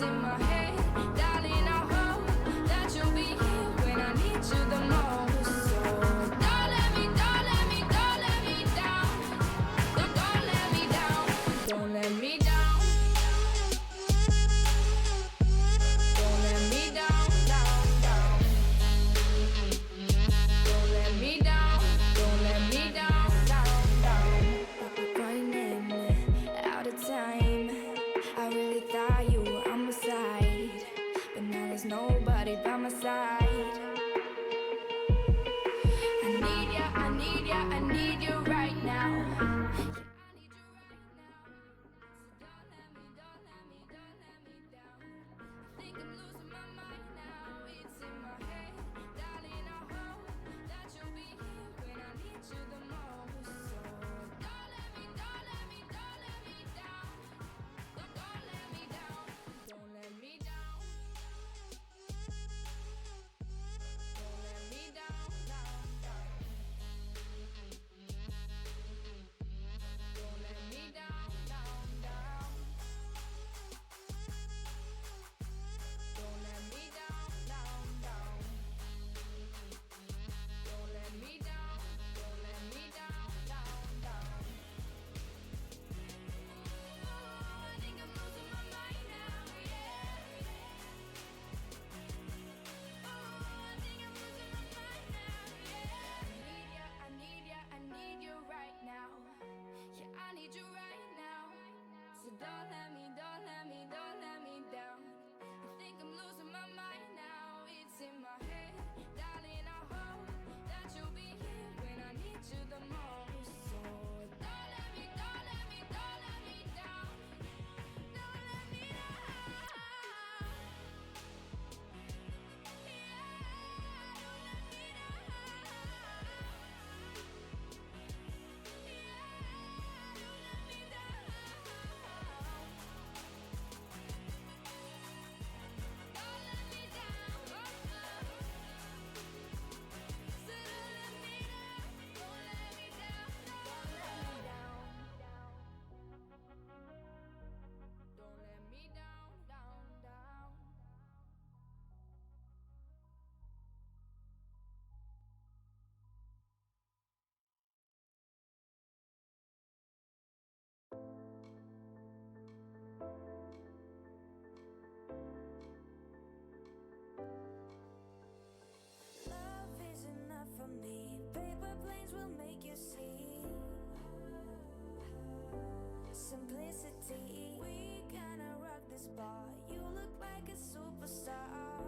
it's in my head. Darling, I hope that you'll be here when I need you the most. So don't let me down. Don't let me down. Don't let me down. Don't let me down, down, down. Don't let me down. Don't let me down, down, down. Running out of time. I really thought you were on my side, but now there's nobody by my side. I need ya, I need ya, I need you right now. For me, paper planes will make you see simplicity. We gonna rock this bar. You look like a superstar.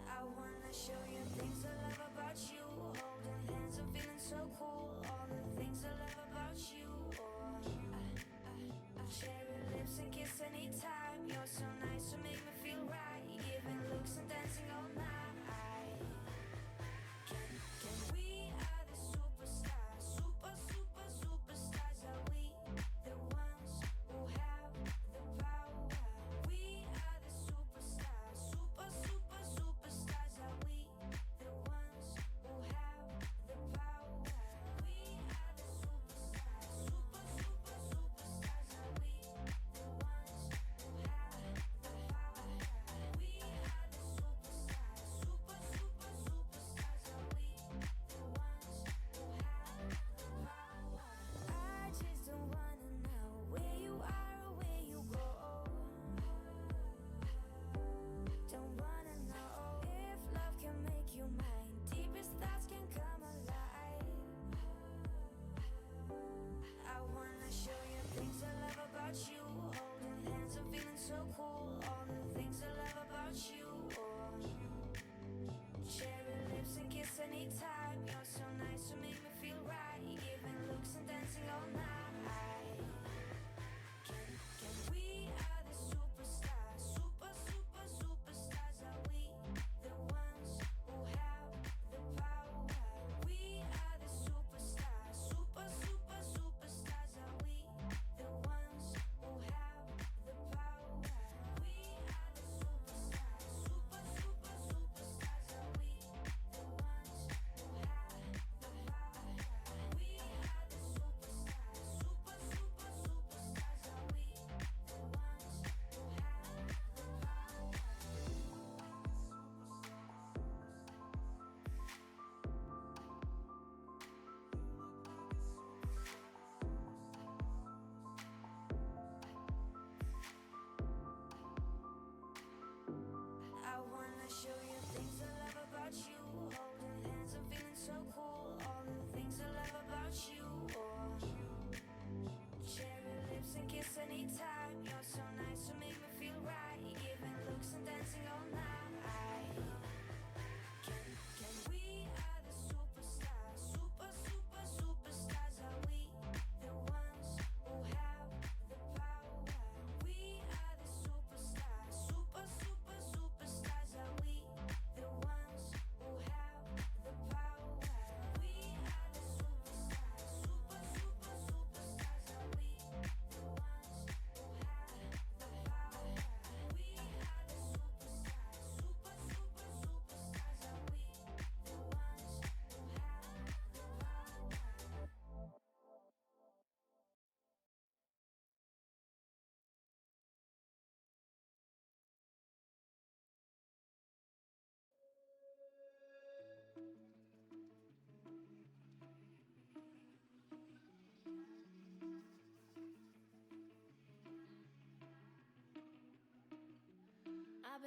I wanna show you things I love about you. Holding hands, I'm feeling so cool. All the things I love about you. Cherry lips and kiss anytime. You're so nice to make me feel right. Giving looks and dancing all night. We are the superstars, superstars. Are we the ones who have the power? We are the superstars, superstars. Are we the ones who have the power? We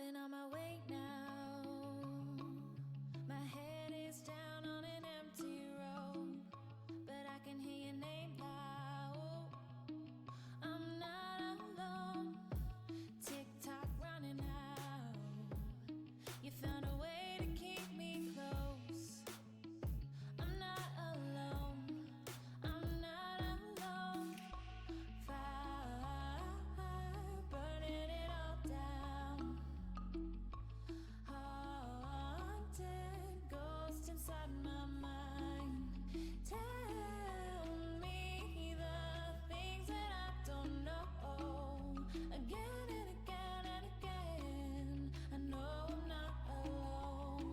pulling on my weight now. My head is down on an empty road, but I can hear your name loud. I'm not alone. Tick-tock running out. You found a way to keep me close. I'm not alone. I'm not alone. Fire burning it all down. Haunted ghost inside my mind. Tell me the things that I don't know. Again and again and again. I know I'm not alone.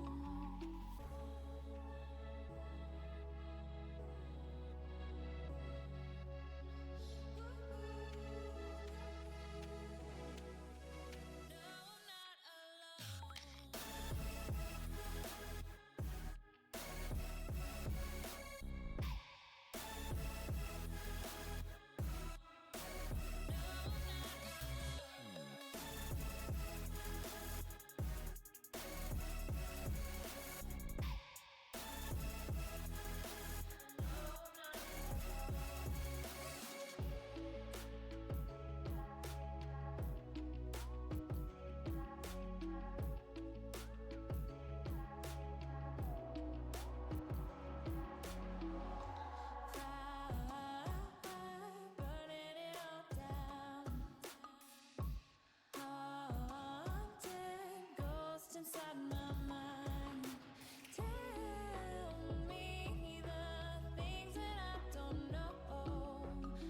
No, I'm not alone. Burning it all down. Haunted ghost inside my mind. Tell me the things that I don't know.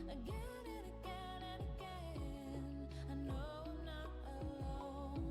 Again and again and again. I know I'm not alone.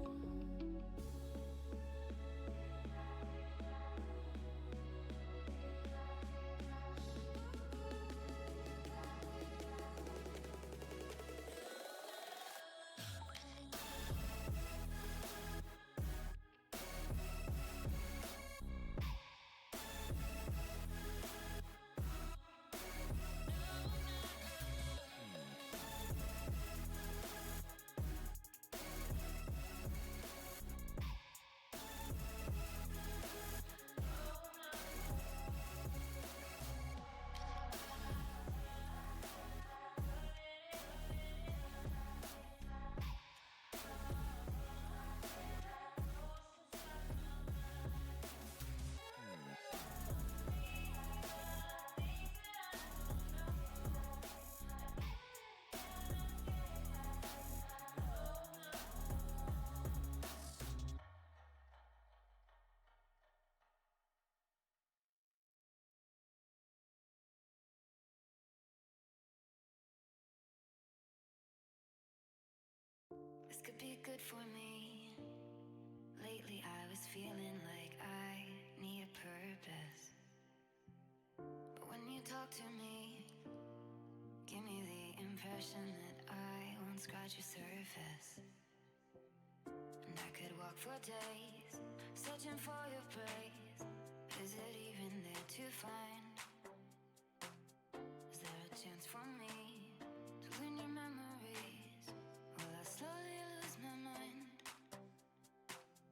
This could be good for me. Lately I was feeling like I need a purpose. But when you talk to me, give me the impression that I won't scratch your surface. And I could walk for days, searching for your praise. Is it even there to find? Is there a chance for me to win your memories? Will I slowly lose my mind?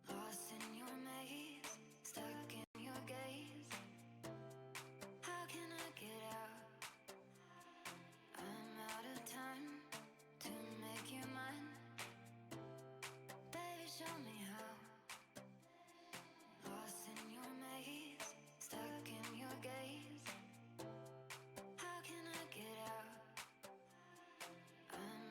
Lost in your maze, stuck in your gaze. How can I get out? I'm out of time to make you mine. Baby, show me how. Lost in your maze, stuck in your gaze. How can I get out? I'm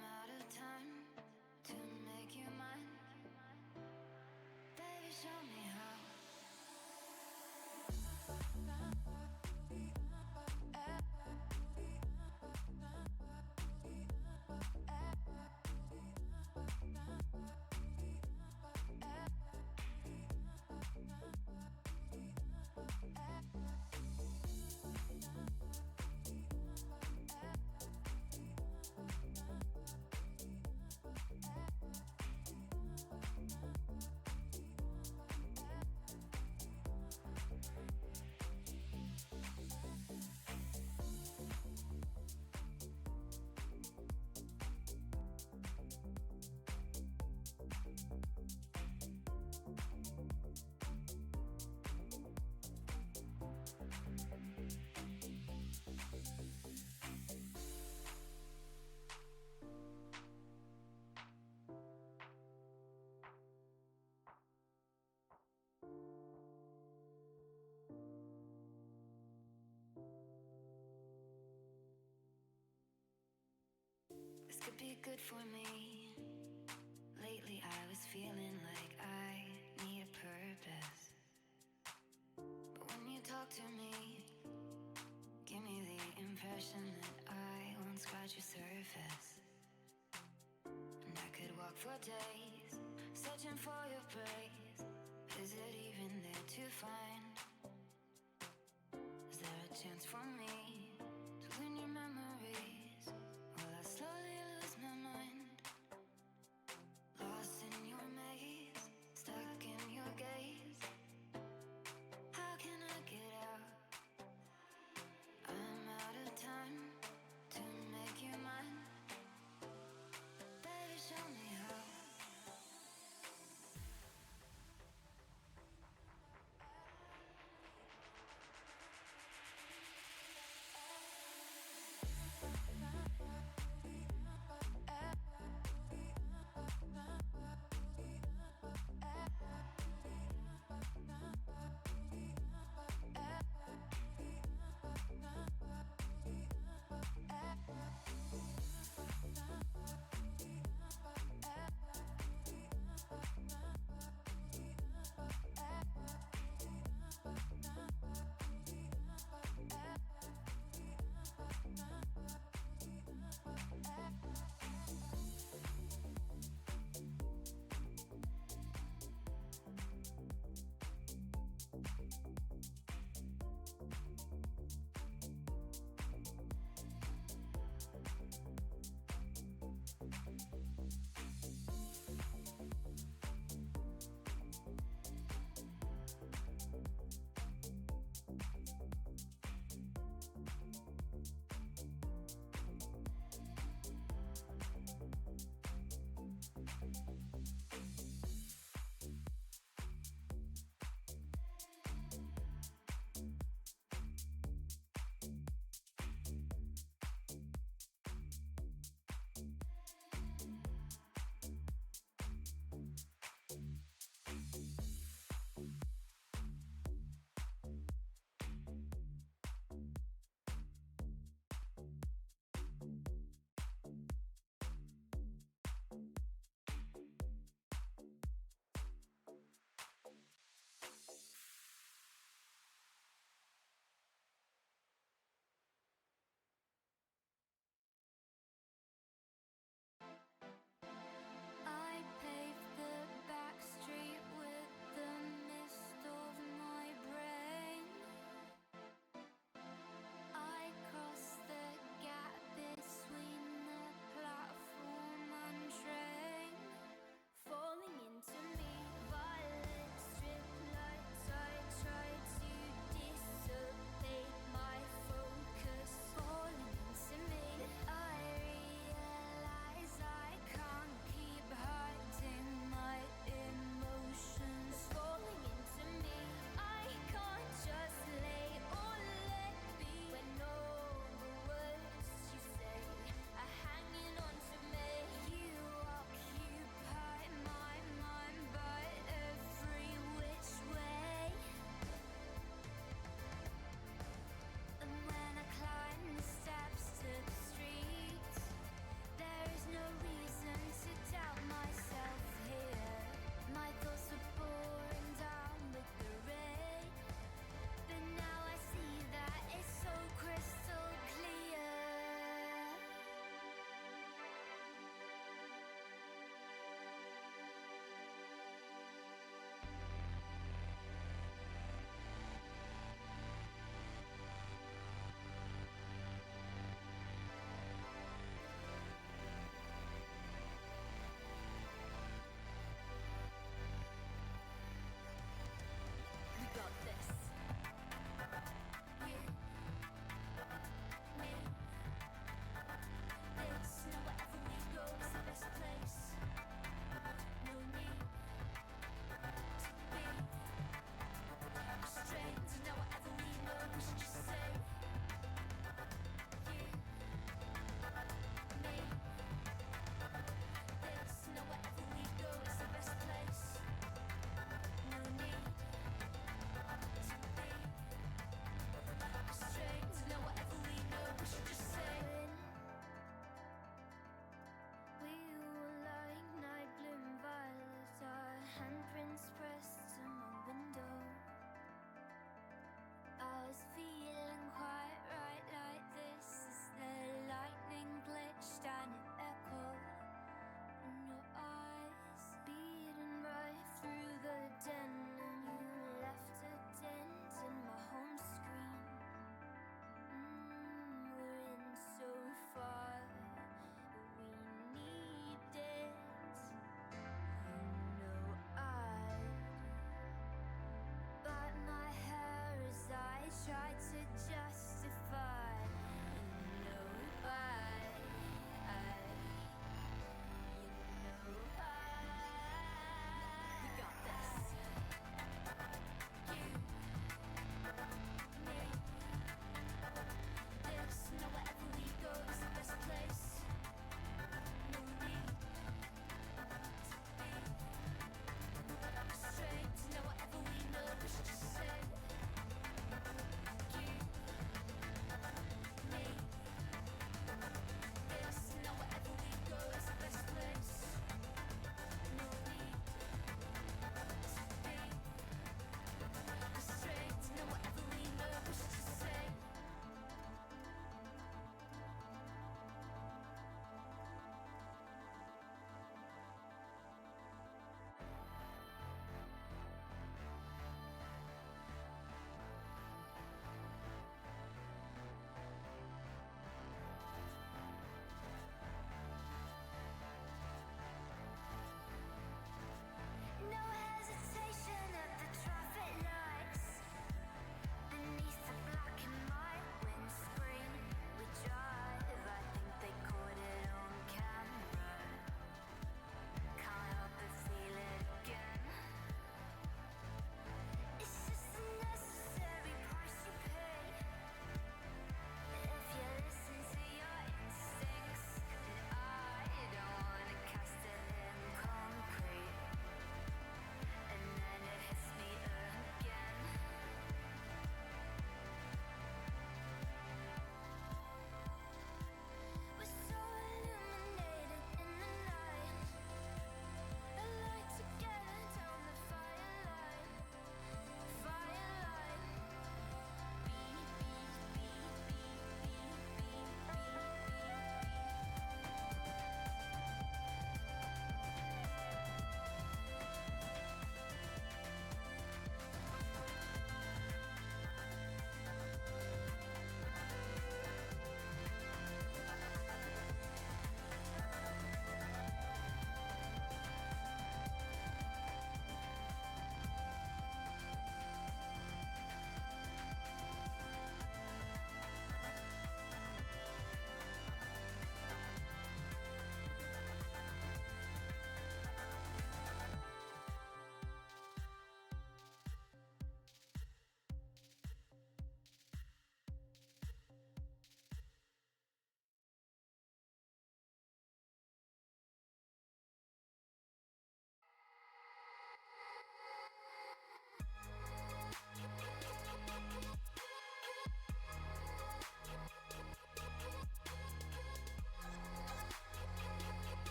good for me. Lately I was feeling like I need a purpose. But when you talk to me, give me the impression that I won't scratch your surface. And I could walk for days, searching for your praise. Is it even there to find? Is there a chance for me to win your memories? Will I slowly lose my mind? Lost in your maze, stuck in your gaze. How can I get out? I'm out of time to make you mine. Baby, show me how.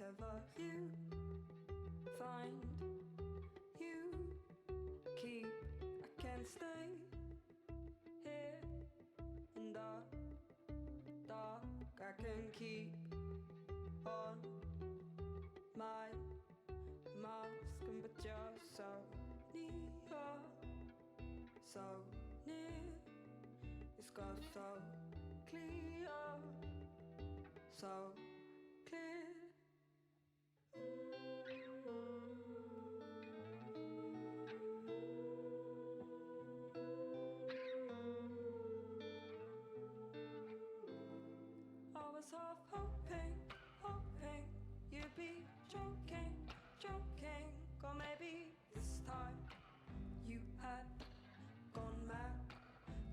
whatever you find, you keep. I can't stay here in the dark. I can keep on my mask, but you're so near, so near. It's got so clear, so clear. I was half hoping, hoping you'd be joking, joking. Or maybe this time you had gone mad,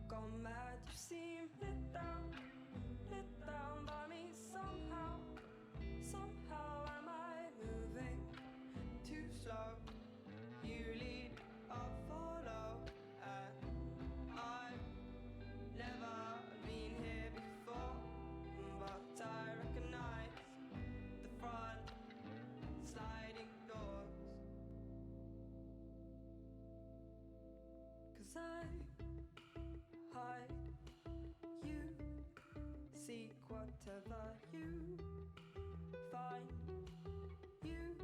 gone mad. You seem lit down by me somehow. Somehow am I moving too slow? You lead, I follow, and I've never been here before, but I recognize the front sliding doors. 'Cause I hide, you seek whatever you find, you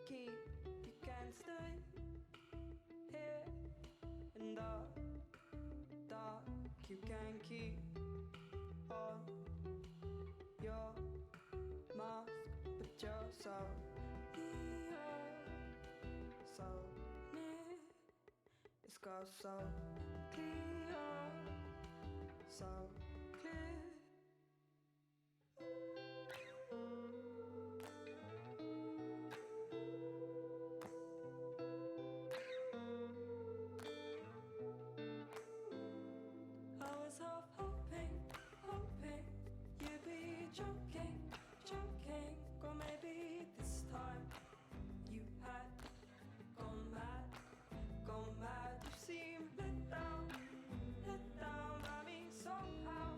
keep. You can stay here in the dark. You can keep on your mask, but you're so near, so near. It's got so clear, so clear. I was half hoping, hoping you'd be joking, joking. Or maybe this time you had gone mad, gone mad. You seem lit down by me somehow.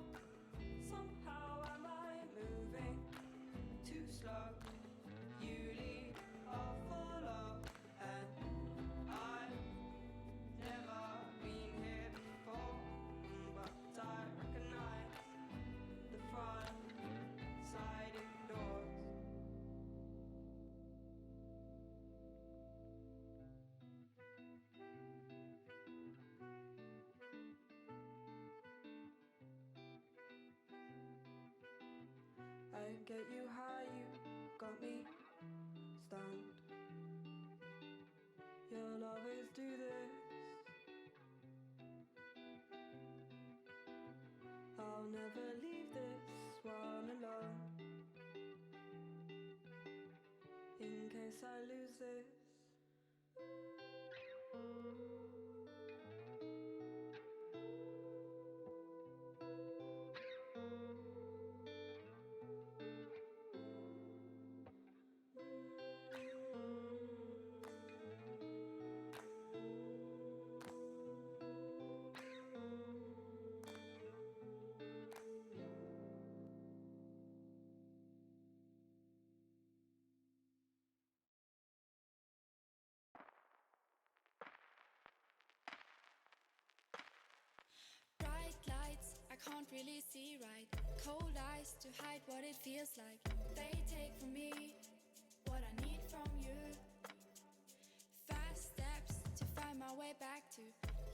Somehow am I moving too slow? You lead, I'll follow, and I've never been here before, but I recognize the front sliding doors. I get you high, you got me stoned. You'll always do this. I'll never leave this one alone, in case I lose this. Bright lights, I can't really see right. Cold eyes to hide what it feels like. They take from me what I need from you. Fast steps to find my way back to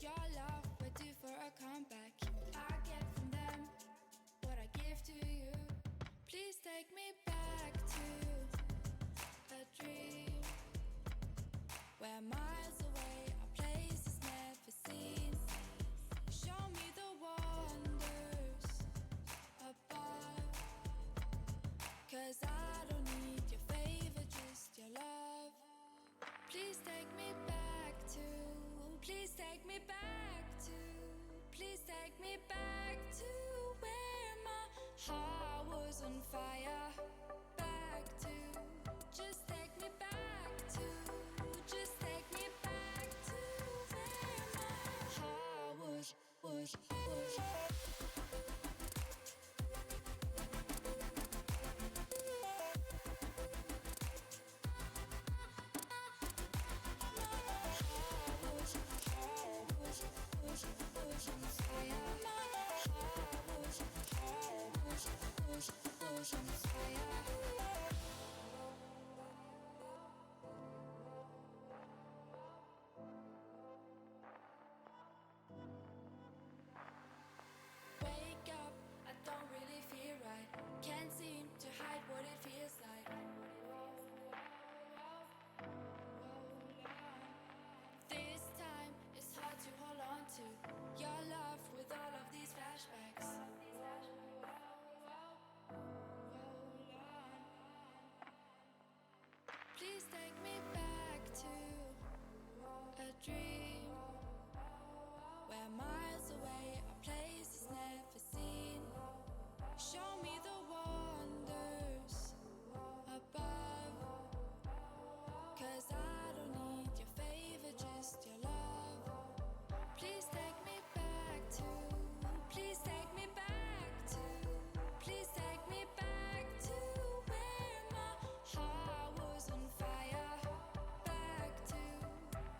your love. We're due for a comeback. I get from them what I give to you. Please take me back to a dream where miles away are places never seen. Show me the wonders above, 'cause I don't need your favor, just your love. Please take me back to, please take me back to, please take me back. ocean fire. Wake up, I don't really feel right. Can't seem to hide what it feels like. This time it's hard to hold on to your love with all of these flashbacks. Please take me back to a dream where miles away are places never seen. Show me the wonders above, 'cause I don't need your favor, just your love. Please take me back to, please take me back to, please take me back to where my heart was on fire. Back to,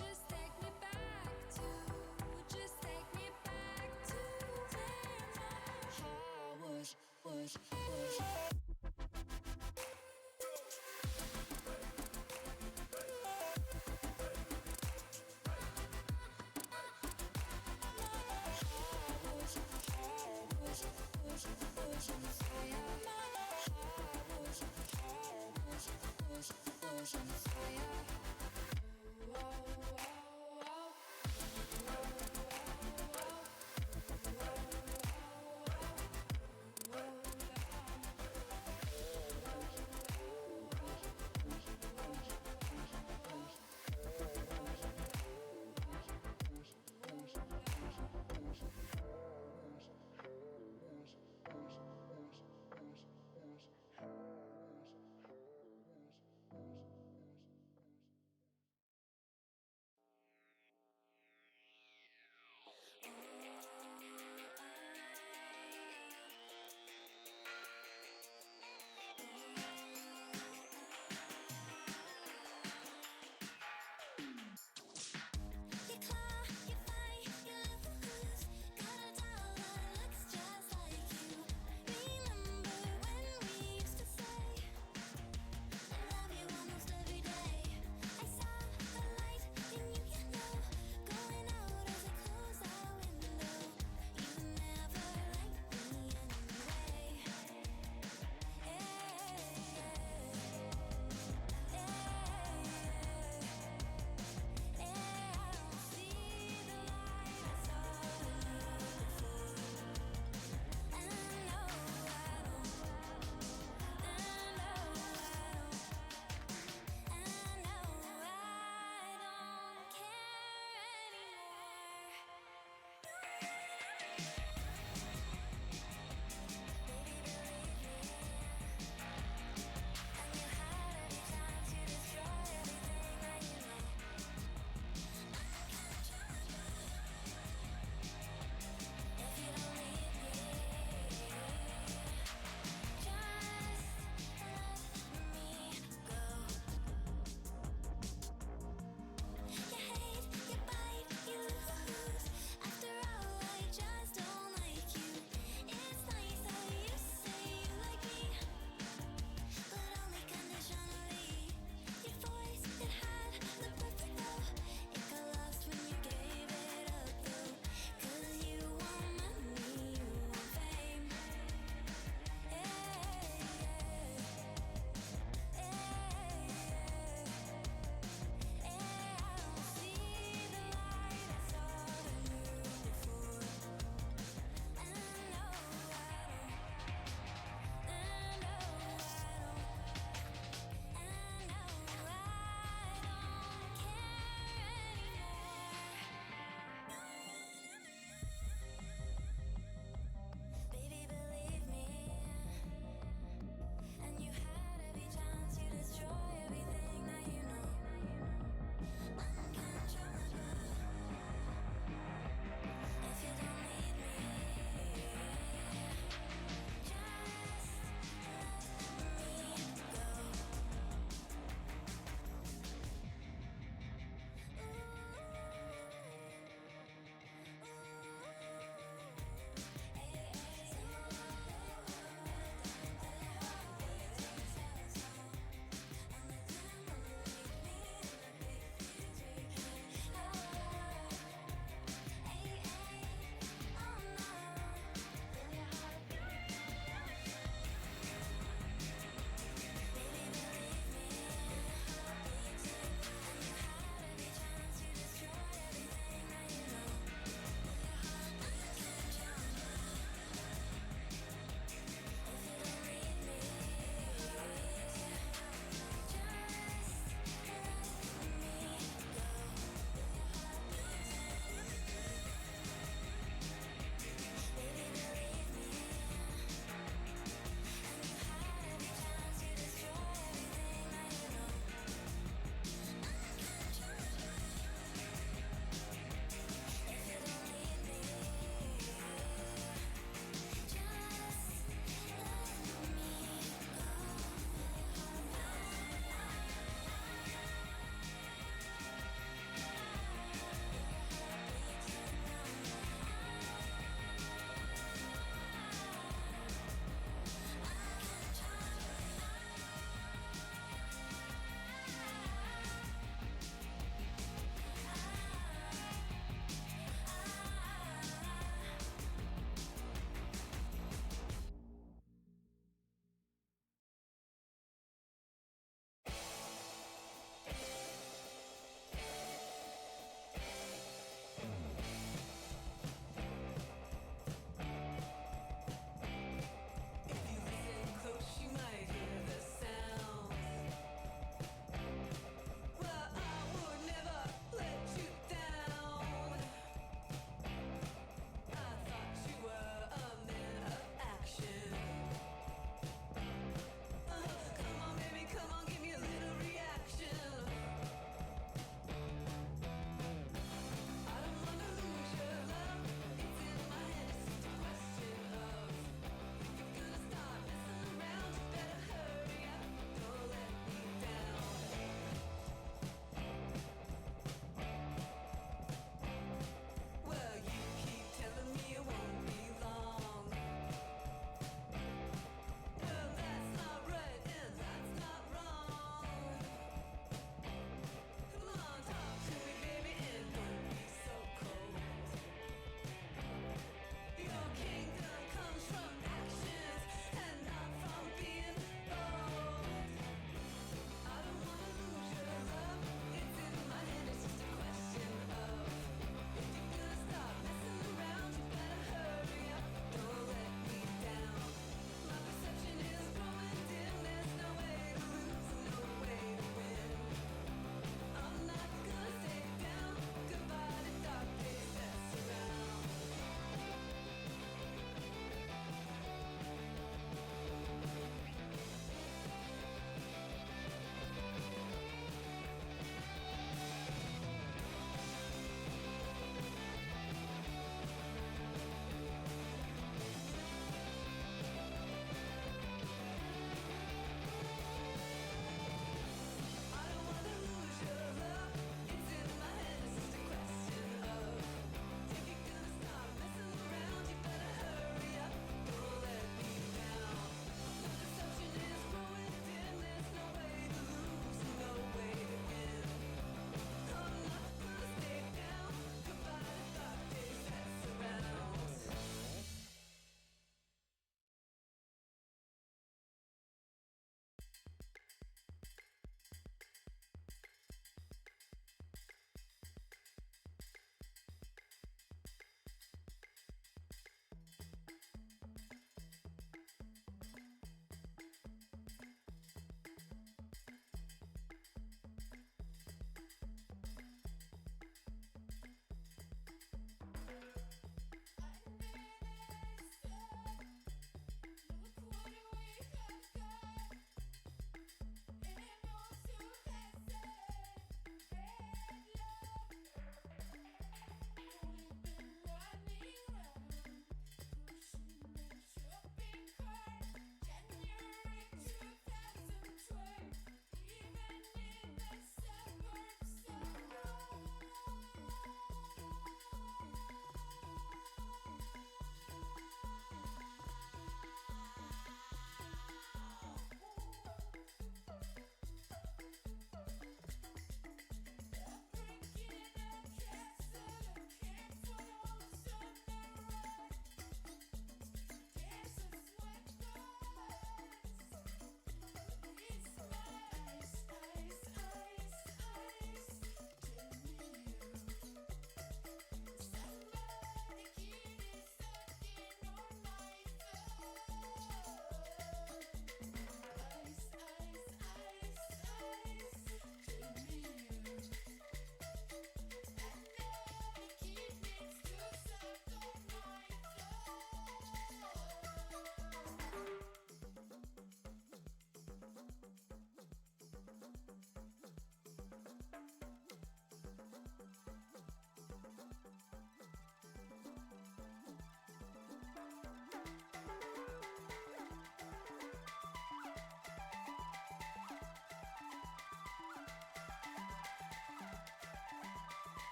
just take me back to, just take me back to where my heart was. You claw, you fight, you lose. Got a doll that looks just like you. Remember when we used to say, I love you almost every day. I saw the light in you, you know, going out as I close our window. Even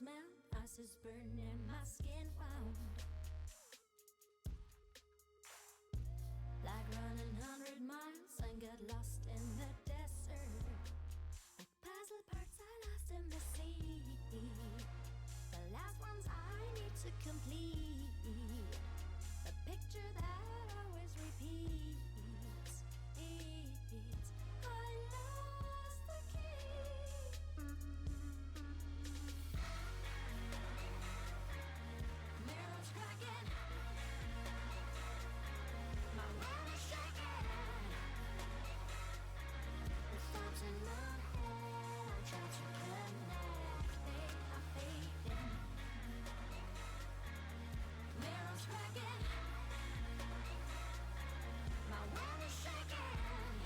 melt, ice is burning my skin wound. Like running 100 miles and got lost in the desert. Like puzzle parts I lost in the sea. The last ones I need to complete. The picture that always repeats. I lost the key. Mirrors cracking. My world is shaking. The thoughts in my head, I try to connect. They are fading. Mirrors cracking. My world is shaking.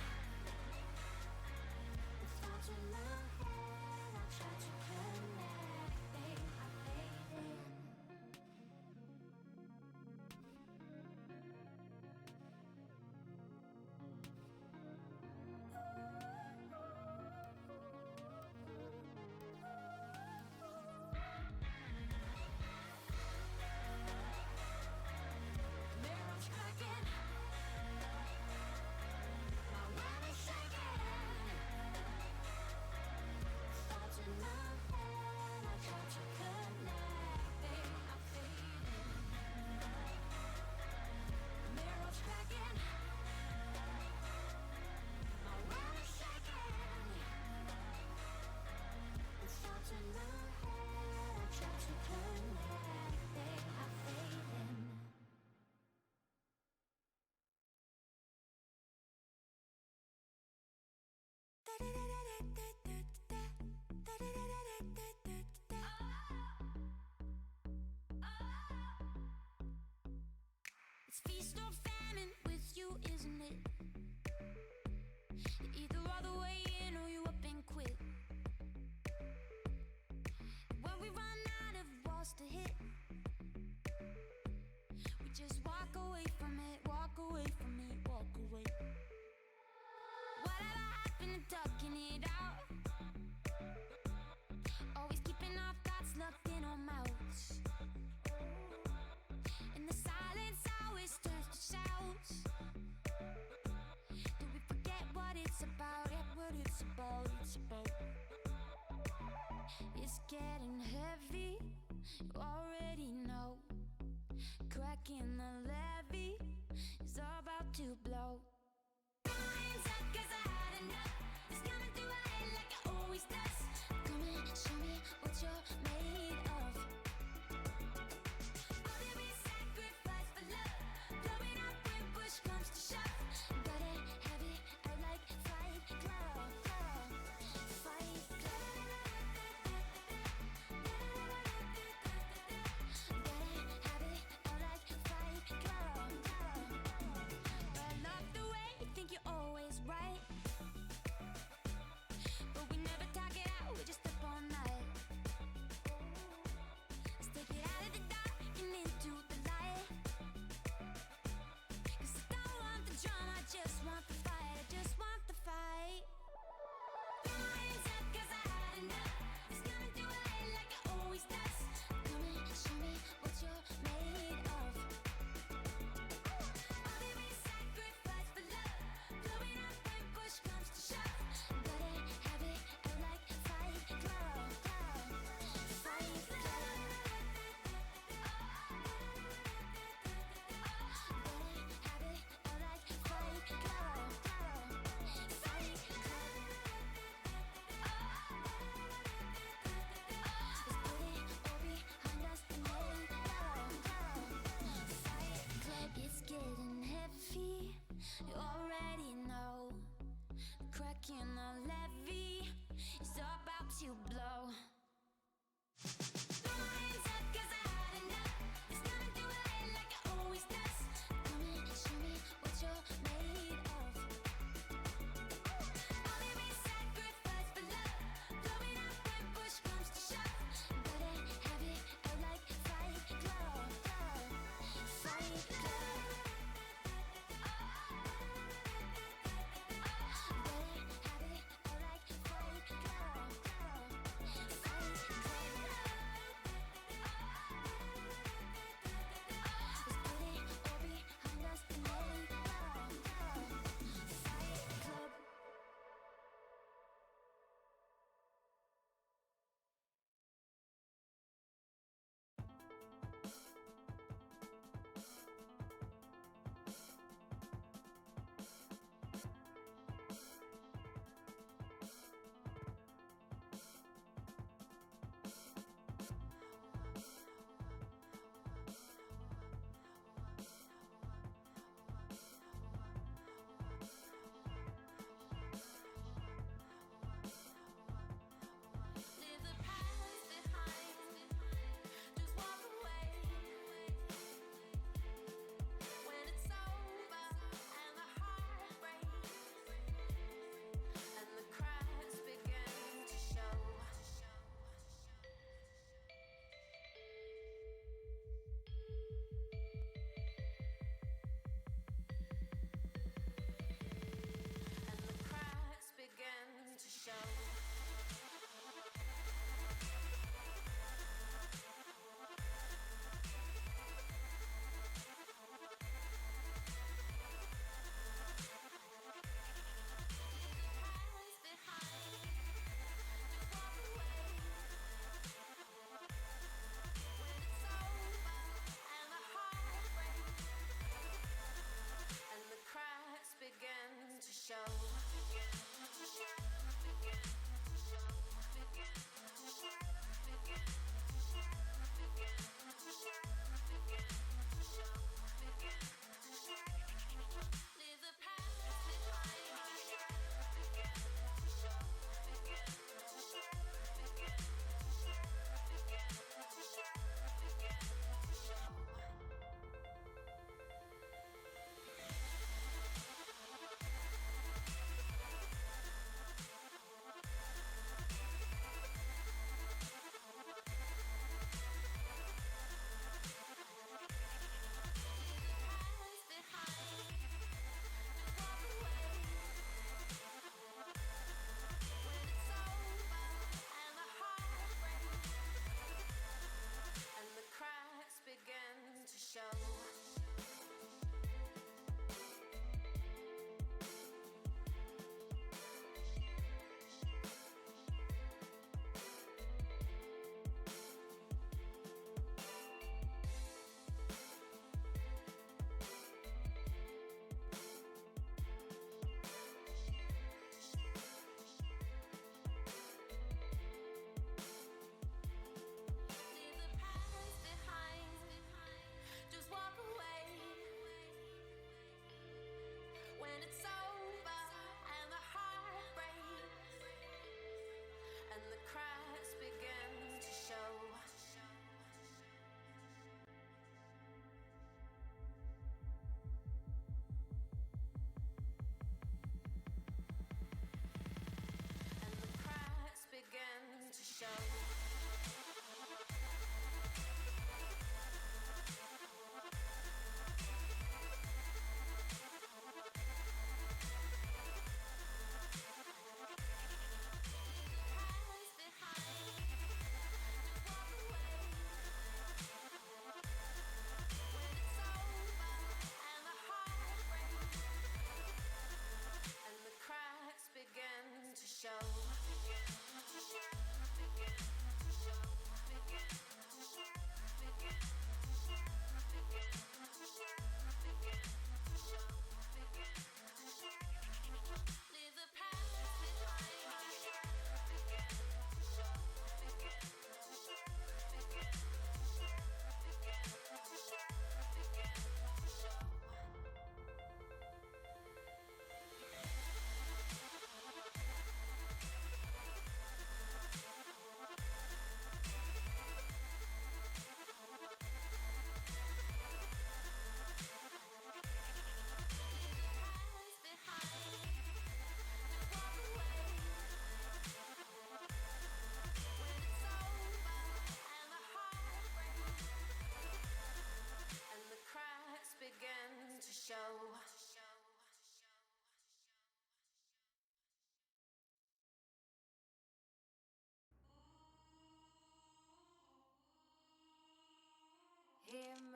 The thoughts in my head, I try to connect. They are fading. Mirrors cracking. My world is shaking. Thoughts in my head, I try to connect. They are fading. Mirrors cracking. My world is shaking. The thoughts in my head, I try to connect. They are fading. It's feast or famine with you, isn't it? You're either all the way in or you up and quit. When we run out of walls to hit, we just walk away from it, walk away from it, walk away. Whatever happened to ducking it out? Always keeping our thoughts locked in our mouths. And the silence always turns to shouts. Do we forget what it's about? Yeah, what it's about, it's about. It's getting heavy, you already know. Cracking the levee is about to blow. Hands up, 'cause I had enough. It's coming through my head like it always does. Come and show me what you're made of. Oh, did we sacrifice for love? Blowing up when push comes to shove. Got it heavy, out like Fight Club, Fight Club. Got it heavy, out like Fight Club. But I love the way you think you're always right. But we never talk it out, we just up all night.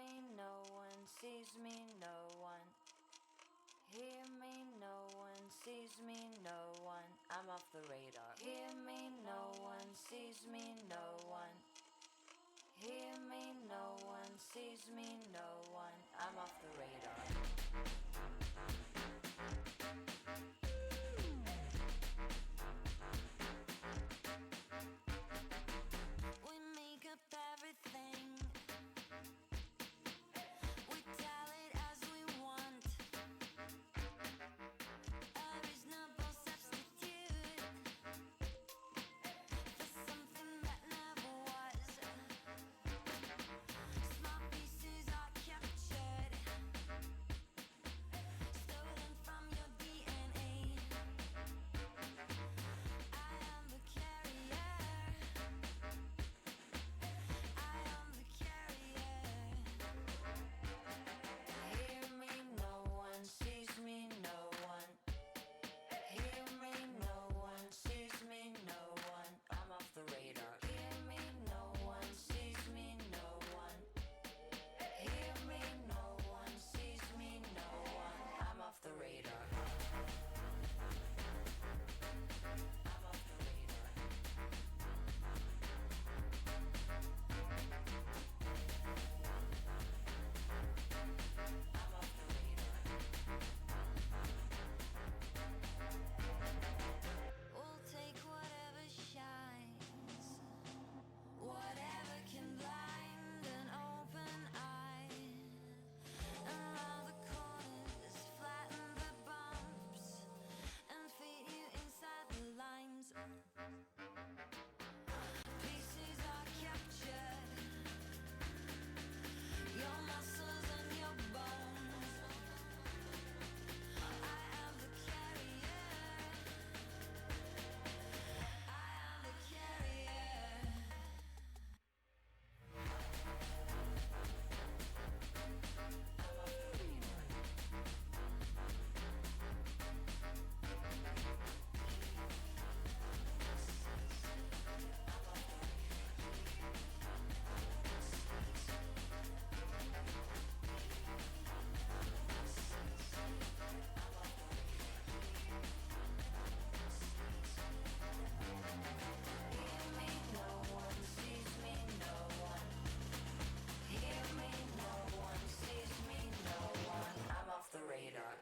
me, no one sees me, no one. Hear me, no one sees me, no one. I'm off the radar. Hear me, no one sees me, no one. Hear me, no one sees me, no one. I'm off the radar. We make up everything. We tell it as we want. A reasonable substitute for something that never was. Small pieces are captured, stolen from your DNA. I am the carrier. I am the carrier. Hear me, no one sees me, no one. Hear me, no one sees me, no one. I'm off the radar. Hear me, no one sees me, no one. Hear me, no one sees me, no one. I'm off the radar. I'm off the radar. I'm off the radar. We'll take whatever shines, whatever can blind an open eye. Around the corners, flatten the bumps, and feed you inside the lines. Pieces are captured, your muscles and your bones. I am the carrier. I am the carrier. Hear me, no one sees me, no one. Hear me, no one sees me, no one. I'm off the radar.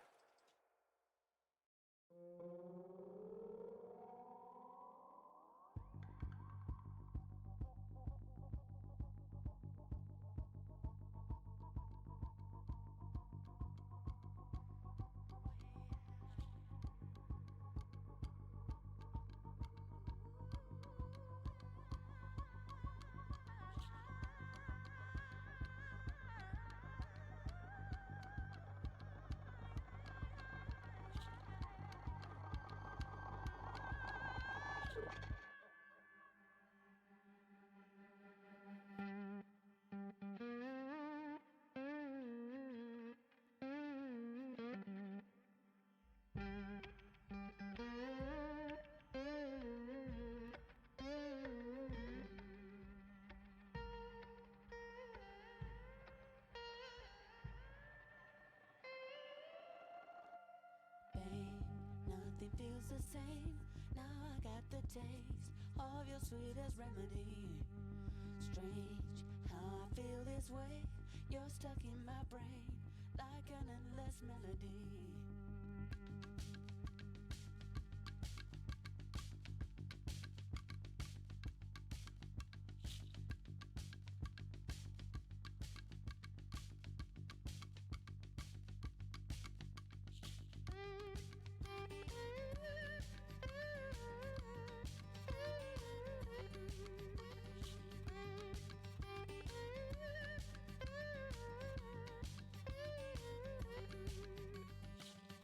Babe, nothing feels the same. Now I got the taste of your sweetest remedy. Strange how I feel this way. You're stuck in my brain like an endless melody.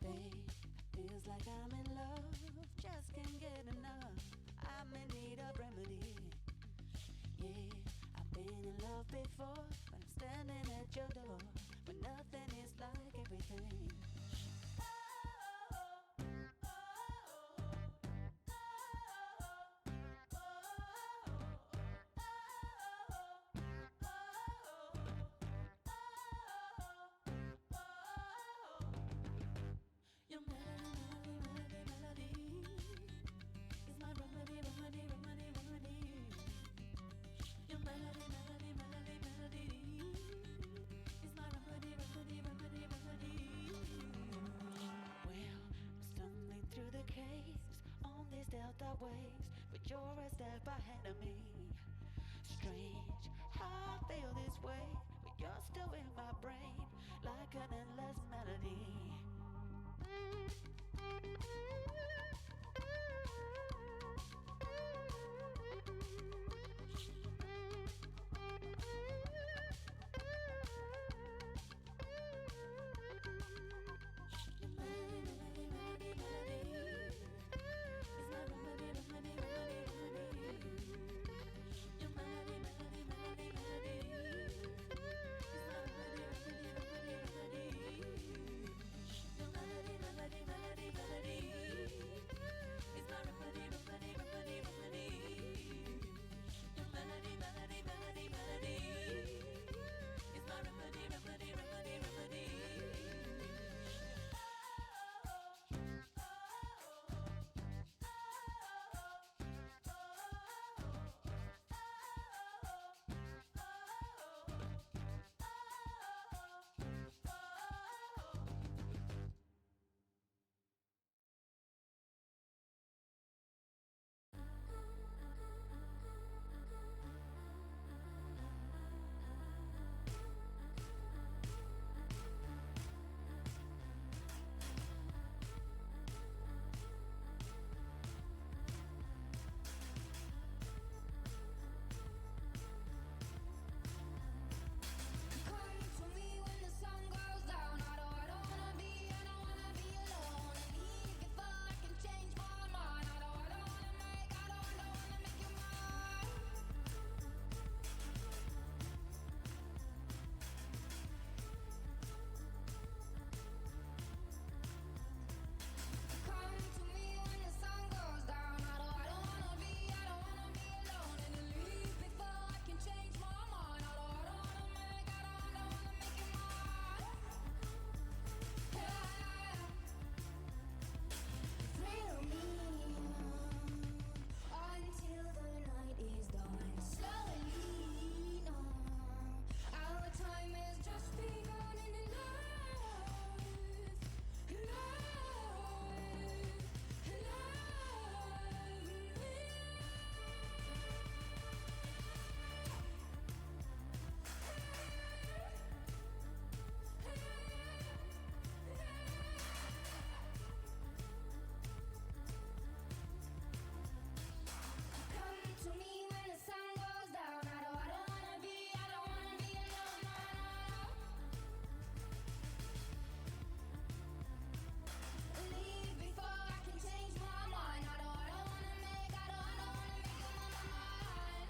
Babe, feels like I'm in love, just can't get enough. I'm in need of remedy. Yeah, I've been in love before, but I'm standing at your door. But nothing is like everything. ways, but you're a step ahead of me. Strange how I feel this way, but you're still in my brain like an endless melody. Come to me when the sun goes down. I don't wanna be alone. And leave before I can change my mind. I don't wanna make you mine. Come to me when the sun goes down. I don't wanna be alone. And leave before I can change my mind. I don't wanna make you mine. Thrill me until the night is done. Slowly, no. Our time has just begun in Come to me when the sun goes down. I don't wanna be alone. Leave before I can change my mind. I don't wanna make you mine.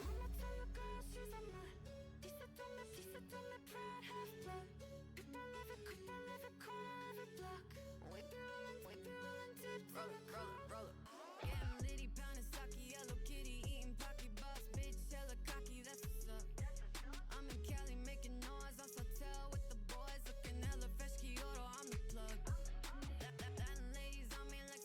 I'ma tell your girl she's a nut. Piece of me, pride, half blood. People live it, corner of it block. We be rolling deep from the car. Getting litty, pounding sake, yellow kitty, eating pocky boss, bitch, hella cocky, that's what's up. I'm in Cali making noise, on Sotel with the boys, looking hella fresh, Kyoto, I'm the plug. Latin ladies on me like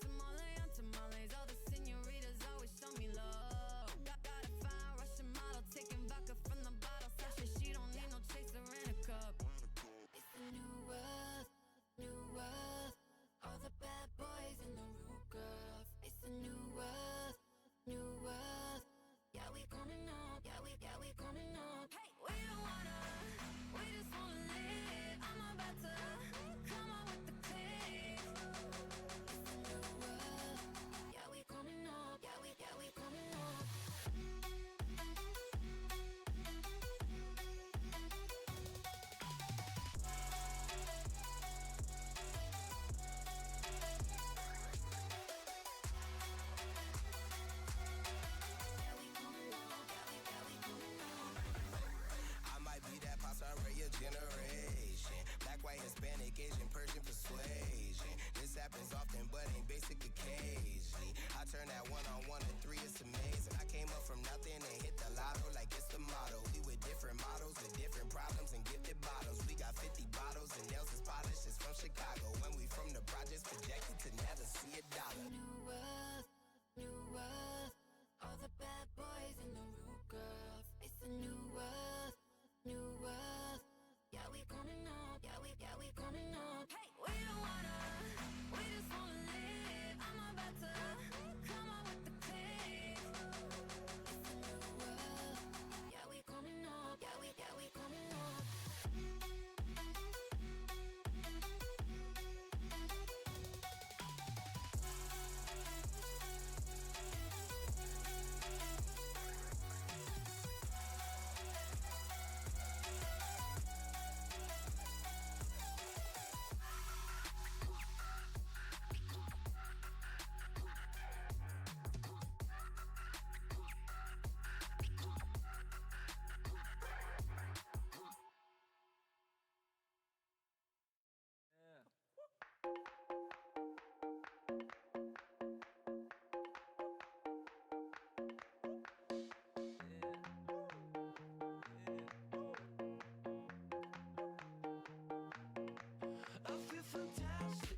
I feel fantastic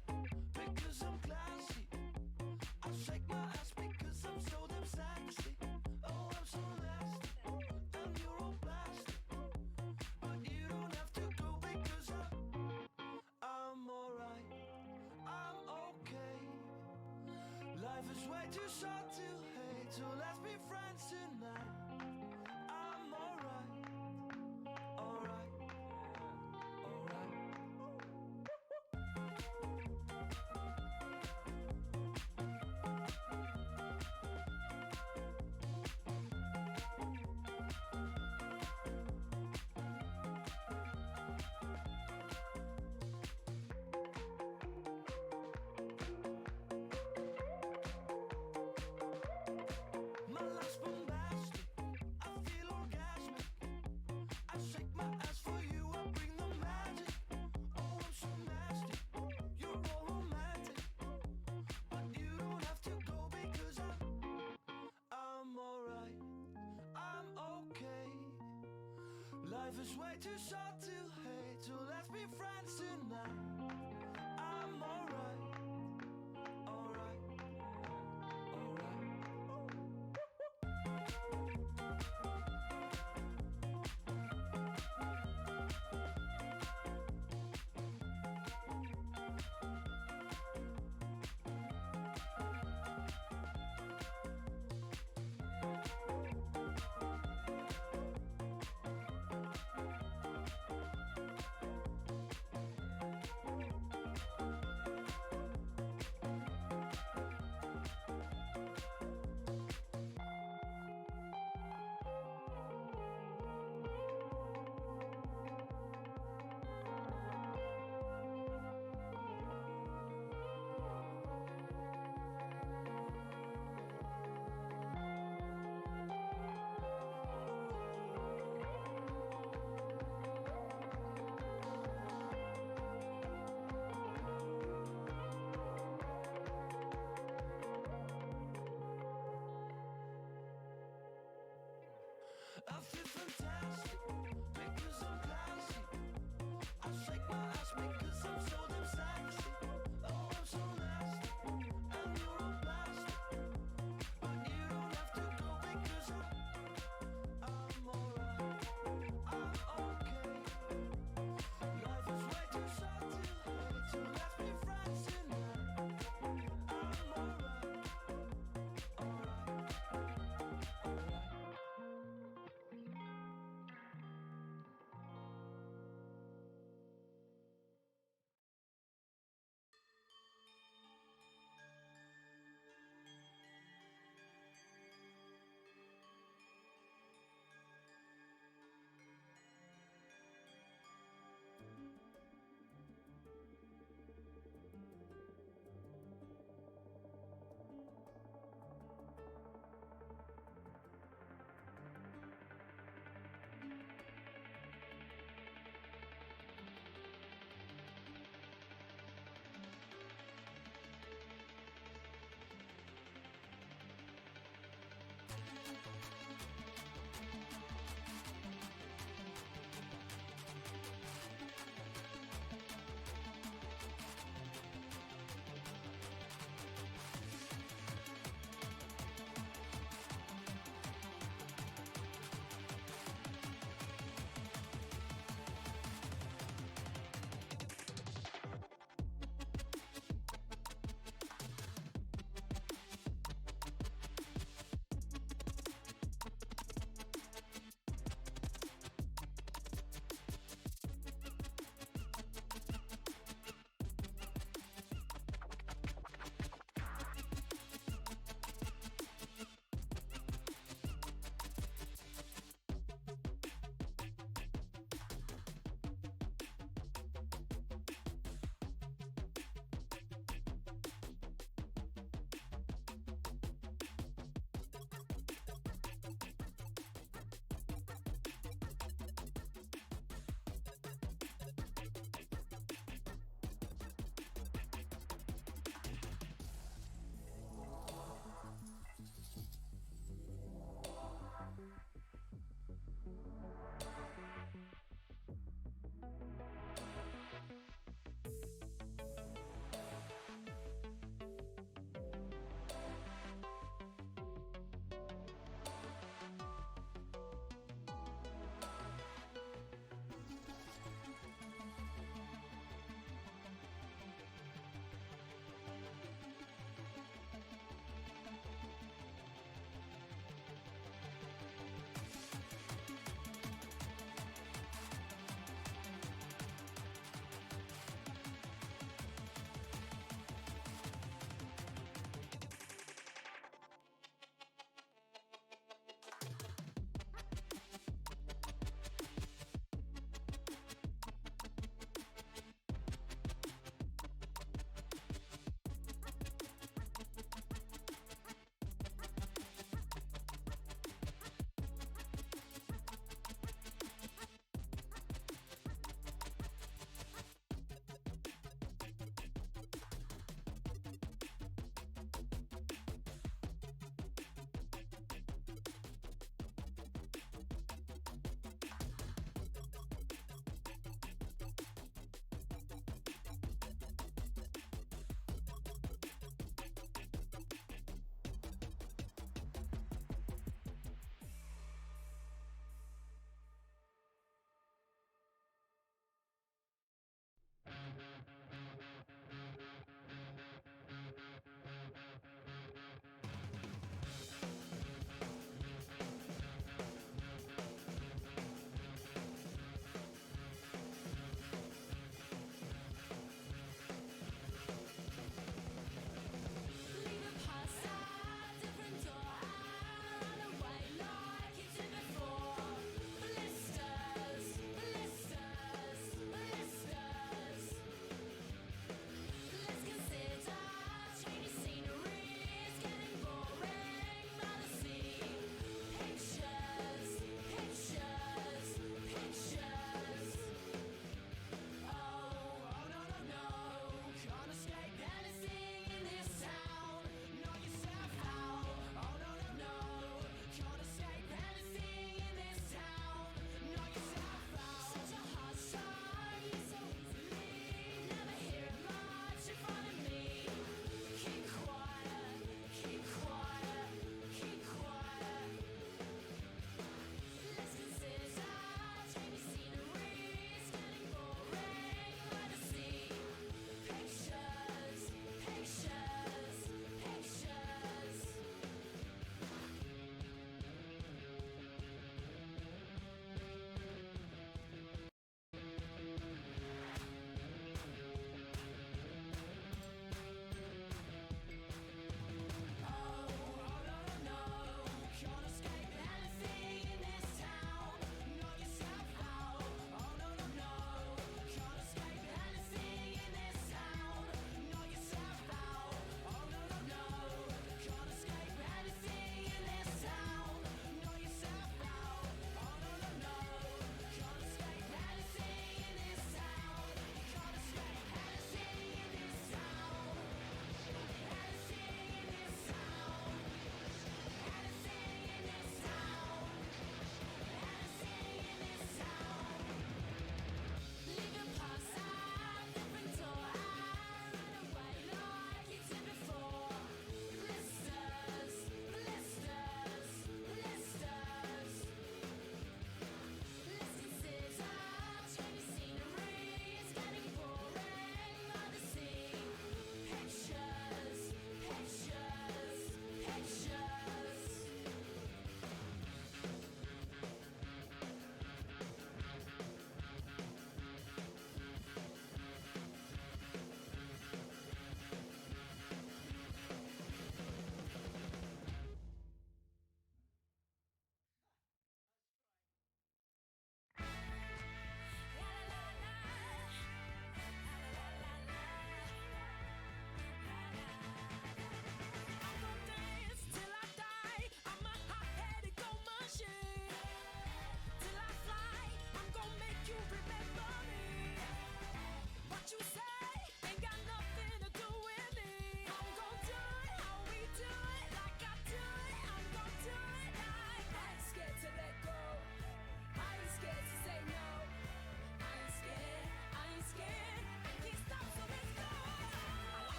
because I'm classy. I shake my ass because I'm so damn sexy. Oh, I'm so nasty, and you're all plastic. But you don't have to go because I'm alright, I'm okay. Life is way too short to hate, so let's be friends tonight. I'm alright, alright, alright. My life's bombastic, I feel orgasmic. I shake my ass for you, I bring the magic. Oh, I'm so nasty, you're all romantic. But you don't have to go because I'm alright, I'm okay. Life is way too short to hate, so let's be friends tonight. I'm alright, alright, alright.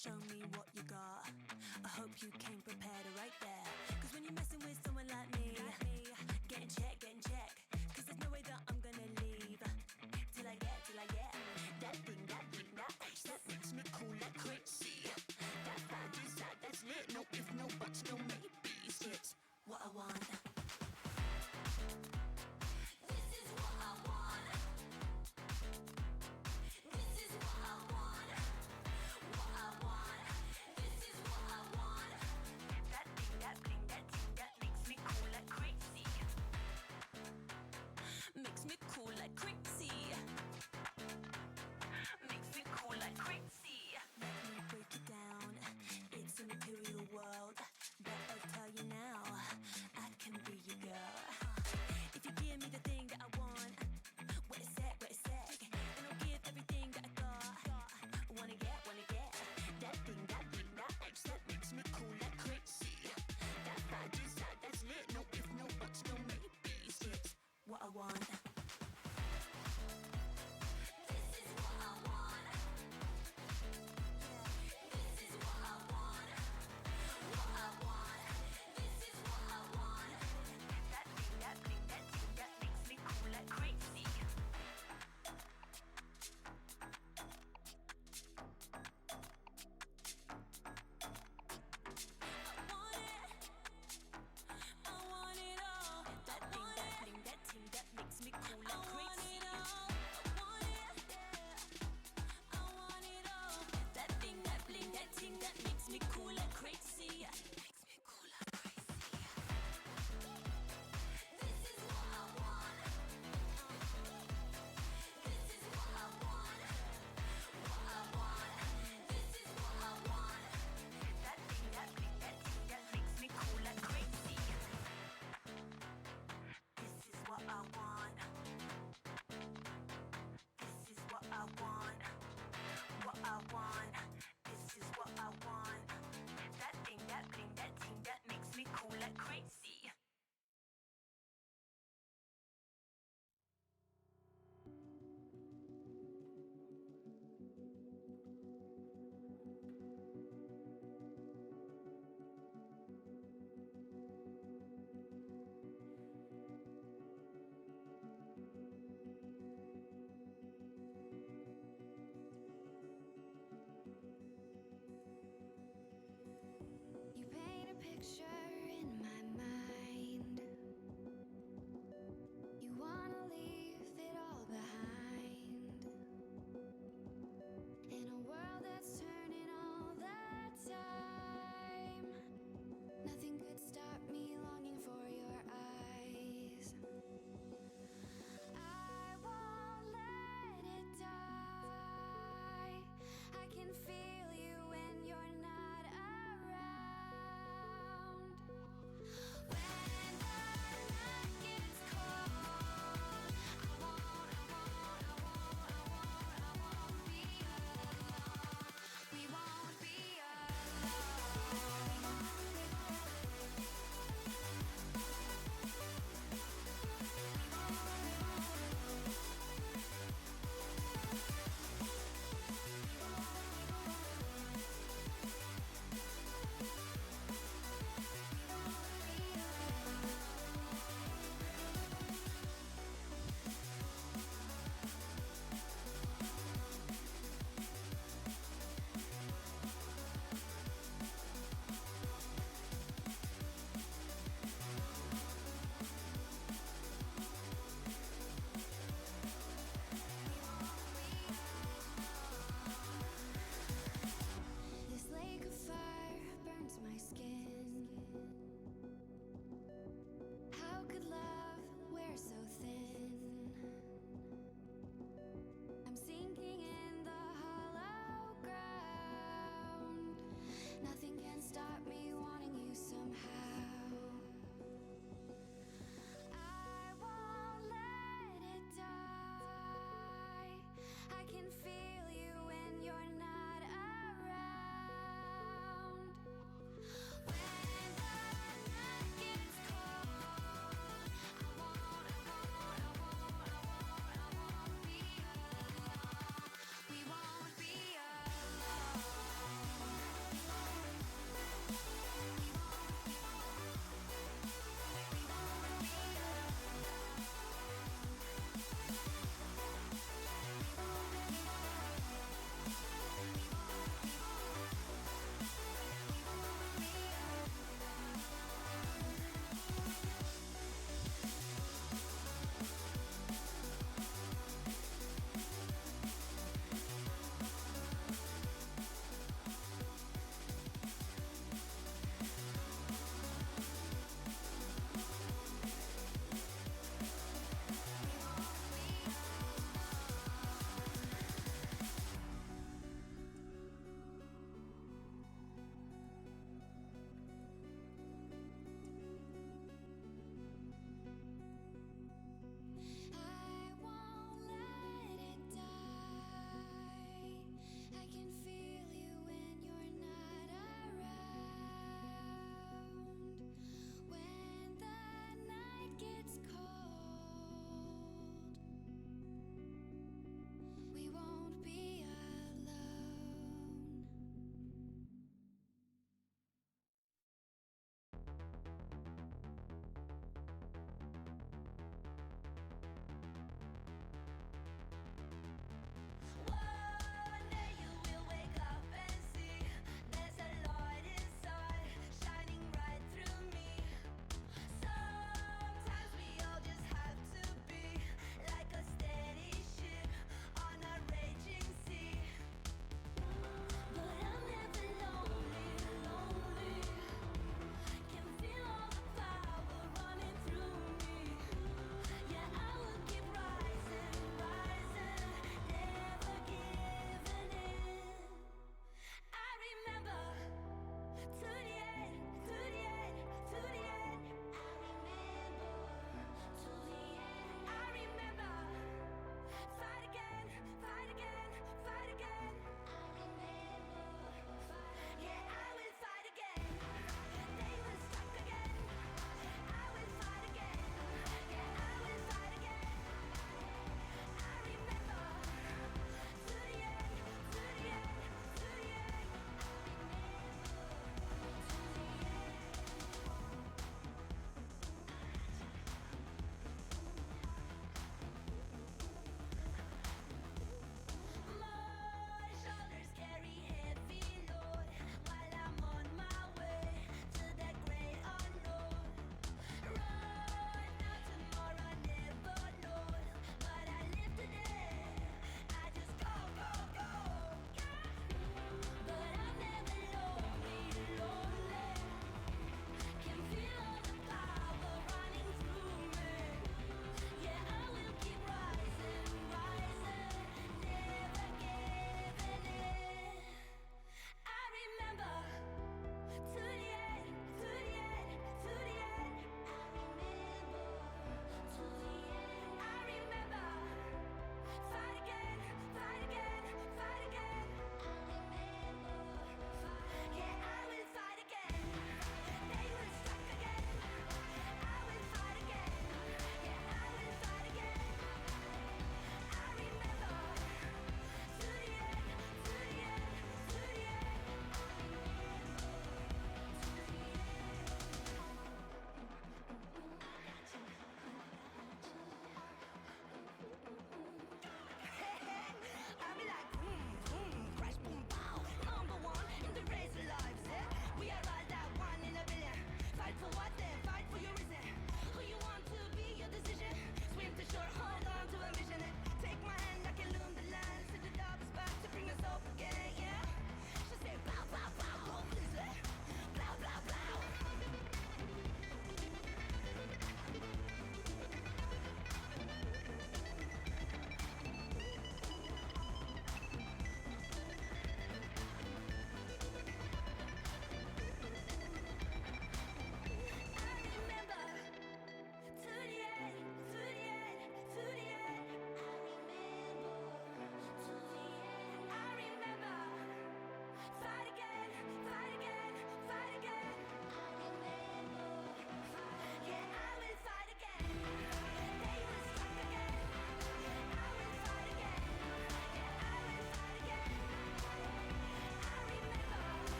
Show me what you got. I hope you came prepared right there. Cause when you're messing with someone like me, getting check. Cause there's no way that I'm gonna leave till I get that thing, that H that makes me cool like crazy. That vibe is that's lit. No if, no buts, no maybes. It's what I want. This is what I want. This is what I want. What I want. This is what I want. That thing, that bling, that thing that makes me cool like crazy.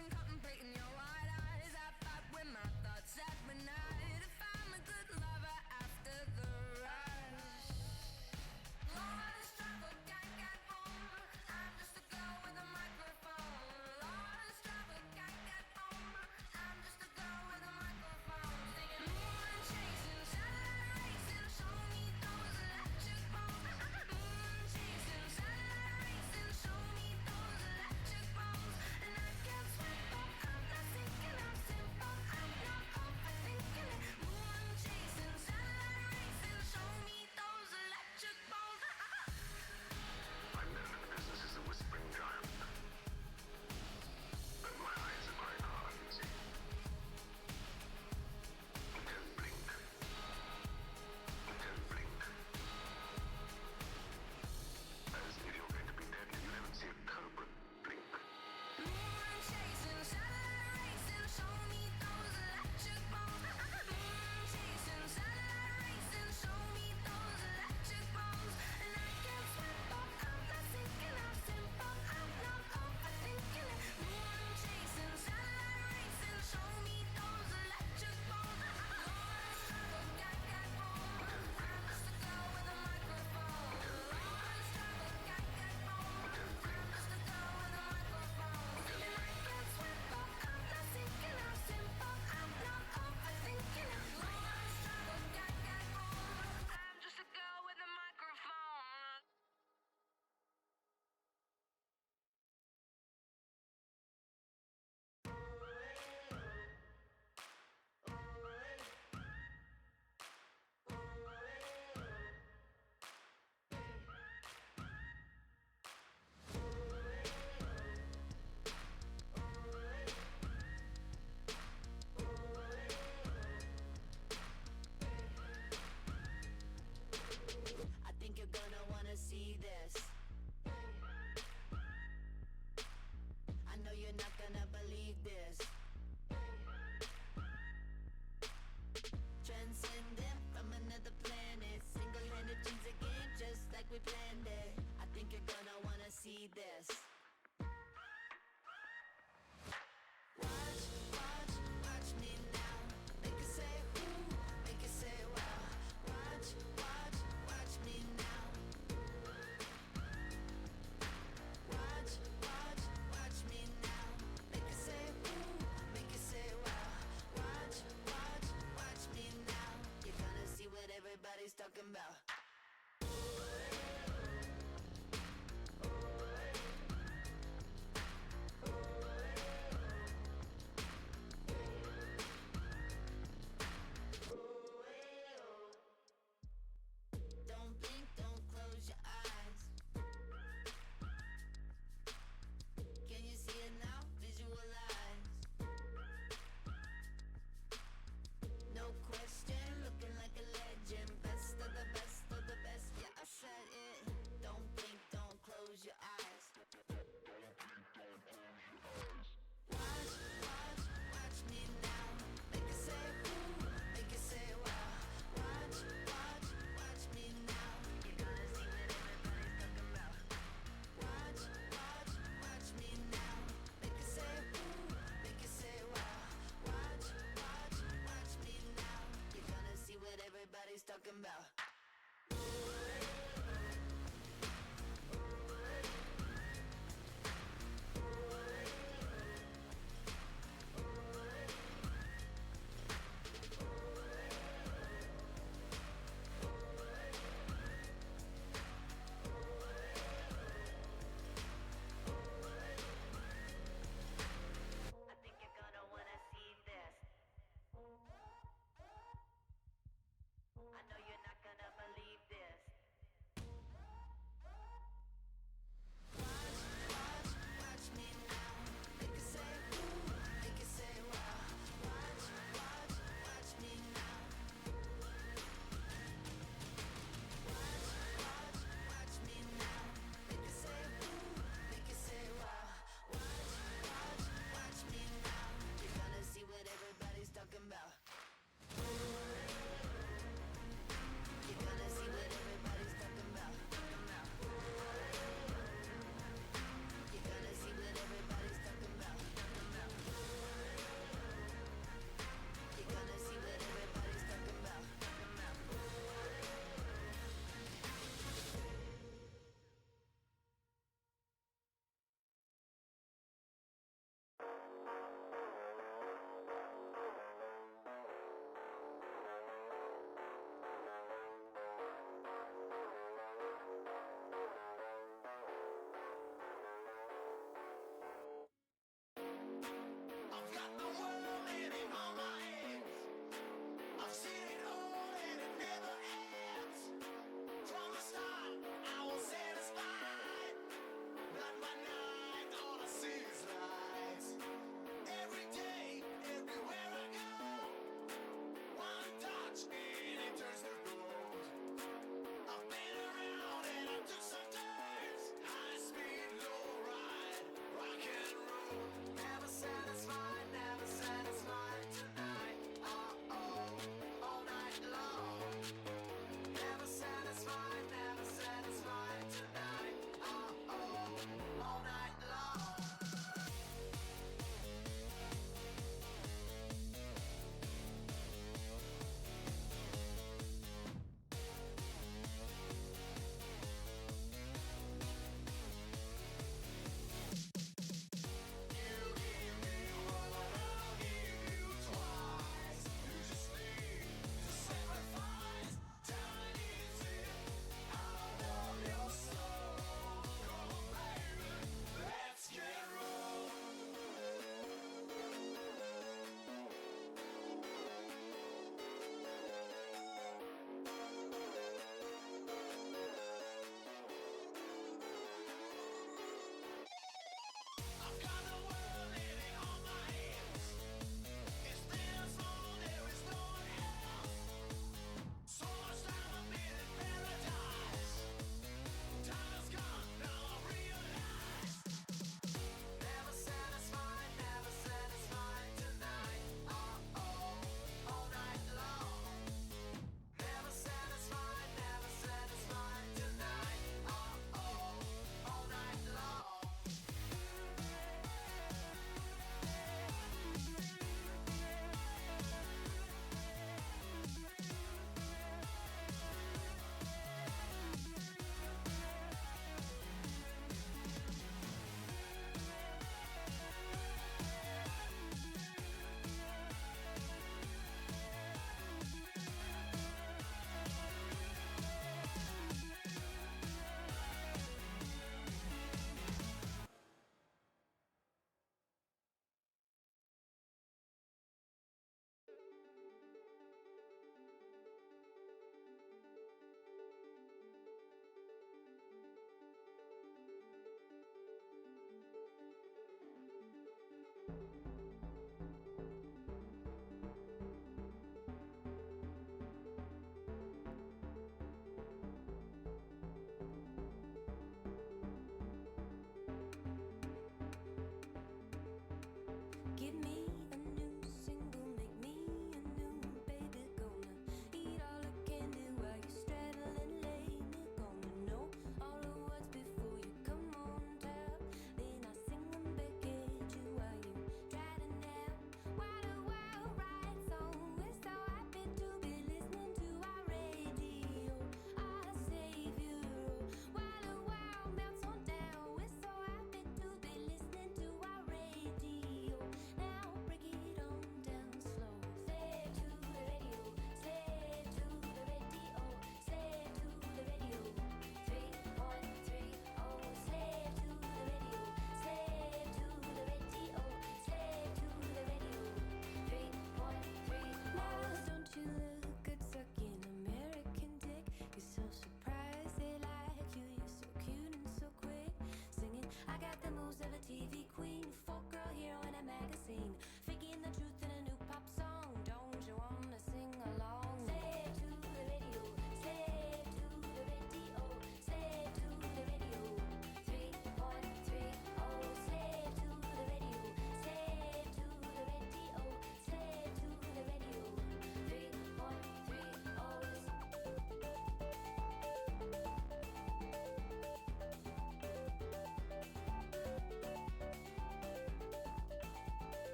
lost and contemplating your wide eyes. I fight with my thoughts at midnight. If I'm a good lover after the rush. Lost, travel, can't get home. I'm just a girl with a microphone. Lost, travel, can't get home. I'm just a girl with a microphone. Singing moon chasing, satellite racing. Show me those electric bones. Moon chasing, satellite racing. Show me those electric bones. And I can't sweat, but I'm not sinking. I'm simple, I'm not overthinking it. Moon chasing, satellite racing. Show me those electric bones. I'm known in the business as the whispering giant. But my eyes are quite hard, you see. Don't blink. Don't blink. As if you're going to be dead and you haven't seen a cobra blink. Moon chasing, satellite racing. Show me those electric bones. Moon chasing, satellite racing. Show me those electric bones. And I can't sweat, but I'm not sinking. I'm simple, I'm not overthinking it. Moon chasing, satellite racing. Show me those electric bones. Lost, travel, can't get home. I'm just a girl with a microphone. Lost, travel, can't get home. I'm just a girl with a microphone. And I can't sweat, but I'm not sinking. I'm simple, I'm not overthinking it. Lost, travel, can't get home. I'm just a girl with a microphone. I think you're gonna wanna see this. I know you're not gonna believe this. Transcendent from another planet. Single-handed change the game just like we planned it. I think you're gonna wanna see this. Watch, watch, watch me now. Make it say ooh, make it say wow. Watch, watch, watch me now. Watch, watch, watch me now. Make it say ooh, make it say wow. Watch, watch, watch me now. You're gonna see what everybody's talking about.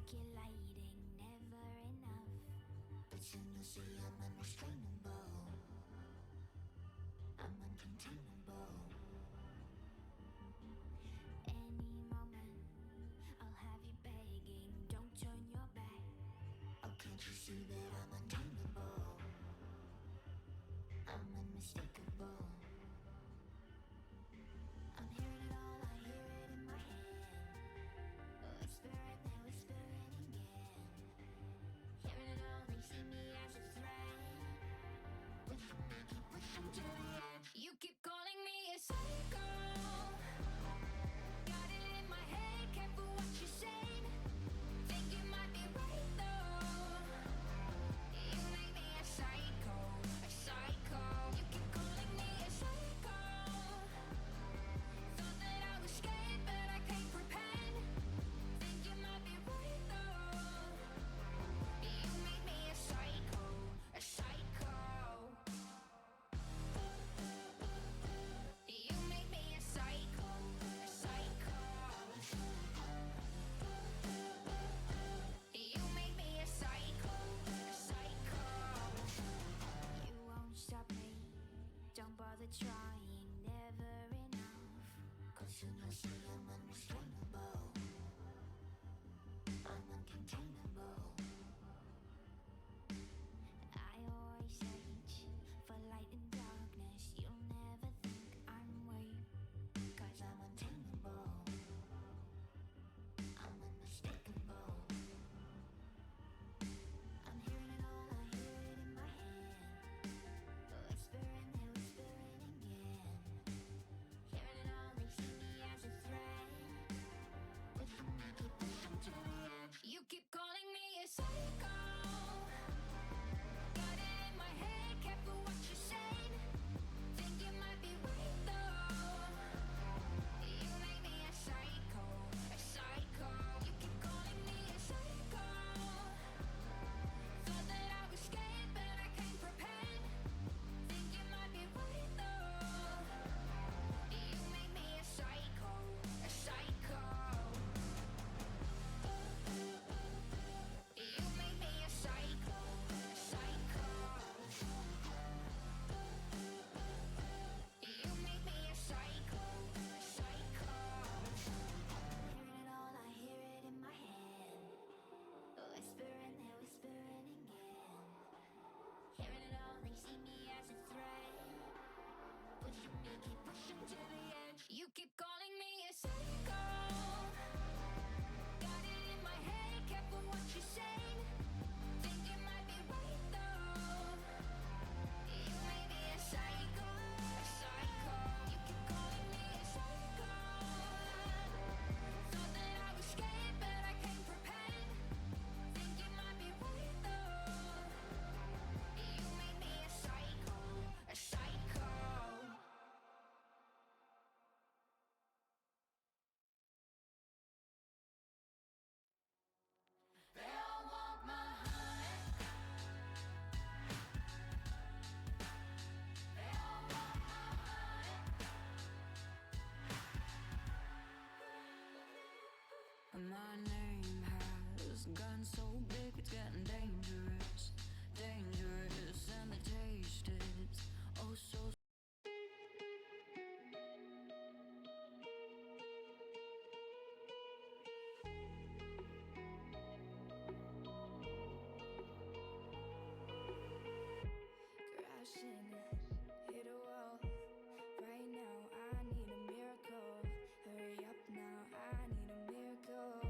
Calculating, never enough. But soon you'll see I'm unrestrainable. I'm uncontainable. Any moment, I'll have you begging. Don't turn your back. Oh, can't you see that I'm untamable? I'm unmistakable. I'm hearing it all, I hear it in my head. Whispering, they're whispering again. Hearing it all, they see me as a threat. Pushing me, keep pushing to the edge. You keep calling me a psycho. Got it in my head, careful what you say. Think you might be right though. You make me a psycho, a psycho. You keep calling me a psycho. Thought that I was scared, but I can't pretend. Think you might be right though. You make me a psycho, a psycho. You make me a psycho, a psycho. You make me a psycho, a psycho. You won't stop me, don't bother trying, never enough. Cause soon you'll see I'm unrestrainable. I'm uncontainable. I always search for light in darkness. You'll never think I'm weak, Cause I'm untamable. I'm unmistakable. I'm hearing it all, I hear it in my head. Whispering, they're whispering again. Hearing it all, they see me as a threat. Pushing me, keep pushing to the edge. You keep calling me a psycho. Got it in my head, careful what you say. Think you might be right though. You make me a psycho, a psycho. You keep calling me a psycho. Thought that I was scared, but I can't pretend. Think you might be right though. You make me a psycho, a psycho. You make me a psycho, a psycho. You make me a psycho, a psycho. Hearing it all, I hear it in my head. Whispering, they're whispering again. Hearing it all, they see me as a threat. Pushing me, keep pushing to the edge. You keep calling me a psycho. Got it in my head, careful what you say. Think you might be right though. You may be a psycho, a psycho. You keep calling me a psycho. Thought that I was scared, but I can't pretend. Think you might be right though. You make me a psycho, a psycho. They all want my honey. They all want my honey. My name has gotten so big, it's getting dangerous, dangerous, and the taste is oh so. Crashing, hit a wall. Right now, I need a miracle. Hurry up now, I need a miracle.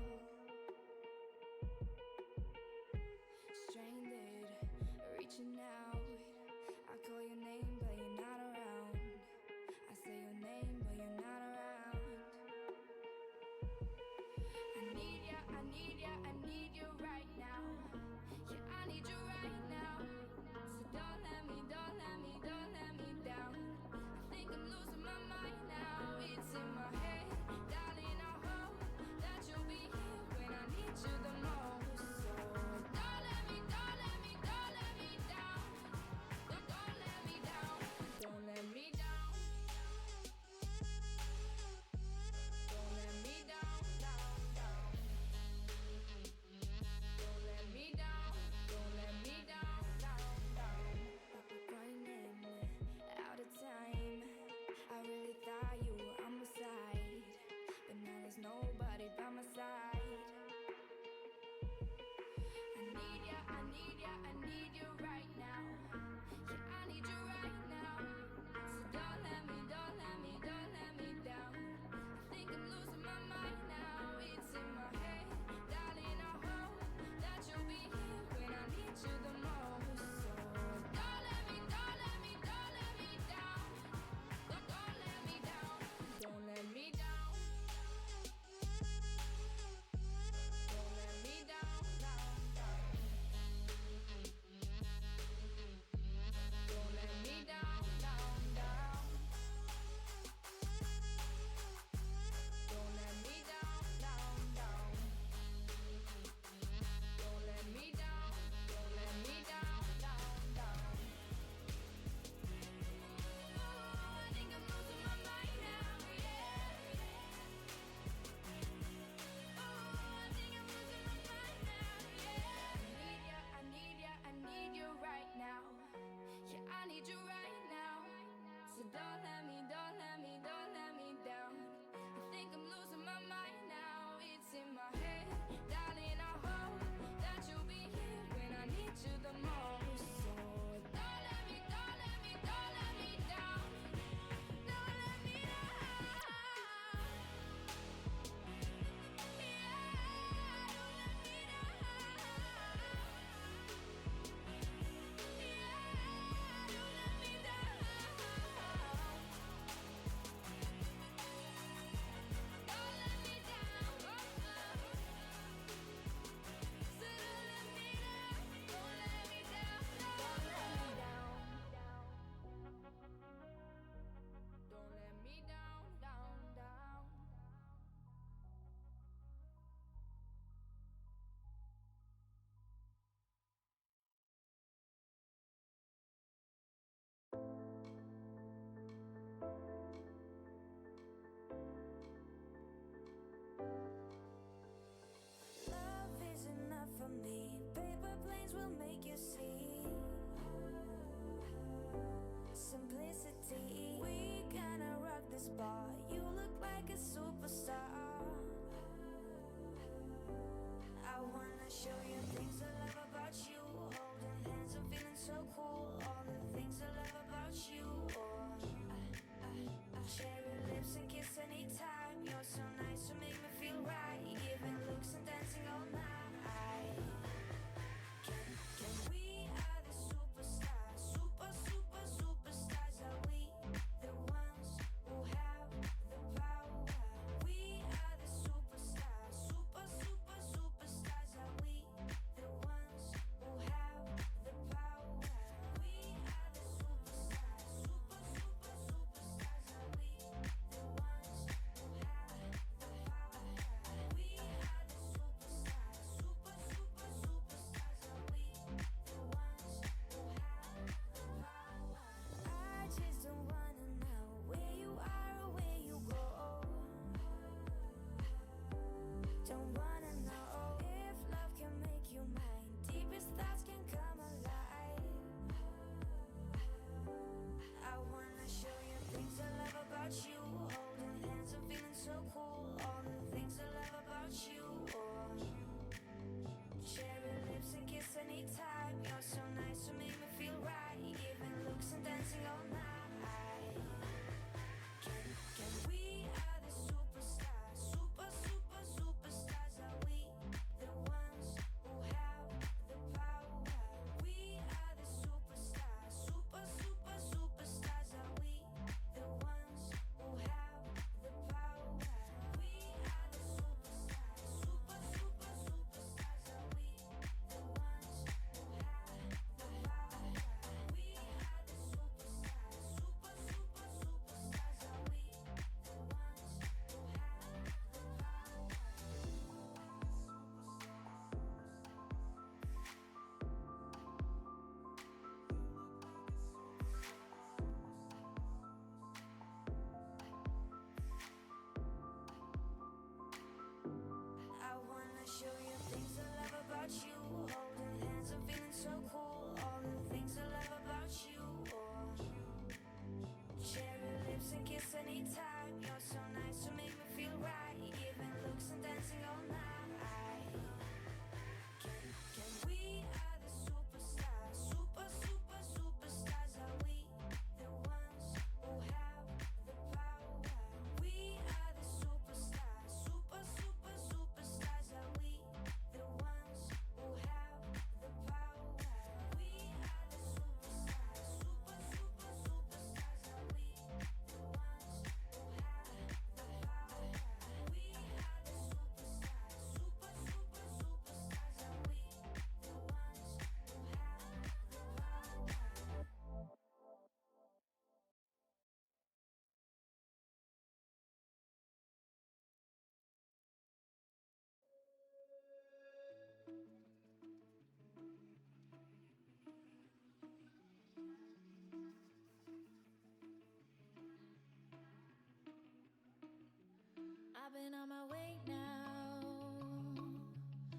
running on my way now.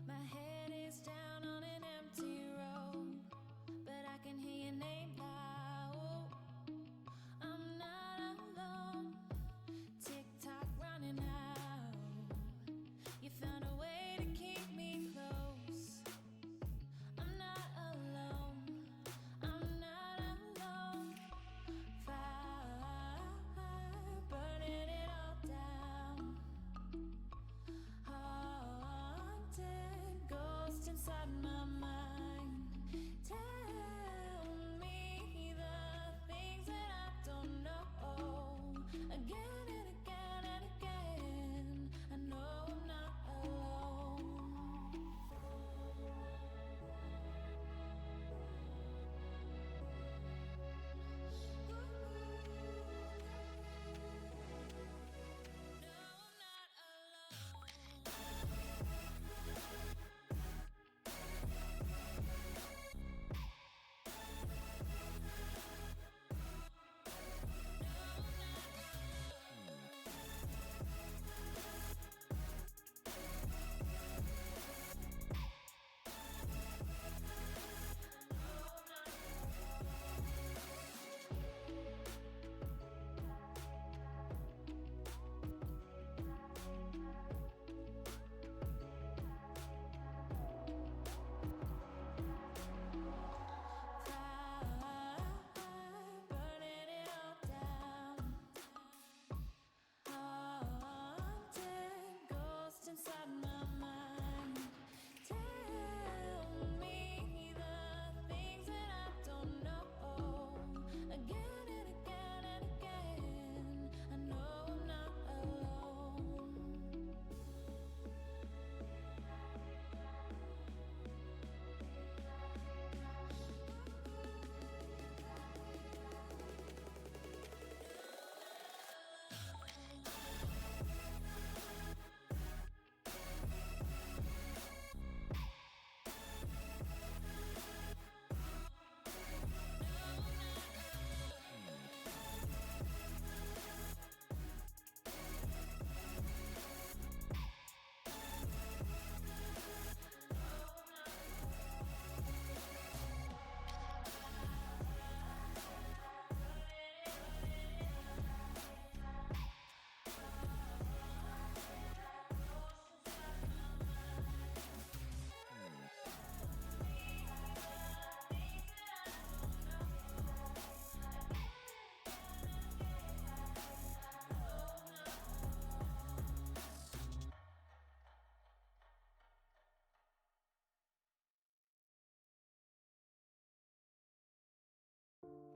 My head is down on an empty road, but I can hear your name loud. I'm not alone. Tick tock running out. You found a way to keep me close. I'm not alone. I'm not alone. Fire burning it all down. Haunted ghost inside my mind. Tell me the things that I don't know. Again and again and again. I know I'm not alone. Burning it all down. Haunted ghost inside my mind. Tell me the things that I don't know. Again and again and again. I know I'm not alone.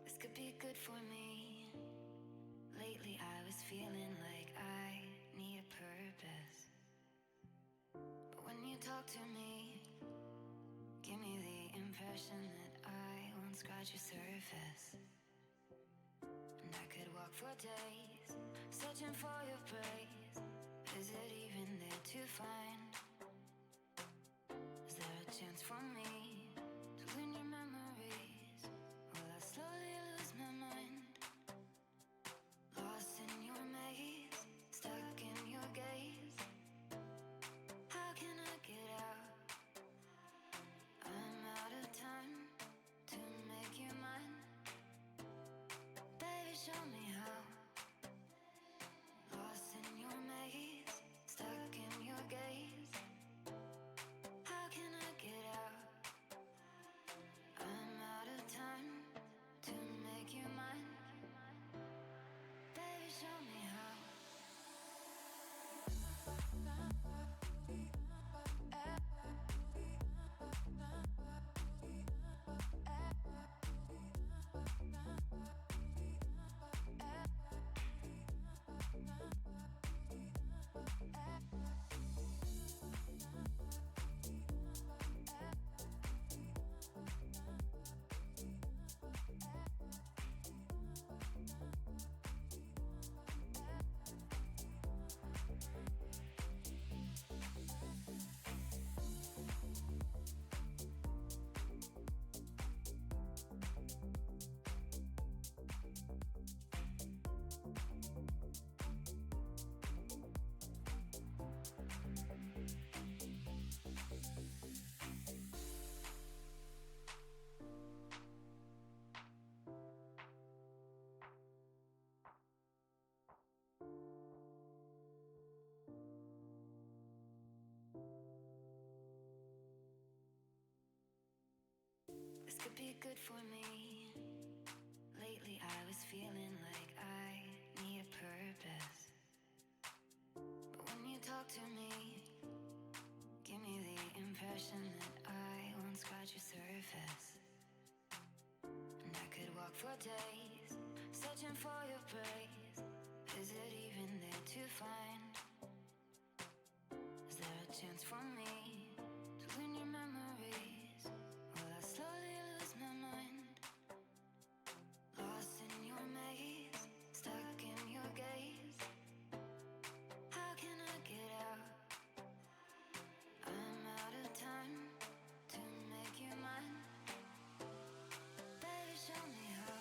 This could be good for me. Lately I was feeling like I need a purpose. But when you talk to me, give me the impression that I won't scratch your surface. And I could walk for days, searching for your praise. Is it even there to find? Is there a chance for me to win your memories? Will I slowly lose my mind? Lost in your maze, stuck in your gaze. How can I get out? I'm out of time to make you mine. Baby, show me how. Lost in your maze, stuck in your gaze. How can I get out? good for me. Lately I was feeling like I need a purpose. But when you talk to me, give me the impression that I won't scratch your surface. And I could walk for days, searching for your praise. Is it even there to find? Is there a chance for me to win your memories? Will I slowly lose my mind? Lost in your maze, stuck in your gaze. How can I get out? I'm out of time to make you mine. Baby, show me how.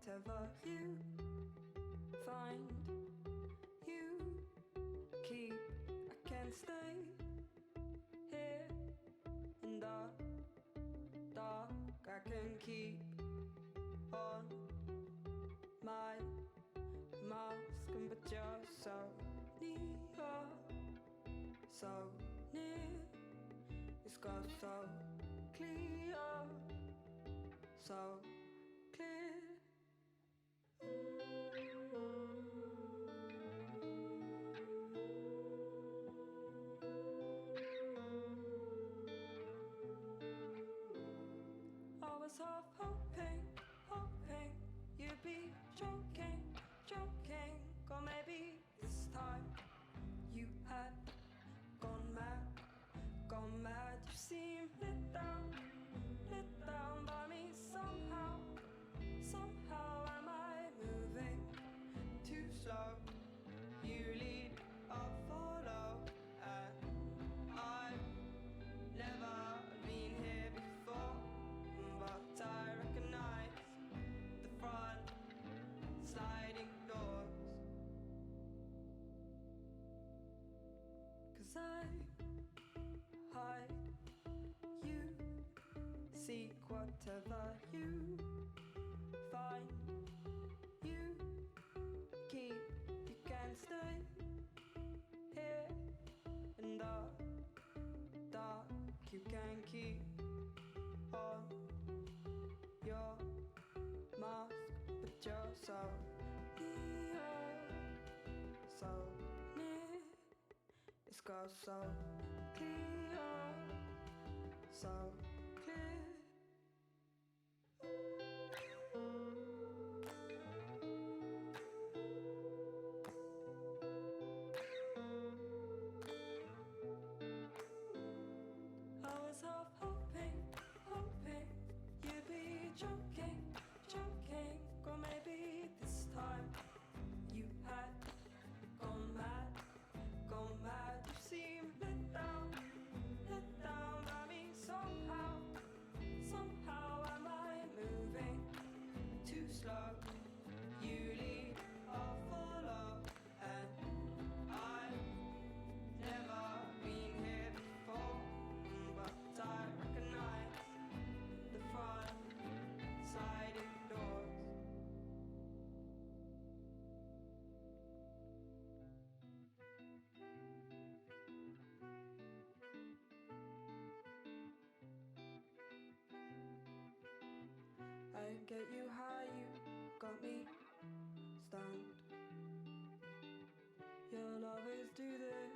whatever you find. You keep, I can't stay here in the dark. I can keep on my mask, but you're so near, so near. It's got so clear, so clear. I was half hoping you'd be joking, or maybe this time you had gone mad. You seem lit down by me somehow. Am I moving too slow? You lead, I follow, and I've never been here before, but I recognize the front sliding doors. 'Cause I hide, you seek whatever you find. You keep, you can't stay here in the dark. You can keep on your mask, but you're so near, so near. It's got so clear, so clear. I was half hoping you'd be joking, or maybe this time you had gone mad. You seem lit down by me somehow. Am I moving too slow? You lead, I'll follow, and I've never been here before, but I recognize the front sliding doors. I get you high, you got me stoned. You'll always do this.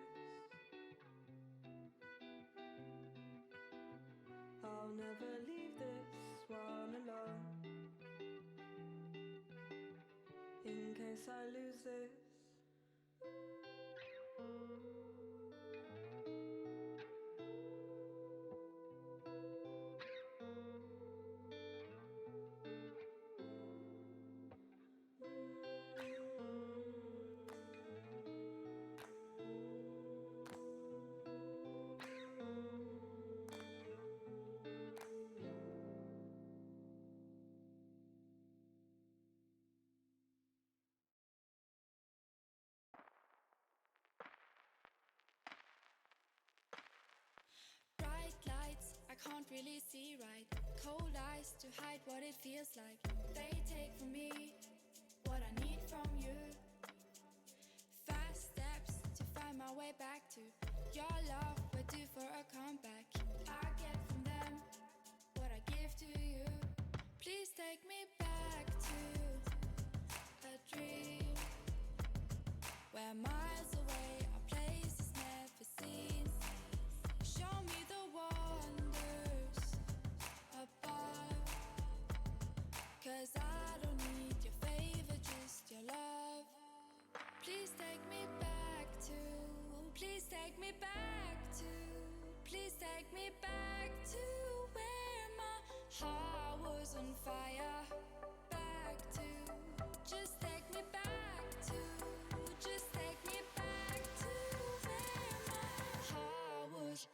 I'll never leave this one alone, in case I lose this. Bright lights, I can't really see right. Cold eyes to hide what it feels like. They take from me what I need from you. Fast steps to find my way back to your love, but due for a comeback. I get from them what I give to you. Please take me back to a dream where miles away are places never seen. Show me the wonders above, 'cause I don't need your favor, just your love. Please take me back to, please take me back to, please take me back to where my heart was on fire. Back to, just take me back to, just take me back to where my heart was.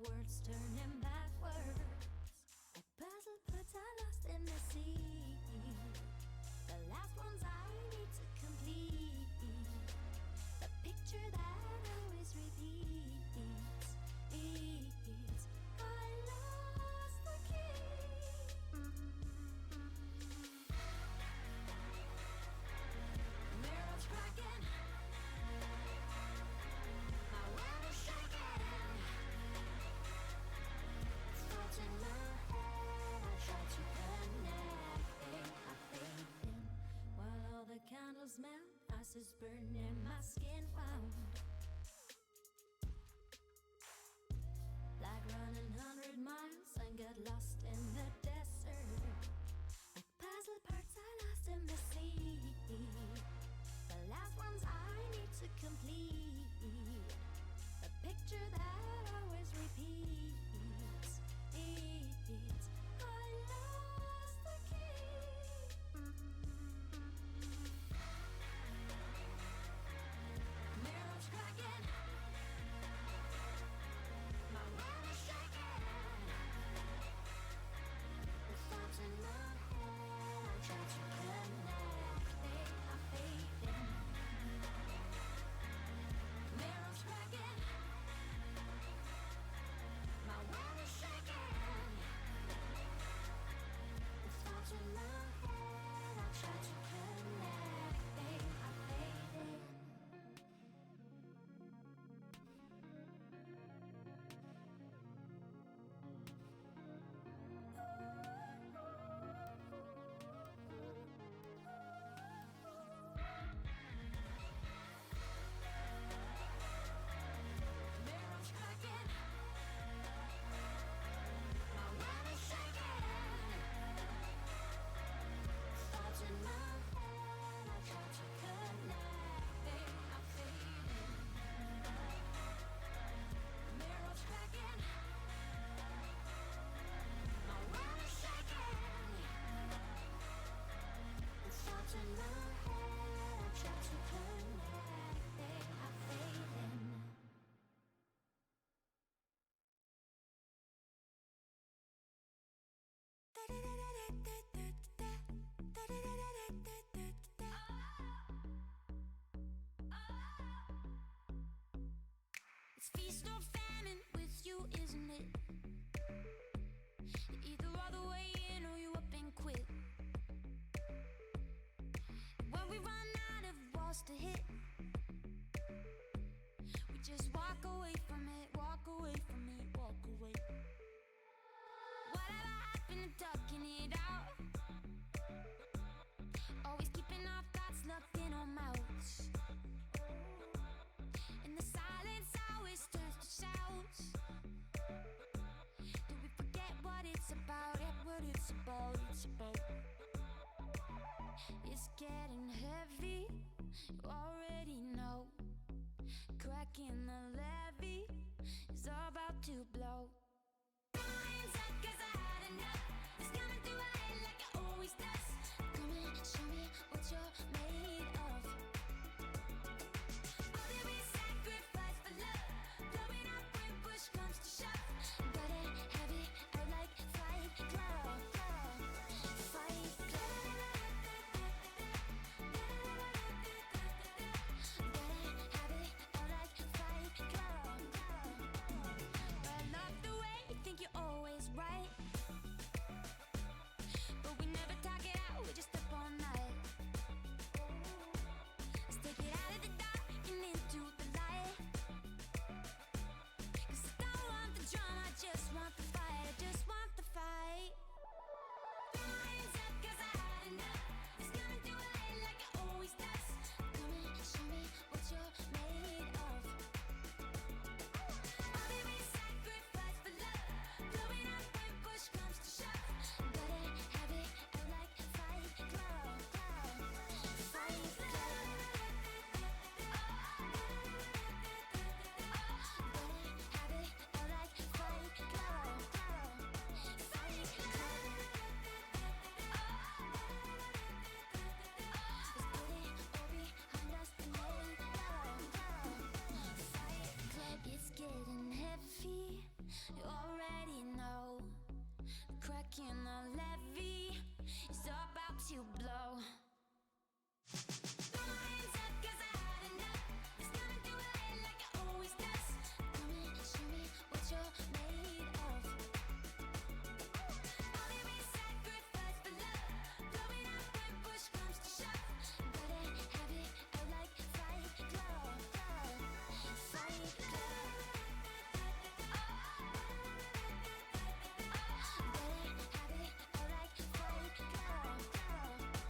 words turning backwards, like puzzle parts I lost in the sea. The last ones I need to complete, the picture that always repeats. I lost the key. Mirrors cracking, my world is shaking. Thoughts in my head, I try to connect. I fade in while all the candles melt. Ice is burning my skin wound, like running 100 miles and get lost in the desert, like puzzle parts I lost in the sea. The last ones I need to complete, the picture that always repeats. I lost the key. Mirrors cracking, my world is shaking. The thoughts in my head, I try to connect. They are fading. Mirrors cracking, my world is shaking. The thoughts in my head, I try to connect. They are fading. Mirrors cracking, my world is shaking. Thoughts in my head, I try to connect. They are fading. Mirrors cracking, my world is shaking. Thoughts in my head, I try to connect. They are fading. It's feast or famine with you, isn't it? You're either all the way in or you up and quit. When we run out of walls to hit, we just walk away from it, walk away from it, walk away. Whatever happened to ducking it out? Always keeping our thoughts locked in our mouths. And the silence always turns to shouts. Do we forget what it's about? Yeah, what it's about, it's about. It's getting heavy, you already know. Cracking the levee is about to blow. Hands up 'cause I had enough. It's coming through my head like it always does. Come and show me what you're made of. All that we sacrifice for love, blowing up when push comes to shove. Gotta have it out like Fight Club, Fight Club. Gotta have it out like Fight Club. You already know the crack in the levee is about to blow. Throw my hands up 'cause I had enough. It's gonna do it like it always does. Come and show me what you're made of. Only we sacrifice for love. Blowing up when push comes to shove. Gotta have it out like Fight Club. Fight Club. Gotta have it out like Fight Club.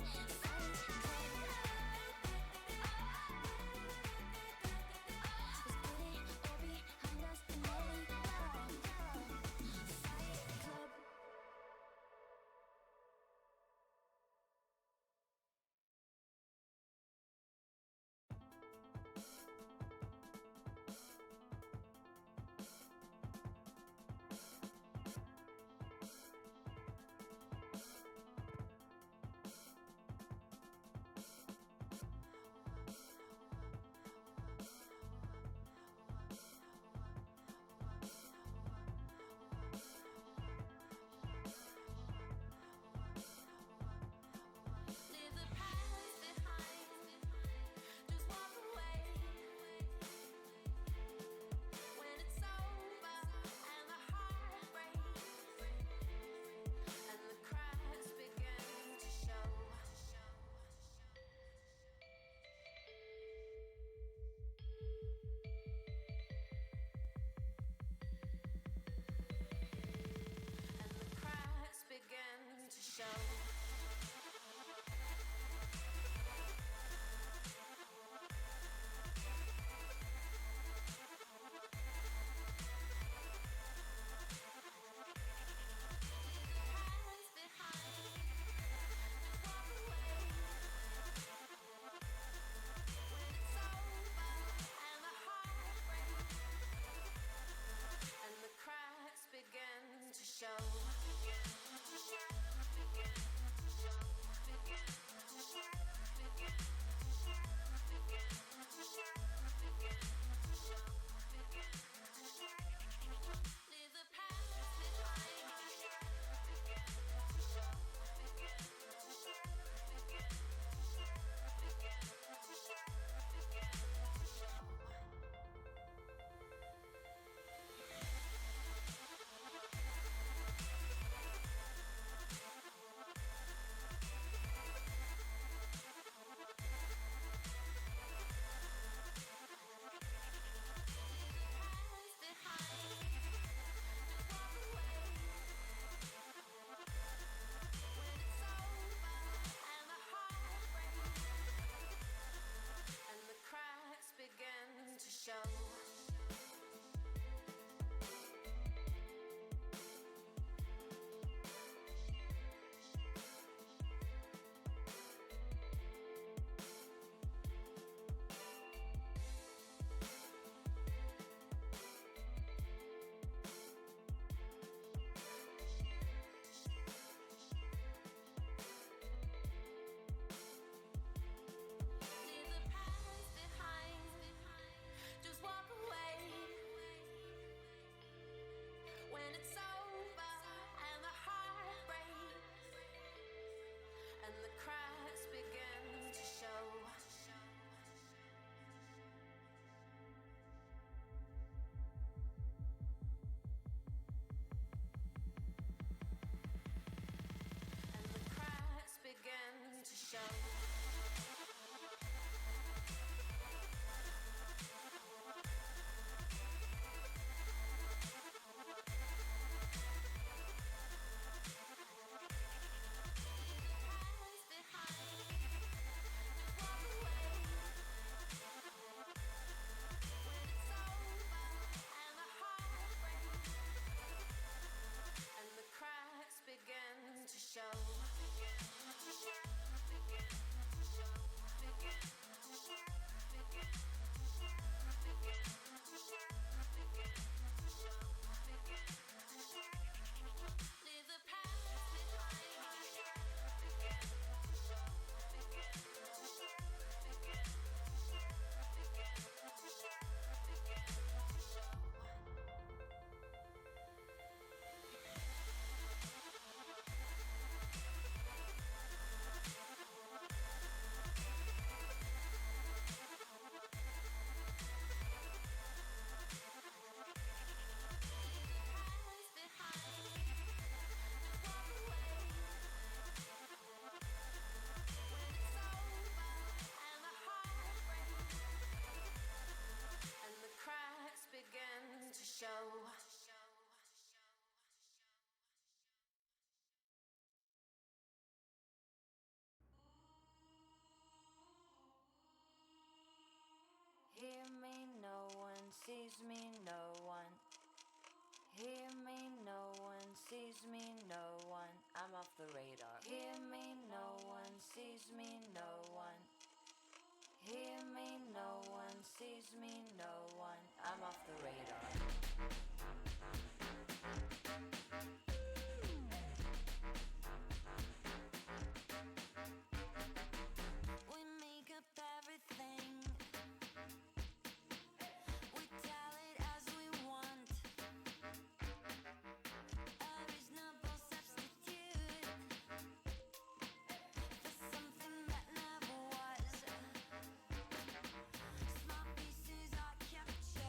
show. Hear me, no one sees me, no one. Hear me, no one sees me, no one. I'm off the radar. Hear me, no one sees me, no one. Hear me, no one sees me, no one. I'm off the radar. We make up everything. We tell it as we want. A reasonable substitute for something that never was. Small pieces are captured.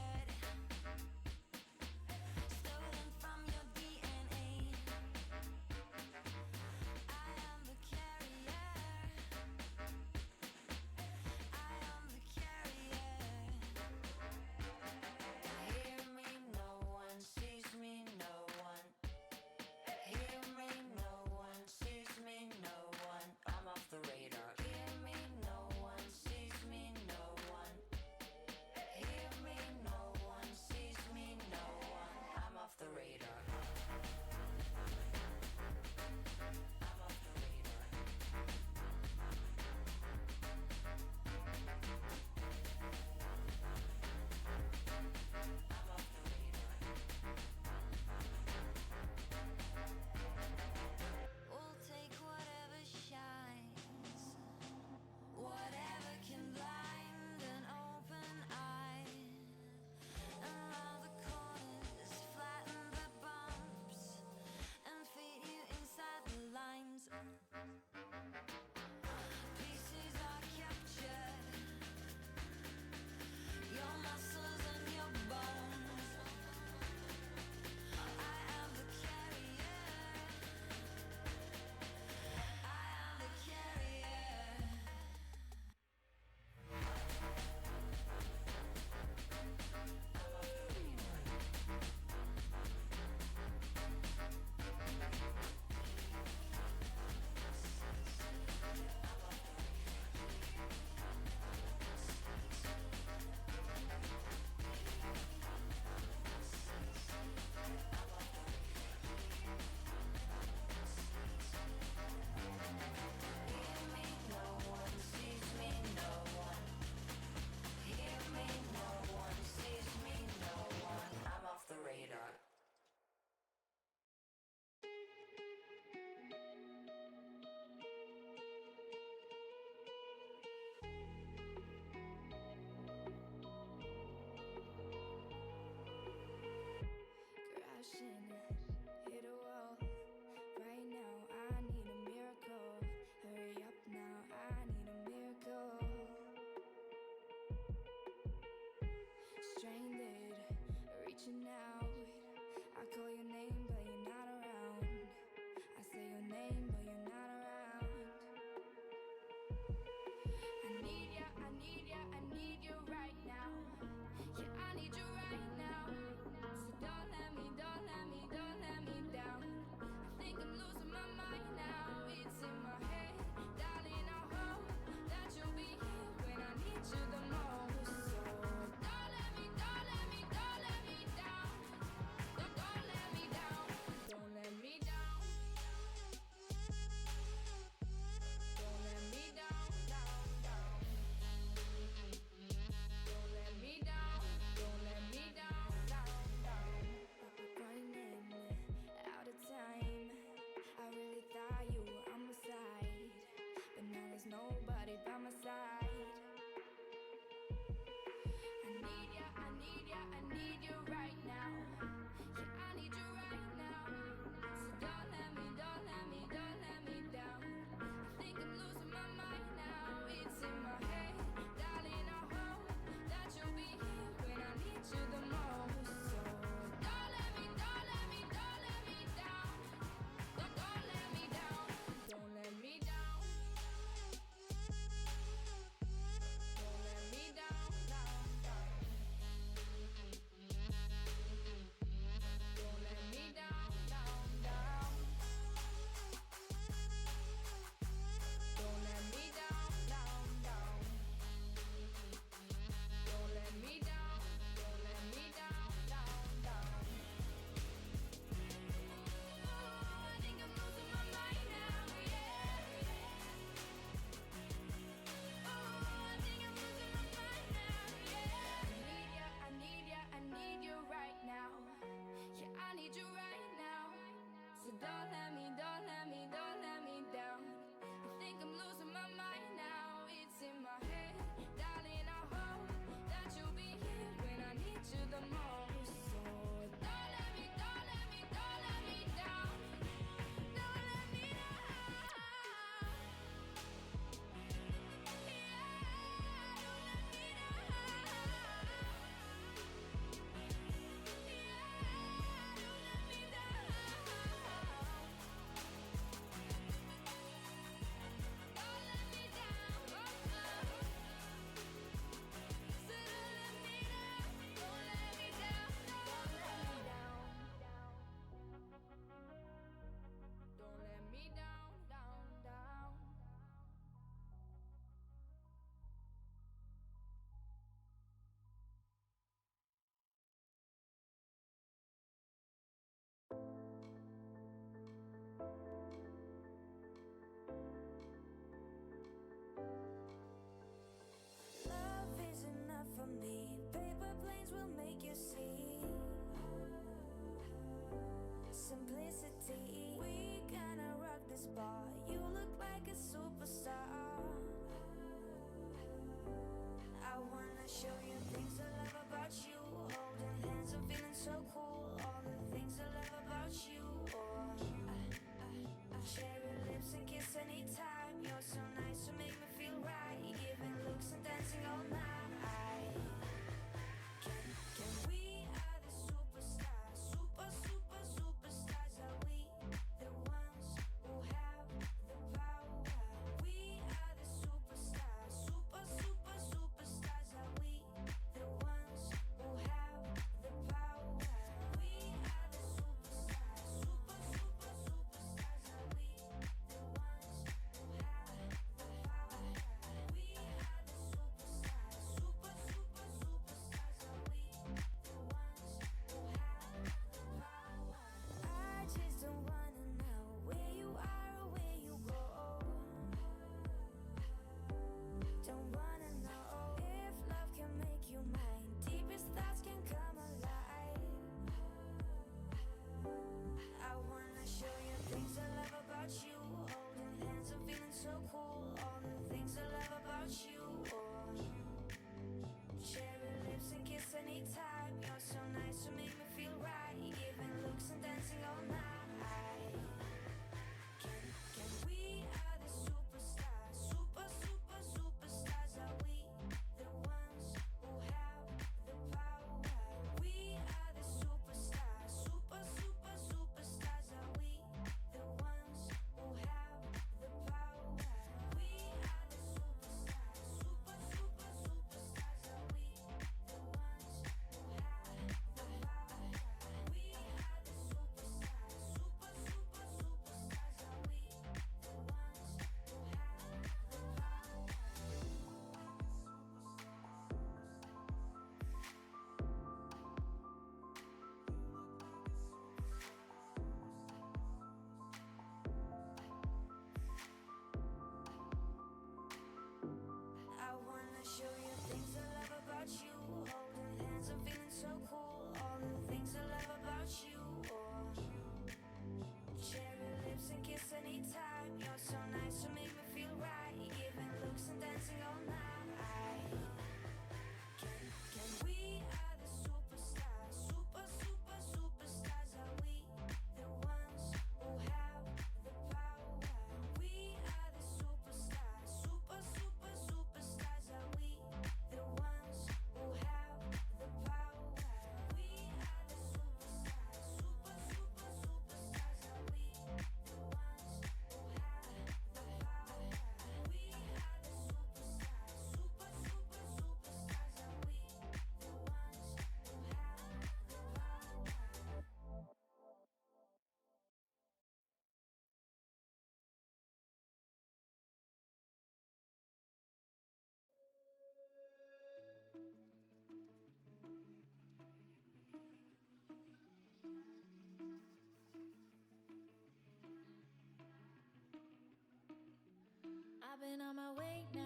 been on my way now.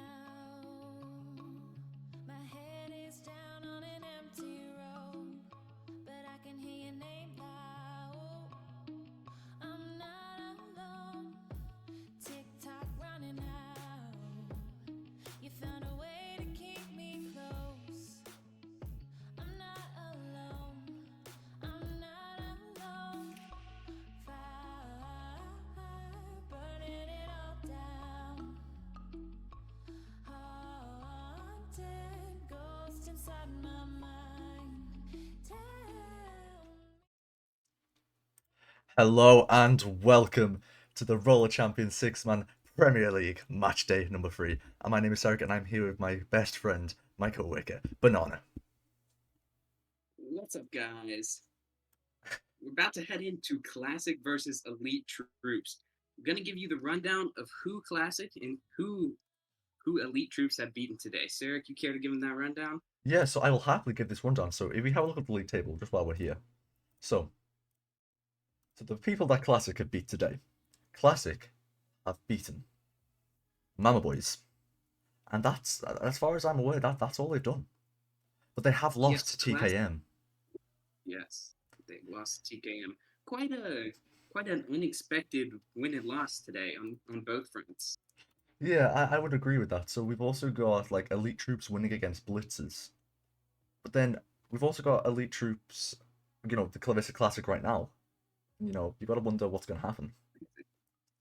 My head is down on an empty road, but I can hear your name loud. I'm not alone. Tick tock running out. You found a way to keep me close. I'm not alone. I'm not alone. Fire burning it all down. Haunted ghost inside my mind. Tell me. Hello and welcome to the Roller Champions 6-man Premier League match day number 3. And my name is Eric and I'm here with my best friend, my co-worker, Banana. What's up, guys? We're about to head into Classic versus Elite Troops. I'm gonna give you the rundown of who Classic and who Elite Troops have beaten today. Sarek, you care to give them that rundown? Yeah, so I will happily give this rundown. So if we have a look at the league table just while we're here. So the people that Classic have beat today. Classic have beaten Mama Boys. And that's, as far as I'm aware, that's all they've done. But they have lost to TKM. Yes, they lost to TKM. Quite an unexpected win and loss today on both fronts. Yeah, I would agree with that. So we've also got like Elite Troops winning against Blitzers. But then we've also got Elite Troops, the Clavista Classic right now. You got to wonder what's going to happen.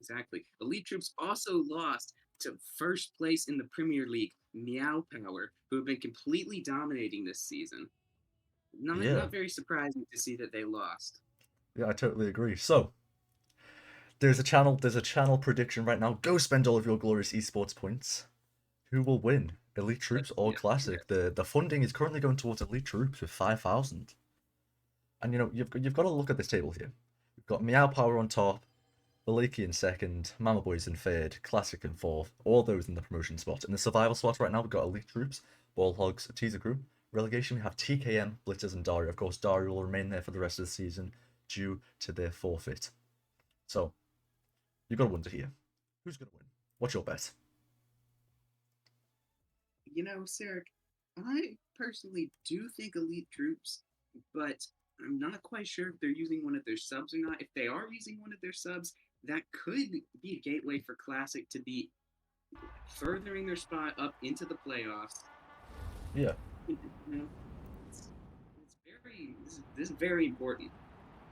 Exactly. Elite Troops also lost to first place in the Premier League, Meow Power, who have been completely dominating this season. Not very surprising to see that they lost. Yeah, I totally agree. So there's a channel prediction right now. Go spend all of your glorious esports points. Who will win, Elite Troops or Classic? The funding is currently going towards Elite Troops with 5,000. And you've got to look at this table here. We've got Meow Power on top, Baliki in second, Mama Boys in third, Classic in fourth, all those in the promotion spot. In the survival spot right now, we've got Elite Troops, Ball Hogs, Teaser Crew. Relegation, we have TKM, Blitzers, and Daria. Of course, Daria will remain there for the rest of the season due to their forfeit. So, you've got to wonder here, who's going to win? What's your bet? Sarek, I personally do think Elite Troops, but I'm not quite sure if they're using one of their subs or not. If they are using one of their subs, that could be a gateway for Classic to be furthering their spot up into the playoffs. Yeah. This is very important.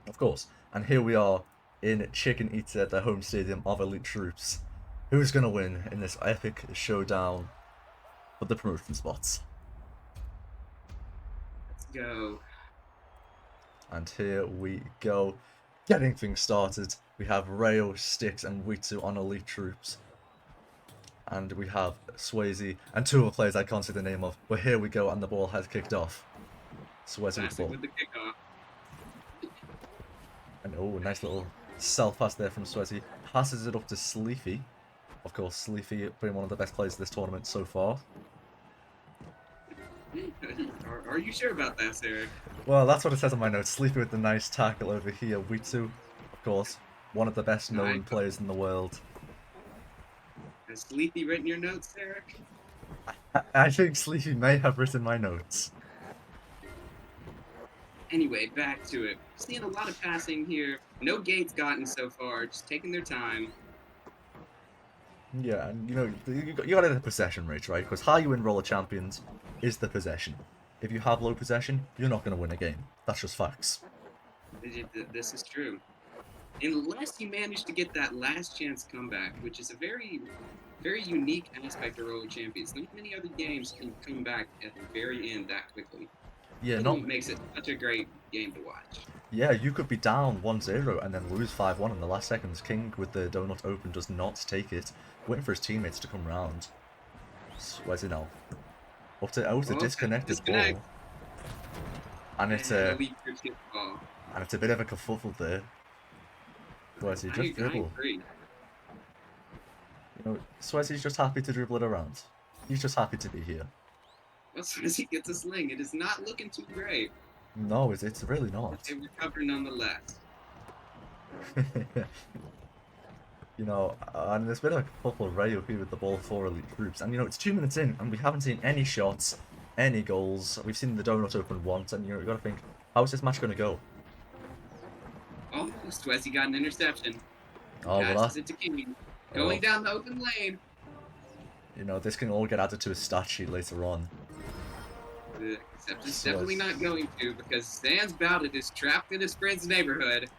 Of course. And here we are in Chicken Eater at the home stadium of Elite Troops. Who's going to win in this epic showdown for the promotion spots? Let's go. And here we go. Getting things started. We have Rayo, Styx, and Witsu on Elite Troops. And we have Swayze and two other players I can't see the name of. But here we go, and the ball has kicked off. Swayze with the ball. With the kickoff. And oh, nice little self pass there from Swayze. Passes it up to Sleepy. Of course, Sleepy being one of the best players of this tournament so far. Are you sure about that, Sarah? Well, that's what it says on my notes. Sleepy with the nice tackle over here. Witsu, of course, one of the best known players in the world. Has Sleepy written your notes, Eric? I think Sleepy may have written my notes. Anyway, back to it. Seeing a lot of passing here. No gates gotten so far. Just taking their time. Yeah, and you got the possession rate, right? Because how you win Roller Champions is the possession. If you have low possession, you're not going to win a game. That's just facts. This is true. Unless you manage to get that last chance comeback, which is a very, very unique aspect of Roller Champions. Not many other games can come back at the very end that quickly. Yeah, That's what makes it such a great game to watch. Yeah, you could be down 1-0 and then lose 5-1 in the last seconds. King with the donut open does not take it, waiting for his teammates to come round. Where's it now? It's a disconnected ball. And it's a bit of a kerfuffle there. Where's he just dribble? Swayze's just happy to dribble it around. He's just happy to be here. Well, Swayze gets a sling. It is not looking too great. No, it's really not. They recover nonetheless. You know, and there's been a couple of Rayo here with the ball for elite troops, and you know, it's 2 minutes in, and we haven't seen any shots, any goals. We've seen the donut open once, and you know, you gotta think, how's this match gonna go? Oh, Swezzy got an interception. Oh, well, Passes it to King. Going down the open lane. you know, this can all get added to his stat sheet later on. Except it's definitely not going to, because Sans Bowded is trapped in his friend's neighborhood.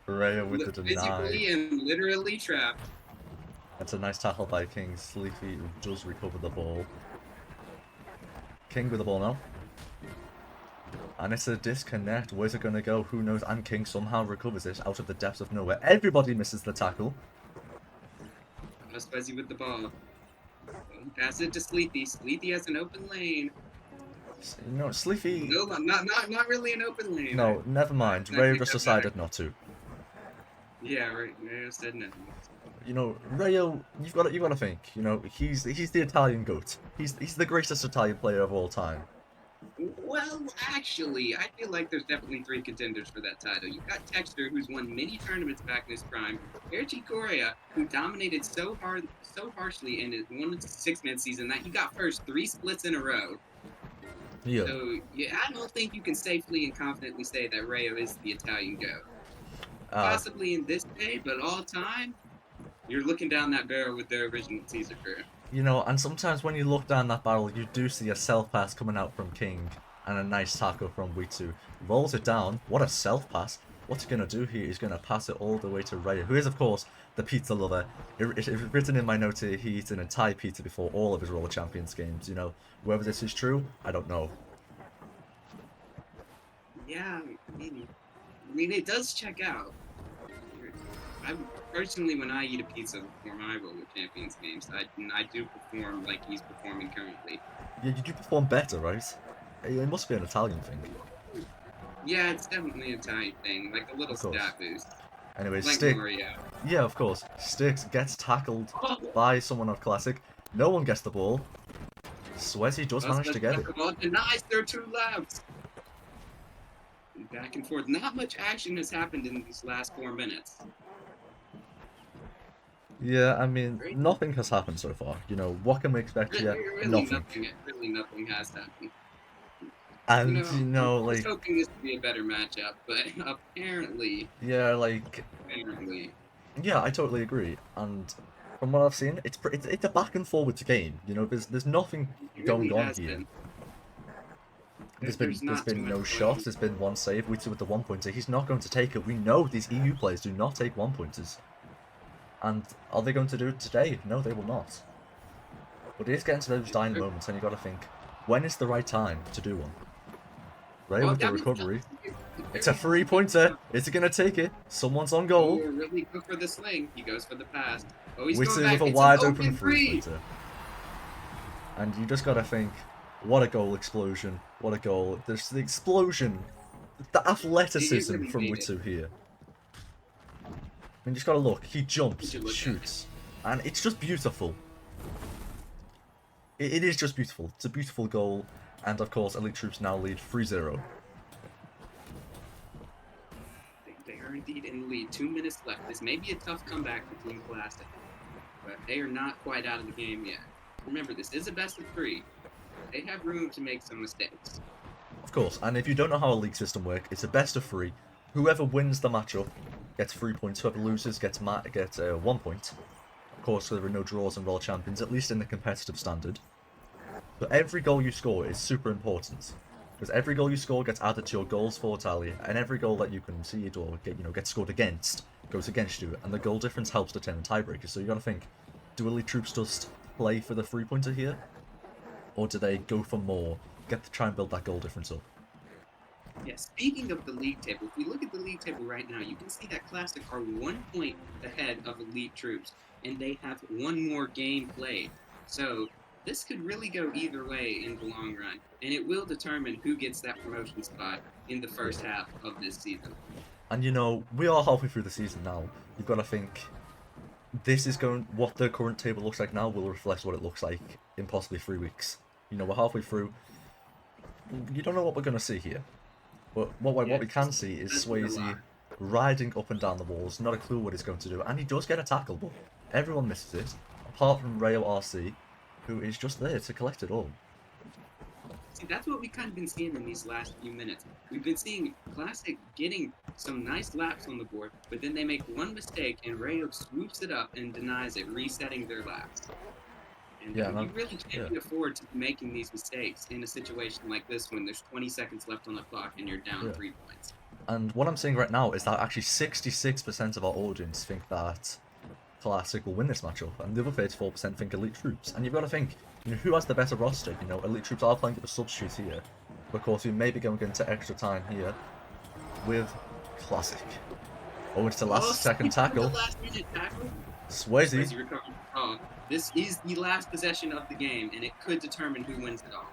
Rayo with the deny. Physically and literally trapped. That's a nice tackle by King. Sleepy does recover the ball. King with the ball now. And it's a disconnect. Where's it going to go? Who knows? And King somehow recovers it out of the depths of nowhere. Everybody misses the tackle. Fuzzy with the ball. Pass it to Sleepy. Sleepy has an open lane. No, Sleepy. No, not really an open lane. No, never mind. Rayo just decided not to. Yeah, right. Rayo said no. You know, Rayo, you've got to think. You know, he's the Italian GOAT. He's the greatest Italian player of all time. Well, actually, I feel like there's definitely 3 contenders for that title. You've got Texter, who's won many tournaments back in his prime. Erchi Correa, who dominated so harshly in his 6-man season that he got first 3 splits in a row. Yeah. So, yeah, I don't think you can safely and confidently say that Rayo is the Italian GOAT. Possibly in this day, but all time, you're looking down that barrel with their original Caesar career. You know, and sometimes when you look down that barrel, you do see a self-pass coming out from King, and a nice tackle from Witu. Rolls it down. What a self-pass. What's he going to do here? He's going to pass it all the way to Rayo, who is, of course, the pizza lover. It's written in my notes here, he eats an entire pizza before all of his Roller Champions games. You know, whether this is true, I don't know. Yeah, I mean, it does check out. Personally, when I eat a pizza before my Roller Champions games, I do perform like he's performing currently. Yeah, you do perform better, right? It must be an Italian thing. Yeah, it's definitely an Italian thing, like a little stat boost. Anyways, like Stick. Mario. Yeah, of course. Sticks gets tackled by someone of Classic. No one gets the ball. Swezzy does manage to get it. The ball denies their 2 laps. Back and forth. Not much action has happened in these last 4 minutes. Yeah, I mean, nothing has happened so far. You know, what can we expect here? Nothing. Really nothing has happened. And, you know, I was like... hoping this would be a better matchup, but apparently... Yeah, like... Apparently. Yeah, I totally agree. And from what I've seen, it's a back and forwards game. You know, there's nothing going on here. There's been no shots, there's been 1 save. Witu with the 1-pointer. He's not going to take it. We know these EU players do not take 1-pointers. And are they going to do it today? No, they will not. But it is getting to those dying moments, and you got to think, when is the right time to do one? Rayo with the recovery. It's a 3-pointer. Is he going to take it? Someone's on goal. Oh, really good for the sling. He goes for the pass. Oh, he's Witu going back. with a It's wide an open 3-pointer. And you just got to think, what a goal explosion. What a goal. There's the explosion. The athleticism from Witu here. I mean, you just gotta look. He jumps, shoots, and it's just beautiful. It is just beautiful. It's a beautiful goal, and of course, Elite Troops now lead 3-0. They are indeed in the lead. 2 minutes left. This may be a tough comeback for Team Classic, but they are not quite out of the game yet. Remember, this is a best of 3. They have room to make some mistakes. Of course, and if you don't know how a league system works, it's a best of 3. Whoever wins the matchup gets 3 points. Whoever loses gets 1 point. Of course, there are no draws in World Champions, at least in the competitive standard. So every goal you score is super important, because every goal you score gets added to your goals for tally, and every goal that you concede or get scored against goes against you, and the goal difference helps determine tiebreakers. So you got to think: do Elite Troops just play for the 3-pointer here, or do they go for more, try and build that goal difference up? Yeah, speaking of the league table, if we look at the league table right now, you can see that Classic are 1 point ahead of Elite Troops, and they have 1 more game played. So this could really go either way in the long run, and it will determine who gets that promotion spot in the first half of this season. And you know, we are halfway through the season now. You've got to think, what the current table looks like now will reflect what it looks like in possibly 3 weeks. You know, we're halfway through. You don't know what we're going to see here. But what we can see is Swayze, riding up and down the walls, not a clue what he's going to do, and he does get a tackle, but everyone misses it, apart from Rayo RC, who is just there to collect it all. See, that's what we've kind of been seeing in these last few minutes. We've been seeing Classic getting some nice laps on the board, but then they make one mistake and Rayo swoops it up and denies it, resetting their laps. And Yeah, you really can't afford to be making these mistakes in a situation like this when there's 20 seconds left on the clock and you're down 3 points. And what I'm seeing right now is that actually 66% of our audience think that Classic will win this matchup, and the other 34% think Elite Troops. And you've got to think, who has the better roster? Elite Troops are playing with a substitute here. But of course, we may be going into extra time here with Classic. Oh, it's the last second tackle. The last minute tackle. Swayze. Recovering. This is the last possession of the game, and it could determine who wins it all.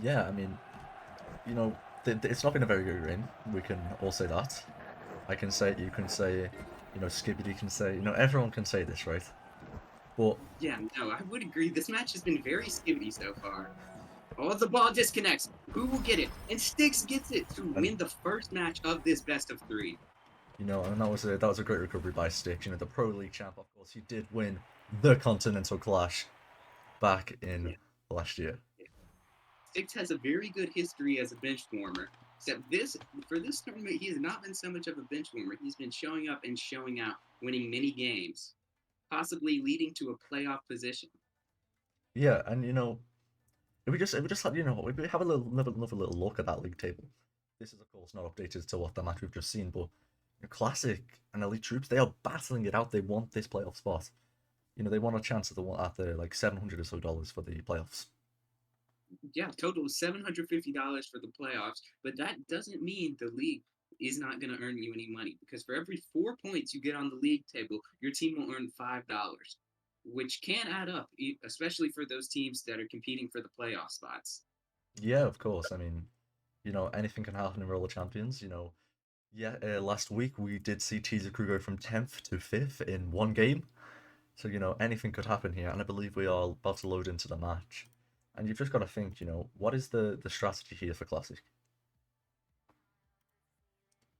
Yeah, I mean, it's not been a very good game. We can all say that. I can say it, you can say it, Skibbity can say, everyone can say this, right? But yeah, no, I would agree. This match has been very Skibbity so far. Oh, the ball disconnects. Who will get it? And Styx gets it to win the first match of this best of 3. And that was a great recovery by Styx. The Pro League champ, of course, he did win the Continental Clash back in last year. Styx has a very good history as a bench warmer. Except for this tournament, he has not been so much of a bench warmer. He's been showing up and showing out, winning many games, possibly leading to a playoff position. Yeah, and if we just have another little look at that league table. This is of course not updated to what the match we've just seen, but Classic and Elite Troops, they are battling it out. They want this playoff spot. They want a chance at the like $700 or so for the playoffs. Yeah, total $750 for the playoffs, but that doesn't mean the league is not going to earn you any money, because for every 4 points you get on the league table, your team will earn $5, which can add up, especially for those teams that are competing for the playoff spots. Yeah, of course. I mean, anything can happen in Roller Champions. Last week we did see Teaser Crew go from 10th to 5th in one game. So, anything could happen here, and I believe we are about to load into the match. And you've just got to think, what is the strategy here for Classic?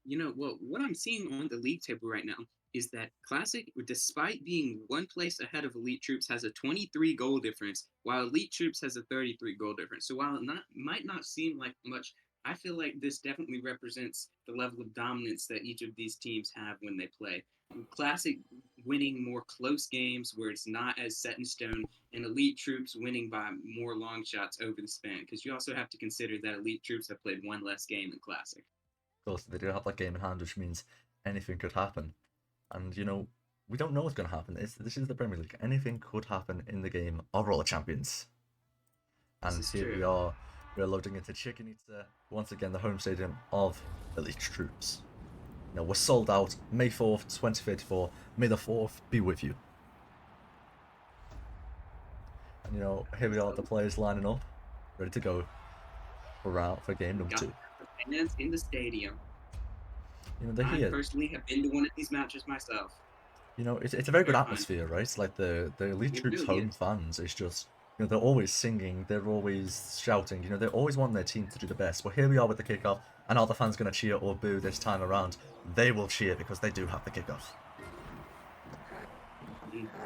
What I'm seeing on the league table right now is that Classic, despite being one place ahead of Elite Troops, has a 23 goal difference, while Elite Troops has a 33 goal difference. So while it might not seem like much, I feel like this definitely represents the level of dominance that each of these teams have when they play. Classic winning more close games where it's not as set in stone, and Elite Troops winning by more long shots over the span, because you also have to consider that Elite Troops have played one less game than Classic. Of course, they do have that game in hand, which means anything could happen. And, we don't know what's going to happen. This is the Premier League. Anything could happen in the game of Roller Champions. And here we are. We're loading into Chicken Eater, once again the home stadium of Elite Troops. We're sold out. May 4th, 2034. May the 4th be with you. And here we are, the players lining up, ready to go for game number 2. Fans in the stadium. They're here. I personally have been to one of these matches myself. It's a very good atmosphere, right? Like the Elite Troops home fans, it's just, they're always singing, they're always shouting, they always want their team to do the best. Well, here we are with the kickoff, and are the fans going to cheer or boo this time around? They will cheer because they do have the kickoff.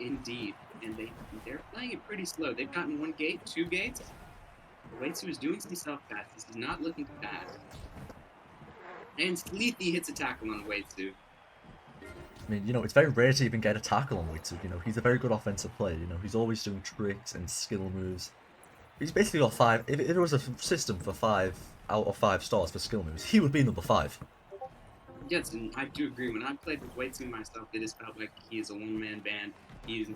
Indeed, and they're playing it pretty slow. They've gotten 1 gate, 2 gates. Waitsu is doing some self-passes. He's not looking fast. And Sleepy hits a tackle on Waitsu. I mean, it's very rare to even get a tackle on Waitsu. He's a very good offensive player. He's always doing tricks and skill moves. He's basically got 5. If it was a system for 5 out of 5 stars for skill moves, he would be number 5. Yes, and I do agree. When I played with Waitsu myself, it just felt like he is a one-man band. He's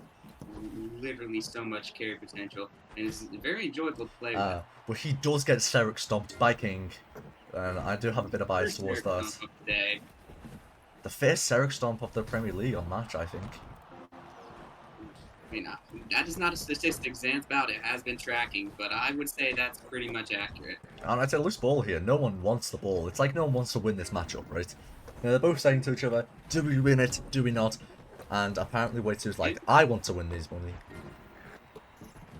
literally so much carry potential, and it's very enjoyable to play with. But he does get Seric stomped by King, and I do have a bit of bias towards that. The first Seric stomp of the Premier League on match, I think. I mean, that is not a statistic Zan's about. It has been tracking, but I would say that's pretty much accurate. And it's a loose ball here. No one wants the ball. It's like no one wants to win this matchup, right? They're both saying to each other, do we win it? Do we not? And apparently Waitsu's like, I want to win these money.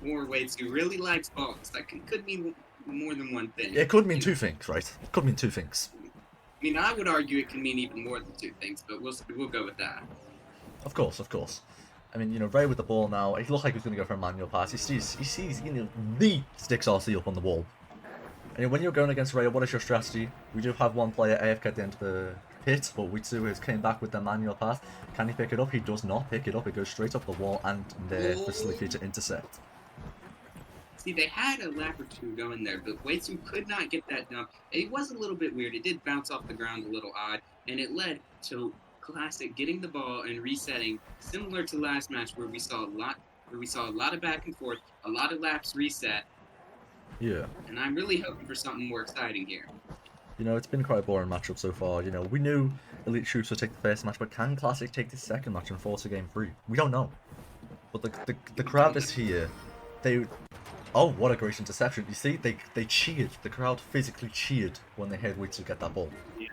Or Waitsu really likes balls. That could mean more than one thing. It could mean 2 things, right? It could mean 2 things. I mean, I would argue it can mean even more than two things, but we'll go with that. Of course, of course. I mean, Ray with the ball now. He looked like he was going to go for a manual pass. He sees the sticks RC up on the wall. And when you're going against Ray, what is your strategy? We do have one player AFK at the end of the pit, but Witsu has came back with the manual pass. Can he pick it up? He does not pick it up. It goes straight up the wall and there for Sleepy to intercept. See, they had a lap or two going there, but Witsu could not get that done. It was a little bit weird. It did bounce off the ground a little odd, and it led to Classic getting the ball and resetting, similar to last match where we saw a lot of back and forth, a lot of laps reset. Yeah. And I'm really hoping for something more exciting here. It's been quite a boring matchup so far. We knew Elite Troops would take the first match, but can Classic take the second match and force a game 3? We don't know. But the crowd is here. Oh, what a great interception. You see, they cheered. The crowd physically cheered when they heard Witsu get that ball. Yeah.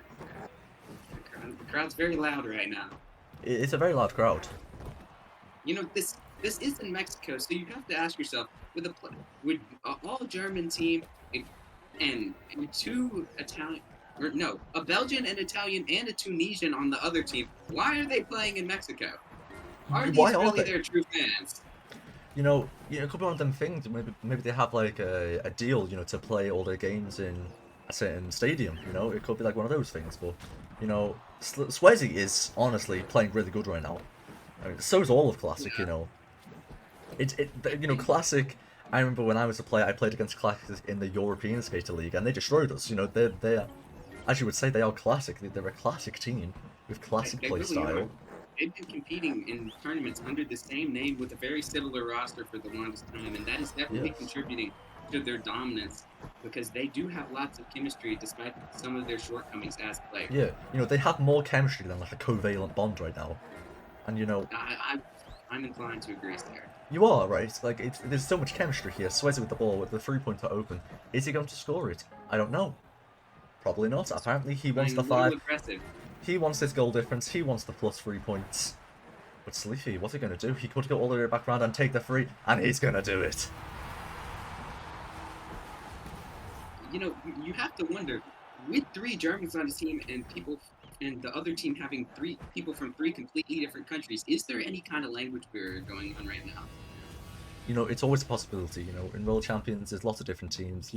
The crowd's very loud right now. It's a very loud crowd. This is in Mexico, so you have to ask yourself, would all German team and two Italian, or no, a Belgian, an Italian, and a Tunisian on the other team, why are they playing in Mexico? Are these really their true fans? It could be one of them things. Maybe they have like a deal, to play all their games in a certain stadium. It could be like one of those things. But Swayze is honestly playing really good right now. I mean, so is all of Classic. Classic. I remember when I was a player, I played against Classic in the European Skater League, and they destroyed us. They're as you would say, they are Classic. They're a Classic team with Classic play really style. Are. They've been competing in tournaments under the same name with a very similar roster for the longest time, and that is definitely contributing to their dominance because they do have lots of chemistry despite some of their shortcomings as players. Yeah, they have more chemistry than like a covalent bond right now, and I'm inclined to agree there. You are right. There's so much chemistry here. Swayze with the ball with the 3-pointer open. Is he going to score it? I don't know. Probably not. Apparently he wants the 5. Aggressive. He wants this goal difference. He wants the plus 3 points. But Sleepy, what's he going to do? He could go all the way back around and take the 3, and he's going to do it. You have to wonder, with 3 Germans on the team and the other team having 3 people from 3 completely different countries, is there any kind of language barrier going on right now? It's always a possibility. In Roller Champions, there's lots of different teams.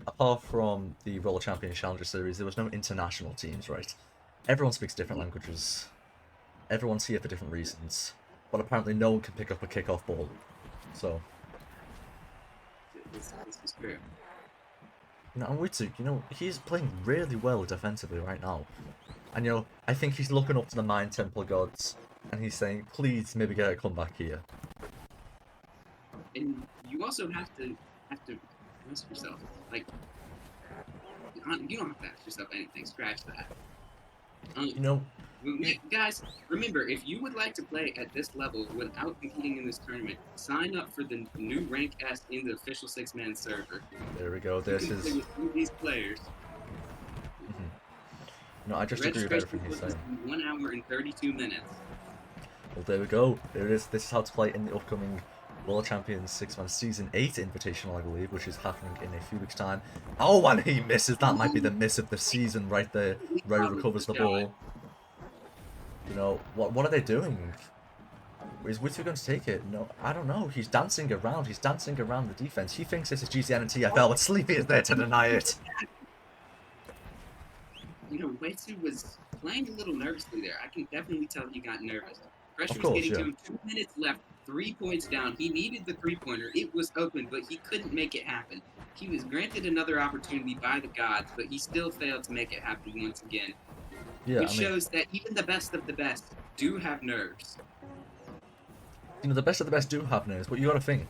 Apart from the Roller Champions Challenger Series, there was no international teams, right? Everyone speaks different languages. Everyone's here for different reasons. But apparently no one can pick up a kickoff ball. So. This is true. And Witsu, he's playing really well defensively right now. And, I think he's looking up to the Mind Temple gods. And he's saying, please, maybe get a comeback here. And you also have to ask yourself, you don't have to ask yourself anything. Scratch that. Guys, remember, if you would like to play at this level without competing in this tournament, sign up for the new Rank S in the official 6-man server. There we go. There's his. These players. No, I just agree with everything he's saying. 1 hour and 32 minutes. Well, there we go. There it is. This is how to play in the upcoming World Champions 6-man Season 8 Invitational, I believe, which is happening in a few weeks' time. Oh, and he misses. That might be the miss of the season right there. Ray recovers the ball. What are they doing? Is Witsu going to take it? No, I don't know. He's dancing around. He's dancing around the defense. He thinks this is GCN and TFL, but Sleepy is there to deny it. Witsu was playing a little nervously there. I can definitely tell he got nervous. Pressure was getting to him. 2 minutes left. 3 points down. He needed the 3-pointer. It was open, but he couldn't make it happen. He was granted another opportunity by the gods, but he still failed to make it happen once again. Yeah, which shows that even the best of the best do have nerves. The best of the best do have nerves, but you got to think.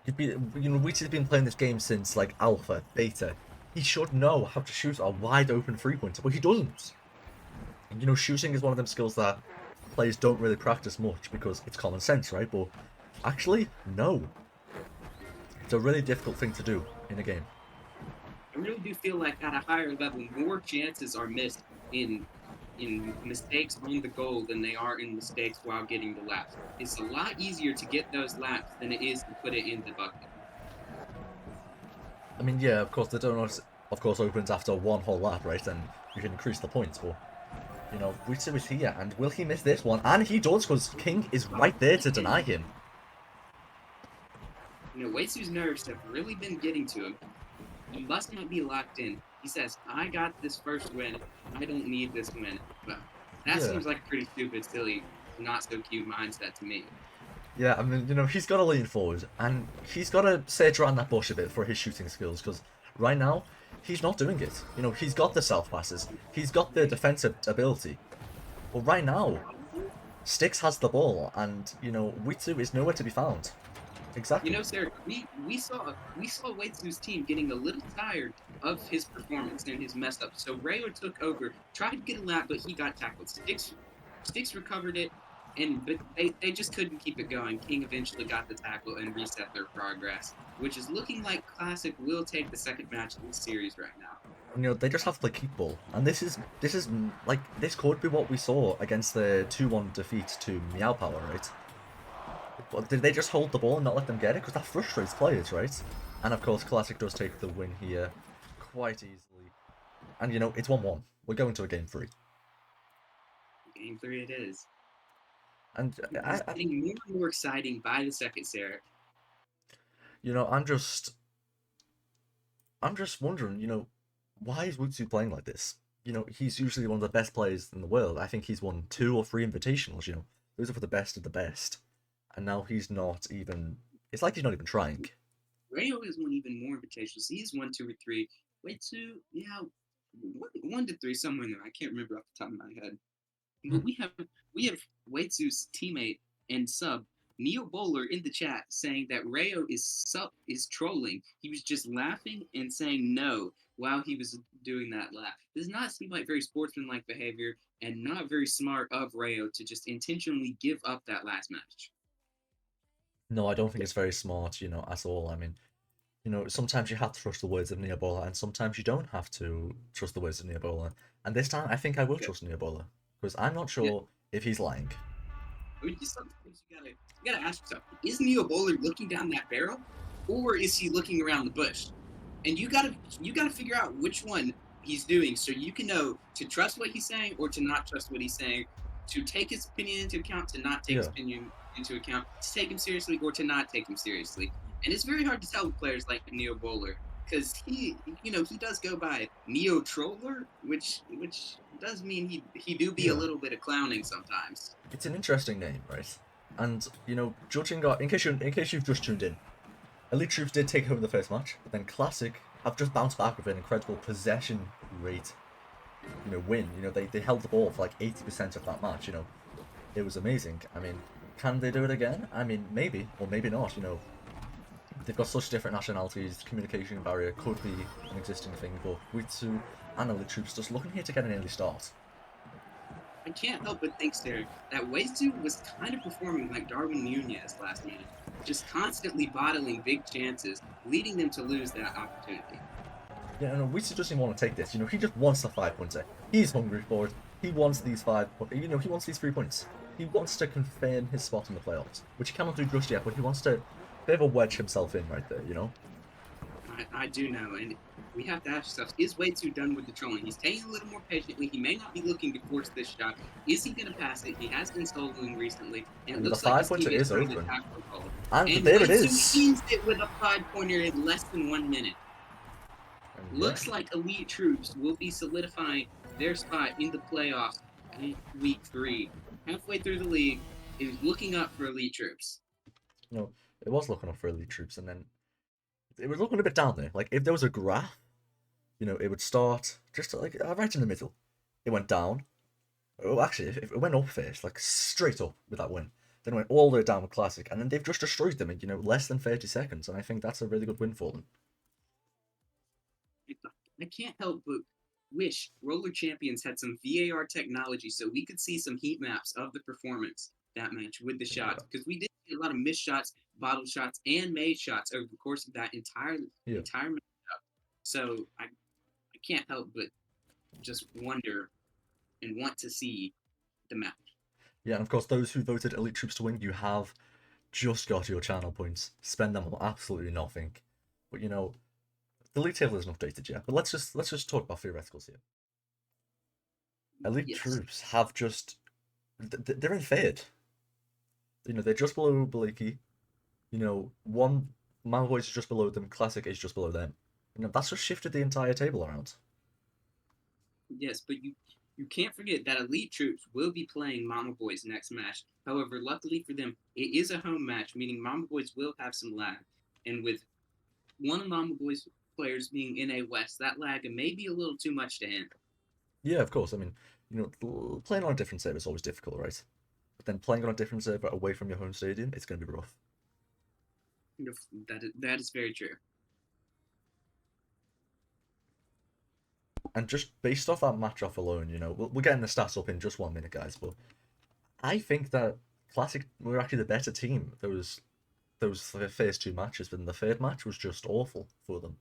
Witsu's been playing this game since like alpha, beta. He should know how to shoot a wide open 3-pointer, but he doesn't. And, shooting is one of them skills that players don't really practice much because it's common sense, right? But actually, no. It's a really difficult thing to do in a game. I really do feel like at a higher level, more chances are missed in mistakes on the goal than they are in mistakes while getting the laps. It's a lot easier to get those laps than it is to put it in the bucket. I mean, yeah, of course, they don't of course, opens after one whole lap, right? Then you can increase the points, but, you know, Ritsu is here, and will he miss this one? And he does, because King is right there to deny him. You know, Waitsu's nerves have really been getting to him. He must not be locked in. He says, I got this first win. I don't need this win. Well, that Yeah. seems like a pretty stupid, silly, not so cute mindset to me. Yeah, I mean, you know, he's got to lean forward, and he's got to search around that bush a bit for his shooting skills, because right now, he's not doing it. You know, he's got the self-passes, he's got the defensive ability, but right now, Styx has the ball, and, you know, Witsu is nowhere to be found. Exactly. You know, sir, we saw Waitsu's team getting a little tired of his performance and his mess up. So Rayo took over, tried to get a lap, but he got tackled. Styx recovered it, but they just couldn't keep it going. King eventually got the tackle and reset their progress, which is looking like Classic will take the second match of the series right now. You know, they just have to play keep ball, and this is like, this could be what we saw against the 2-1 defeat to Meow Power, right? But did they just hold the ball and not let them get it? Because that frustrates players, right? And of course, Classic does take the win here quite easily. And you know, it's 1-1. We're going to a game 3. Game 3 it is. And It's getting more and more exciting by the second, Sarah. You know, I'm just wondering, you know, why is Wutsu playing like this? You know, he's usually one of the best players in the world. I think he's won 2 or 3 invitationals, you know. Those are for the best of the best. And now he's not even... It's like he's not even trying. Rayo has won even more invitations. He's won 2 or 3. Waitsu, yeah, 1 to 3, somewhere in there. I can't remember off the top of my head. But we have Waitsu's teammate and sub Neo Bowler in the chat saying that Rayo is trolling. He was just laughing and saying no while he was doing that laugh. Does not seem like very sportsmanlike behavior and not very smart of Rayo to just intentionally give up that last match. No, I don't think it's very smart, you know, at all. I mean, you know, sometimes you have to trust the words of Neobola, and sometimes you don't have to trust the words of Neobola. And this time, I think I will trust Neobola, because I'm not sure if he's lying. I mean, sometimes you gotta ask yourself: is Neo Bowler looking down that barrel, or is he looking around the bush? And you gotta figure out which one he's doing, so you can know to trust what he's saying or to not trust what he's saying, to take his opinion into account, to not take his opinion into account, to take him seriously or to not take him seriously. And it's very hard to tell with players like Neo Bowler, because he does go by Neo Troller, which does mean he do be a little bit of clowning sometimes. It's an interesting name, right? And you know, judging in case you've just tuned in, Elite Troops did take home the first match, but then Classic have just bounced back with an incredible possession rate, you know, win. You know, they held the ball for like 80% of that match. You know, it was amazing. I mean, can they do it again? I mean, maybe or maybe not. You know, they've got such different nationalities. Communication barrier could be an existing thing, but Witsu and Elite Troops just looking here to get an early start. I can't help but think, Sarah, that Waisu was kind of performing like Darwin Nunez last minute, just constantly bottling big chances, leading them to lose that opportunity. Yeah, no, Witsu doesn't want to take this. You know, he just wants the 5 pointer. He's hungry for it. He wants these 5. You know, he wants these 3 points. He wants to confirm his spot in the playoffs, which he cannot do just yet. But he wants to bit of a wedge himself in right there. You know. I do know, and we have to ask ourselves: is Waisu done with the trolling? He's taking a little more patiently. He may not be looking to force this shot. Is he going to pass it? He has been soloing recently, and it looks the like 5-pointer is open. And there it Waisu is. ends it with a 5-pointer in less than 1 minute. Looks like Elite Troops will be solidifying their spot in the playoffs in week 3. Halfway through the league, it is looking up for Elite Troops. No, it was looking up for Elite Troops, and then it was looking a bit down there. Like, if there was a graph, you know, it would start just like right in the middle. It went down. Oh, actually, if it went up first, like straight up with that win, then it went all the way down with Classic, and then they've just destroyed them in, you know, less than 30 seconds, and I think that's a really good win for them. I can't help but wish Roller Champions had some VAR technology so we could see some heat maps of the performance that match with the shots, because we did see a lot of missed shots, bottled shots, and made shots over the course of that entire matchup. So I can't help but just wonder and want to see the match. Yeah, and of course, those who voted Elite Troops to win, you have just got your channel points. Spend them on absolutely nothing. But, you know, the league table isn't updated yet, but let's just talk about theoreticals here. Elite Yes. Troops have just they're in third. You know, they're just below Blakey. You know, one Malvoice is just below them. Classic is just below them. You know, that's just shifted the entire table around. Yes, but you can't forget that Elite Troops will be playing Mama Boys next match. However, luckily for them, it is a home match, meaning Mama Boys will have some lag. And with one of Mama Boys players being in a West, that lag may be a little too much to handle. Yeah, of course. I mean, you know, playing on a different server is always difficult, right? But then playing on a different server away from your home stadium, it's going to be rough. That is very true. And just based off that match off alone, you know, we're getting the stats up in just 1 minute, guys. But I think that Classic were actually the better team. Those first two matches, but then the third match was just awful for them.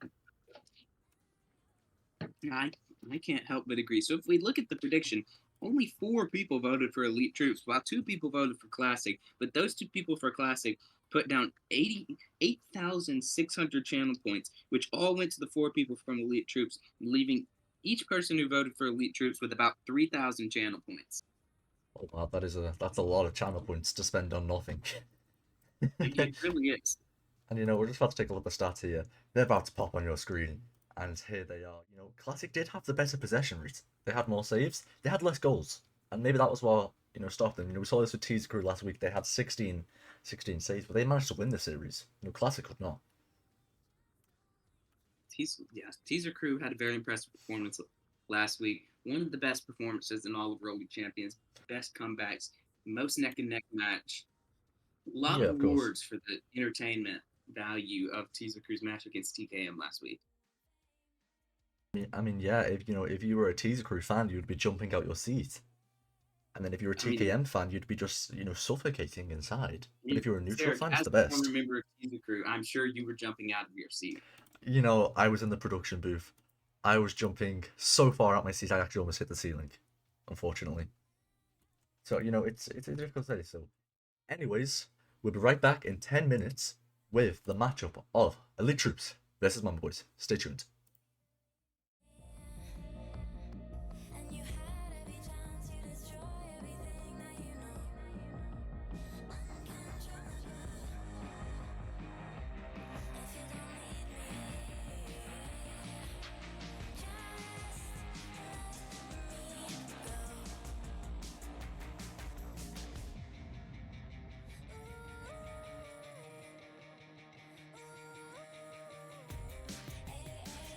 I can't help but agree. So if we look at the prediction, only 4 people voted for Elite Troops, while 2 people voted for Classic. But those 2 people for Classic put down 88,600 channel points, which all went to the 4 people from Elite Troops, leaving each person who voted for Elite Troops with about 3,000 channel points. Oh wow, that's a lot of channel points to spend on nothing. It really is. And you know, we're just about to take a look at the stats here. They're about to pop on your screen, and here they are. You know, Classic did have the better possession rate. They had more saves. They had less goals, and maybe that was what stopped them. You know, we saw this with Teaser Crew last week. They had 16 saves, but they managed to win the series. You know, Classic could not. Teaser Crew had a very impressive performance last week. One of the best performances in all of World League Champions. Best comebacks, most neck and neck match. A lot Yeah, of of course. awards for the entertainment value of Teaser Crew's match against TKM last week. I mean, yeah. If you were a Teaser Crew fan, you'd be jumping out your seat. And then if you're a TKM fan, you'd be just, suffocating inside. But if you're a neutral Sarah, fan, it's as the a best. former member of Teaser Crew, I'm sure you were jumping out of your seat. You know, I was in the production booth. I was jumping so far out my seat, I actually almost hit the ceiling, unfortunately. So, you know, it's a difficult to say. So, anyways, we'll be right back in 10 minutes with the matchup of Elite Troops versus Mamba Boys. Stay tuned. And you had every chance to destroy everything that you know. Uncontrollable. If you don't need me, just let me go.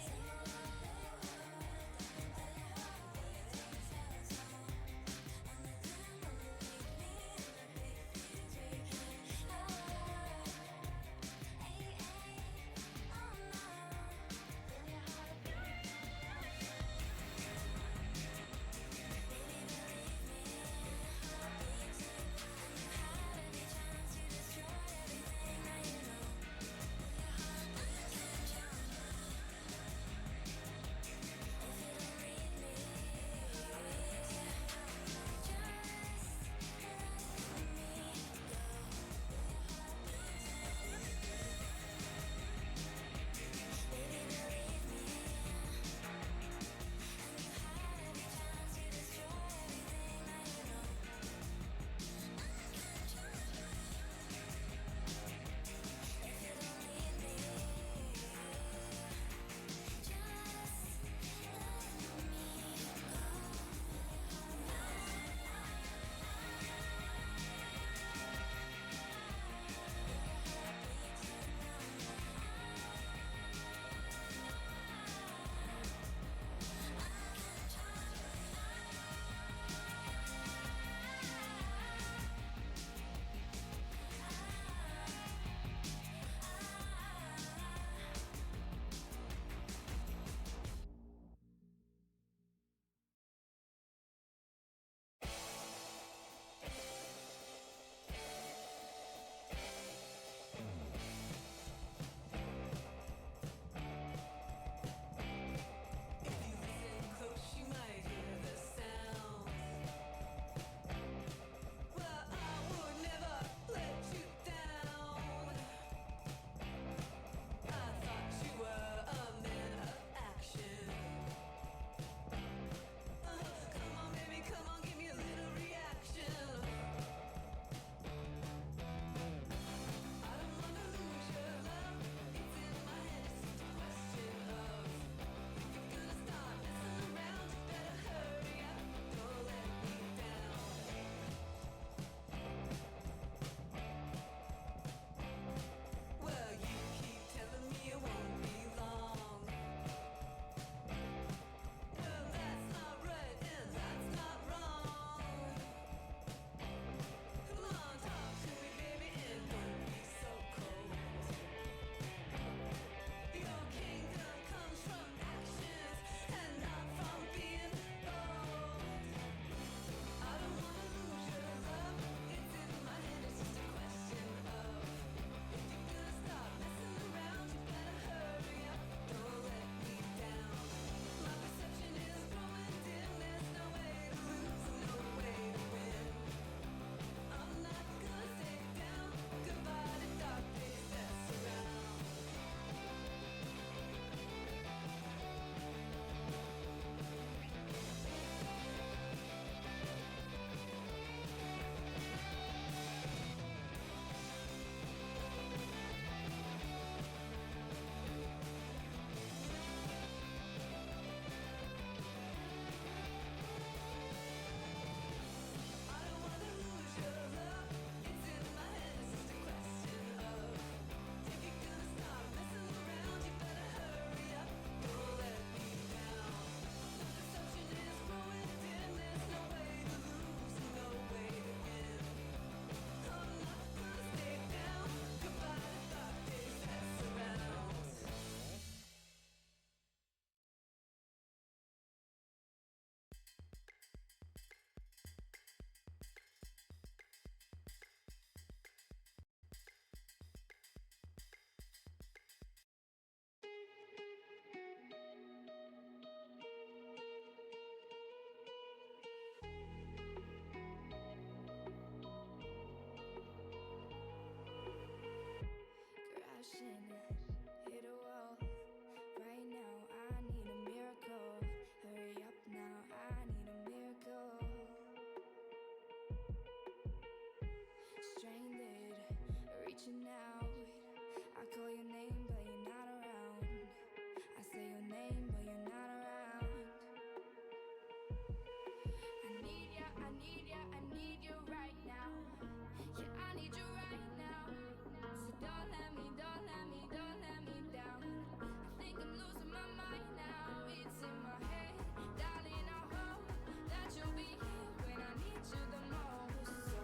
don't let me, don't let me, don't let me down. I think I'm losing my mind now. It's in my head, darling. I hope that you'll be here when I need you the most. So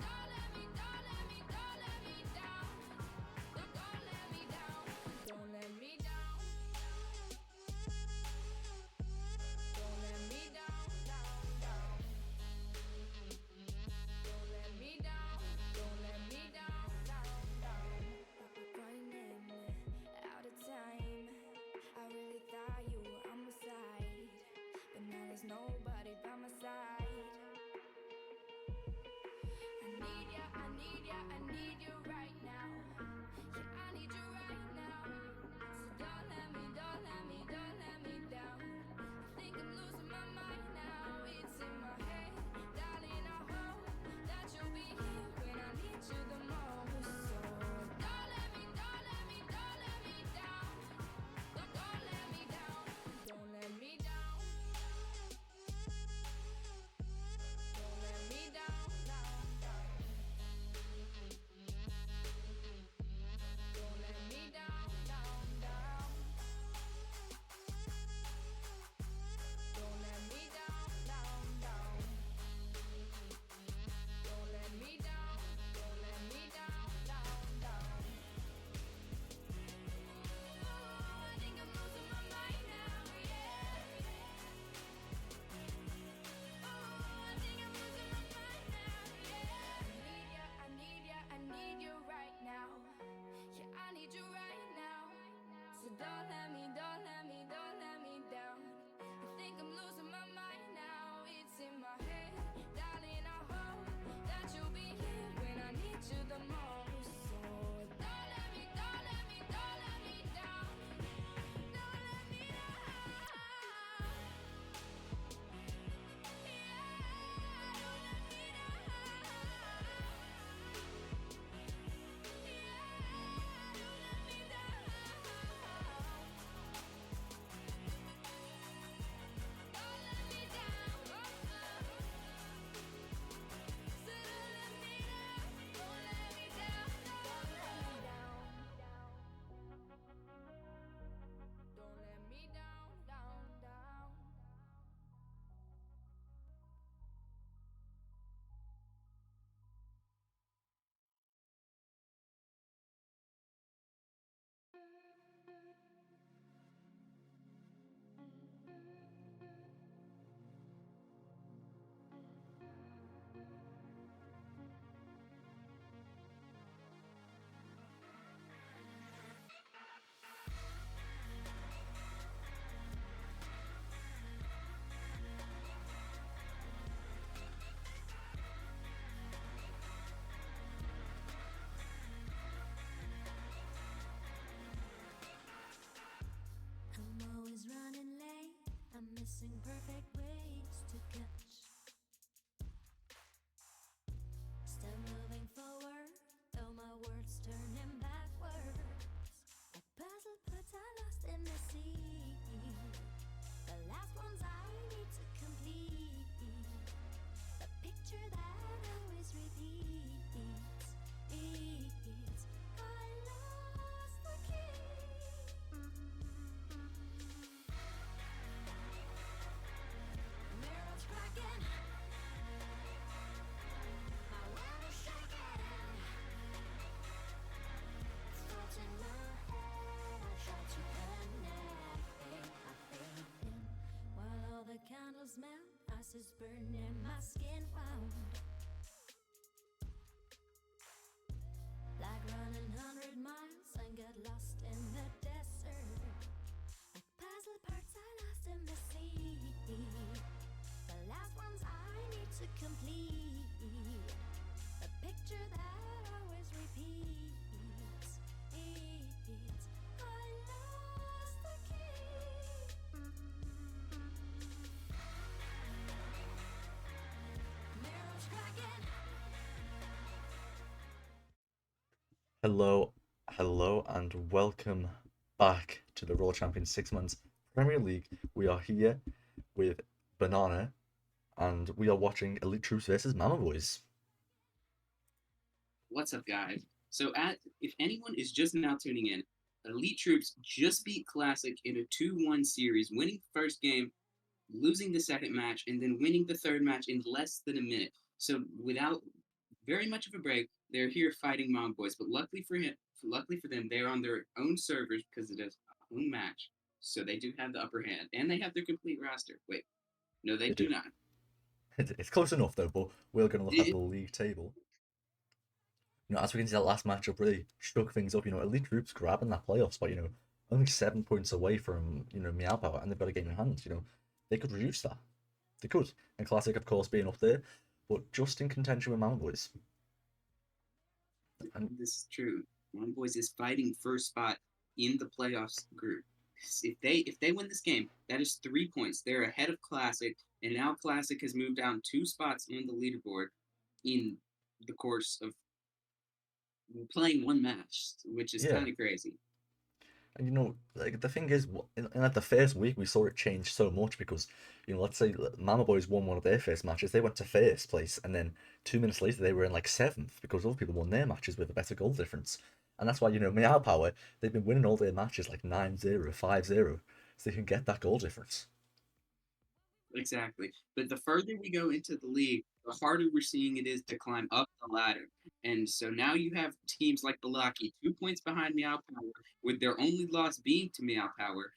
don't let me, don't let me, don't let me down. Don't let me down. Don't let me down. Don't let me down, down, down. Don't let me down. Don't let me down, down, down. Running out of time. I really thought you were on my side, but now there's nobody by my side. I need ya, I need ya, I need you right now. Yeah, I need you right now. So don't let me, don't let me, don't let me down. I think I'm losing my mind now. It's in my head, darling. I hope that you'll be here when I need you the most. So don't let me, don't let me, don't let me down. Don't let me down. Don't let me down. Don't let me down, down, down. Don't let me down, down, down. Don't let me down, down, down. Don't let me down, don't let me down, down, down. Oh, I think I'm losing my mind now, yeah. Oh, I think I'm losing my mind now, yeah. I need ya, I need you right now. Yeah, I need you right now. So don't let me, don't let me, don't let me down. I think I'm losing my mind now. It's in my head, darling. I hope that you'll be here when I need you the most. So don't let me, don't let me, don't let me down. Don't let me down. Yeah, don't let me down. Yeah, don't let me down. Don't let me down. So don't let me down. Don't let me down. Don't let me down. Don't let me down, down, down. I'm always running late. I'm missing perfect ways to catch. Still moving forward, though my words turning backwards. Like puzzle parts I lost in the sea. The last ones I need to complete. The picture that always repeats. I lost the key. Mirrors cracking. My world is shaking. Thoughts in my head. I try to connect. I fade in while all the candles melt. Ice is burning my skin wound. Like running 100 miles and get lost in the desert. Like puzzle parts I lost in the sea. The last ones I need to complete. The picture that always repeats. I lost the key. Mirrors cracking. Hello, hello, and welcome back to the World Champions 6 months Premier League. We are here with Banana, and we are watching Elite Troops versus Mama Boys. What's up, guys? So if anyone is just now tuning in, Elite Troops just beat Classic in a 2-1 series, winning the first game, losing the second match, and then winning the third match in less than a minute. So without very much of a break, they're here fighting Mom Boys. But luckily for them, they're on their own servers because it is a home match. So they do have the upper hand, and they have their complete roster. Wait, no, they do not. It's close enough though, but we're going to look at It- the league table. As we can see, that last matchup really shook things up. Elite Troops grabbing that playoff spot. Only 7 points away from Meow Power, and they've got a game in hand. They could reduce that. They could. And Classic, of course, being up there, but just in contention with Mountain Boys. And this is true. Mom Boys is fighting first spot in the playoffs group. If they win this game, that is 3 points. They're ahead of Classic, and now Classic has moved down 2 spots on the leaderboard in the course of playing one match, which is kind of crazy. And like the thing is, in like the first week, we saw it change so much because, let's say Mama Boys won one of their first matches, they went to first place, and then 2 minutes later they were in like 7th because other people won their matches with a better goal difference. And that's why, Meow Power, they've been winning all their matches like 9-0, 5-0, so they can get that goal difference. Exactly. But the further we go into the league, the harder we're seeing it is to climb up the ladder. And so now you have teams like Balaki, 2 points behind Meow Power, with their only loss being to Meow Power,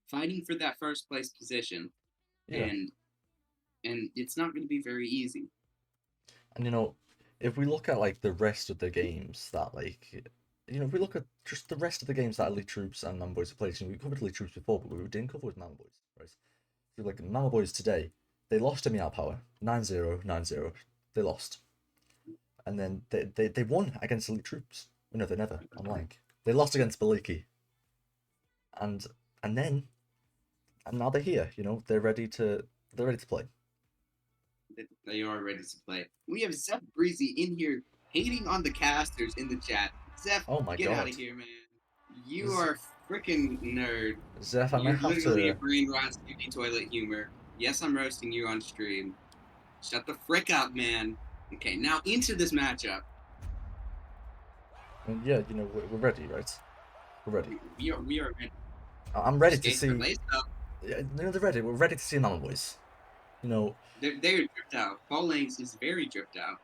fighting for that first place position. Yeah. And it's not going to be very easy. And if we look at like the rest of the games that if we look at just the rest of the games that Elite Troops and Mama Boys have played, we covered Elite Troops before, but we didn't cover with Mama Boys, right? So like Mama Boys today, they lost to Meow Power, 9-0, 9-0. They lost. And then they won against Elite Troops. No, they never. I'm lying. They lost against Baliki. And now they're here, they're ready to play. They are ready to play. We have Zeph Breezy in here hating on the casters in the chat. Zeph, Oh my get God. out of here, man. You are a freaking nerd. Zeph, I might You're have literally a to. brain rot stupid toilet humor. Yes, I'm roasting you on stream. Shut the frick up, man. Okay, now into this matchup. And yeah, we're ready, right? We're ready. We are ready. I'm ready to Skates see. are laced up. Yeah, they're ready. We're ready to see Mama Boys. They're dripped out. Paul Langs is very dripped out.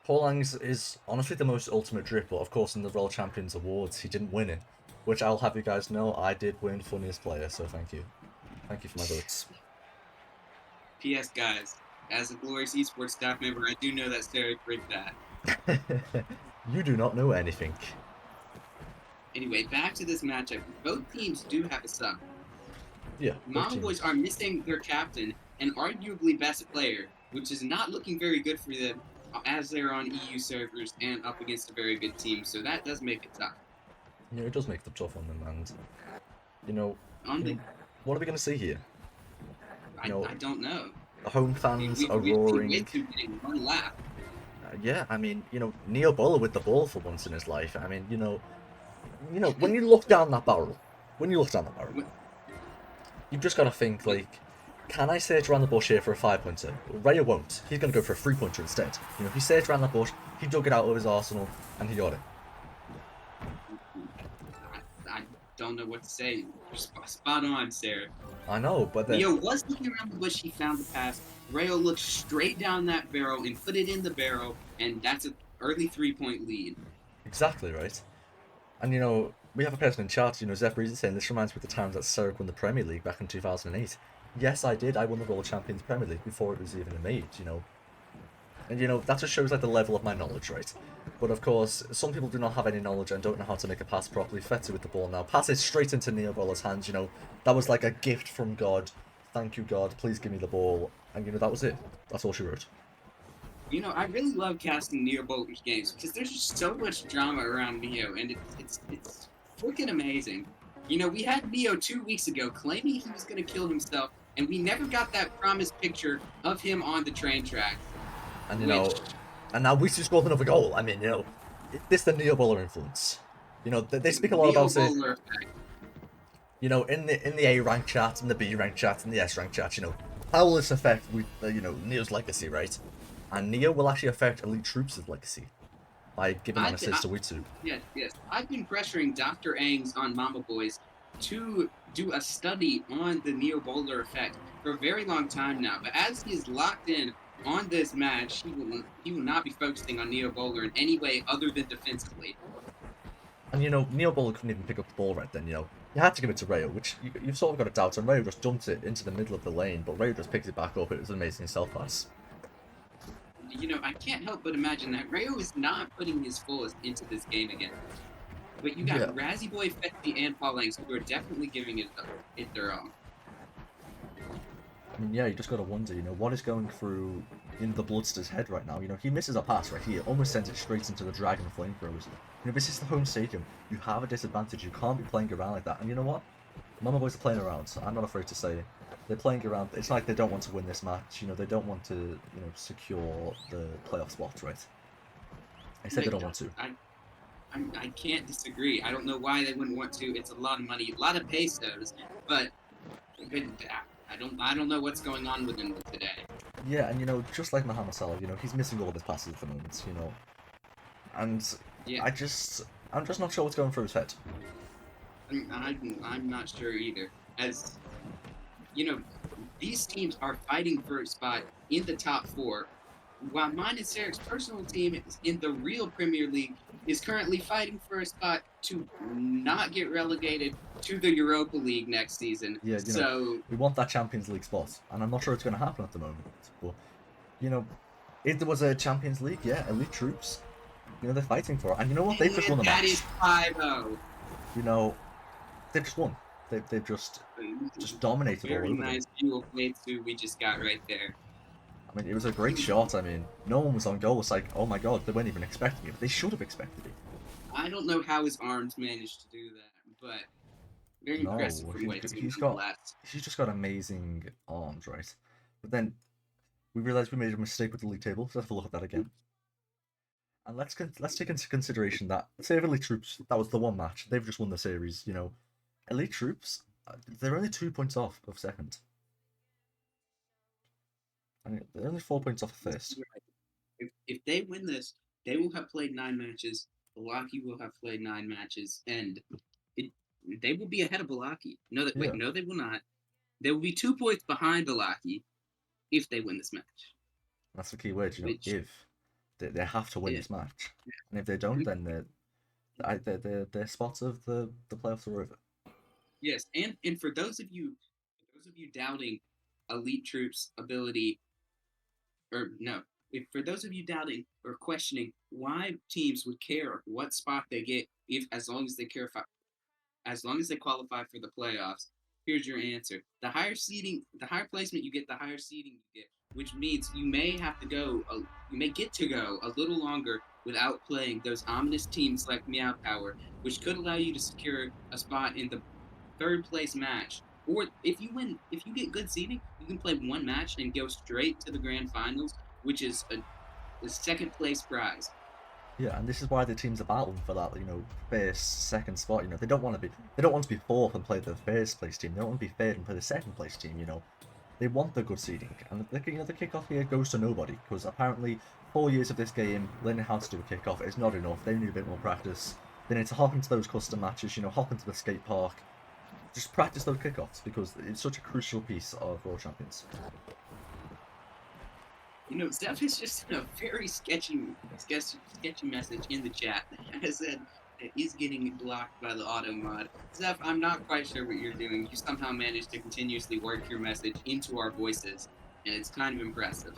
Paul Langs is honestly the most ultimate drip, but of course in the World Champions Awards he didn't win it, which I'll have you guys know I did win funniest player, so thank you. Thank you for my votes. P.S. guys, as a Glorious Esports staff member, I do know that Sarah rigged that. You do not know anything. Anyway, back to this matchup. Both teams do have a sub. Yeah. Mama Boys are missing their captain and arguably best player, which is not looking very good for them as they're on EU servers and up against a very good team. So that does make it tough. Yeah, it does make them tough on them, and what are we going to see here? I don't know. The home fans are we've roaring. Seen Witu getting one lap. Yeah, I mean, Neo Bowler with the ball for once in his life. I mean, when you look down that barrel, you've just got to think, like, can I search around the bush here for a 5-pointer? Raya won't. He's going to go for a 3-pointer instead. If he searched around that bush, he dug it out of his arsenal, and he got it. I don't know what to say. Spot on, Sarah. I know, but then... Neo was looking around the bush, he found the pass. Rayo looked straight down that barrel and put it in the barrel, and that's an early 3-point lead. Exactly, right? And, we have a person in chat, Zeph Breezy saying, this reminds me of the times that Sarek won the Premier League back in 2008. Yes, I did. I won the World Champions Premier League before it was even made, And, that just shows, like, the level of my knowledge, right? But, of course, some people do not have any knowledge and don't know how to make a pass properly. Fetty with the ball now. Pass it straight into Neo Bowler's hands, That was like a gift from God. Thank you, God. Please give me the ball. And, that was it. That's all she wrote. I really love casting Neo Bowler's games because there's just so much drama around Neo, and it's freaking amazing. We had Neo 2 weeks ago claiming he was going to kill himself, and we never got that promised picture of him on the train tracks. And, and now we just scored another goal. I mean, this the Neo Bowler influence. They speak a lot about it. In the A rank chat, in the B rank chat, in the S rank chat, how will this affect Neo's legacy, right? And Neo will actually affect Elite Troops' legacy. by giving an assist to Witsu. Yes. I've been pressuring Dr. Aang's on Mama Boys to do a study on the Neo Bowler effect for a very long time now. But as he's locked in on this match, he will not be focusing on Neo Bowler in any way other than defensively. And, you know, Neo Bowler couldn't even pick up the ball right then, you know. You had to give it to Rayo, which you've sort of got to doubt, and Rayo just dumped it into the middle of the lane, but Rayo just picked it back up. It was an amazing self-pass. You know, I can't help but imagine that Rayo is not putting his fullest into this game again. But you got Razzie Boy, Fetty, and Paulangs who are definitely giving it their all. I mean, yeah, you just got to wonder, you know, what is going through in the Bloodster's head right now. You know, he misses a pass right here, almost sends it straight into the Dragon Flamethrowers. You know, this is the home stadium. You have a disadvantage. You can't be playing around like that. And you know what? Mama Boys are playing around, so I'm not afraid to say it. They're playing around. It's like they don't want to win this match. You know, they don't want to, you know, secure the playoff spot, right? I said they don't want to. I can't disagree. I don't know why they wouldn't want to. It's a lot of money, a lot of pesos, but I don't know what's going on with him today. Yeah, and you know, just like Mohamed Salah, you know, he's missing all of his passes at the moment, you know. And yeah. I'm just not sure what's going through his head. I'm not sure either. As you know, these teams are fighting for a spot in the top 4, while mine and Sarek's personal team is in the real Premier League is currently fighting for a spot to not get relegated to the Europa League next season. Yeah, you know, we want that Champions League spot, and I'm not sure it's going to happen at the moment. But you know, if there was a Champions League, yeah, elite troops, you know, they're fighting for it, and you know what? They've just won the match. That is 5-0. You know, they've just won. They've just dominated all over them. Very nice view of Mitsu we just got right there. I mean, it was a great shot. I mean, no one was on goal. It's like, oh my god, they weren't even expecting it. But they should have expected it. I don't know how his arms managed to do that, but very impressive from he's just got amazing arms, right? But then we realized we made a mistake with the league table. So let's have a look at that again. And let's take into consideration that, say, Elite Troops, that was the one match. They've just won the series, you know. Elite Troops, they're only 2 points off of second. I mean, they're only 4 points off of first. If they win this, they will have played 9 matches. Balaki will have played 9 matches, and they will be ahead of Balaki. No, they will not. They will be 2 points behind Balaki if they win this match. That's the key word, you know. If they have to win this match, and if they don't, then their spots of the playoffs are over. Yes, and for those of you doubting Elite Troops' ability, for those of you doubting or questioning why teams would care what spot they get as long as they qualify for the playoffs, here's your answer. The higher placement you get, the higher seeding you get, which means you may get to go a little longer without playing those ominous teams like Meow Power, which could allow you to secure a spot in the 3rd place match. Or if you get good seeding, you can play 1 match and go straight to the grand finals, which is a 2nd place prize. Yeah, and this is why the teams are battling for that, you know, 1st, 2nd spot. You know, they don't want to be 4th and play the 1st place team. They don't want to be 3rd and play the 2nd place team. You know, they want the good seeding, and the kickoff here goes to nobody because apparently 4 years of this game learning how to do a kickoff is not enough. They need a bit more practice. They need to hop into those custom matches. You know, hop into the skate park. Just practice those kickoffs because it's such a crucial piece of World Champions. You know, Zeph has just sent a very sketchy message in the chat that said that he's getting blocked by the auto mod. Zeph, I'm not quite sure what you're doing. You somehow managed to continuously work your message into our voices, and it's kind of impressive.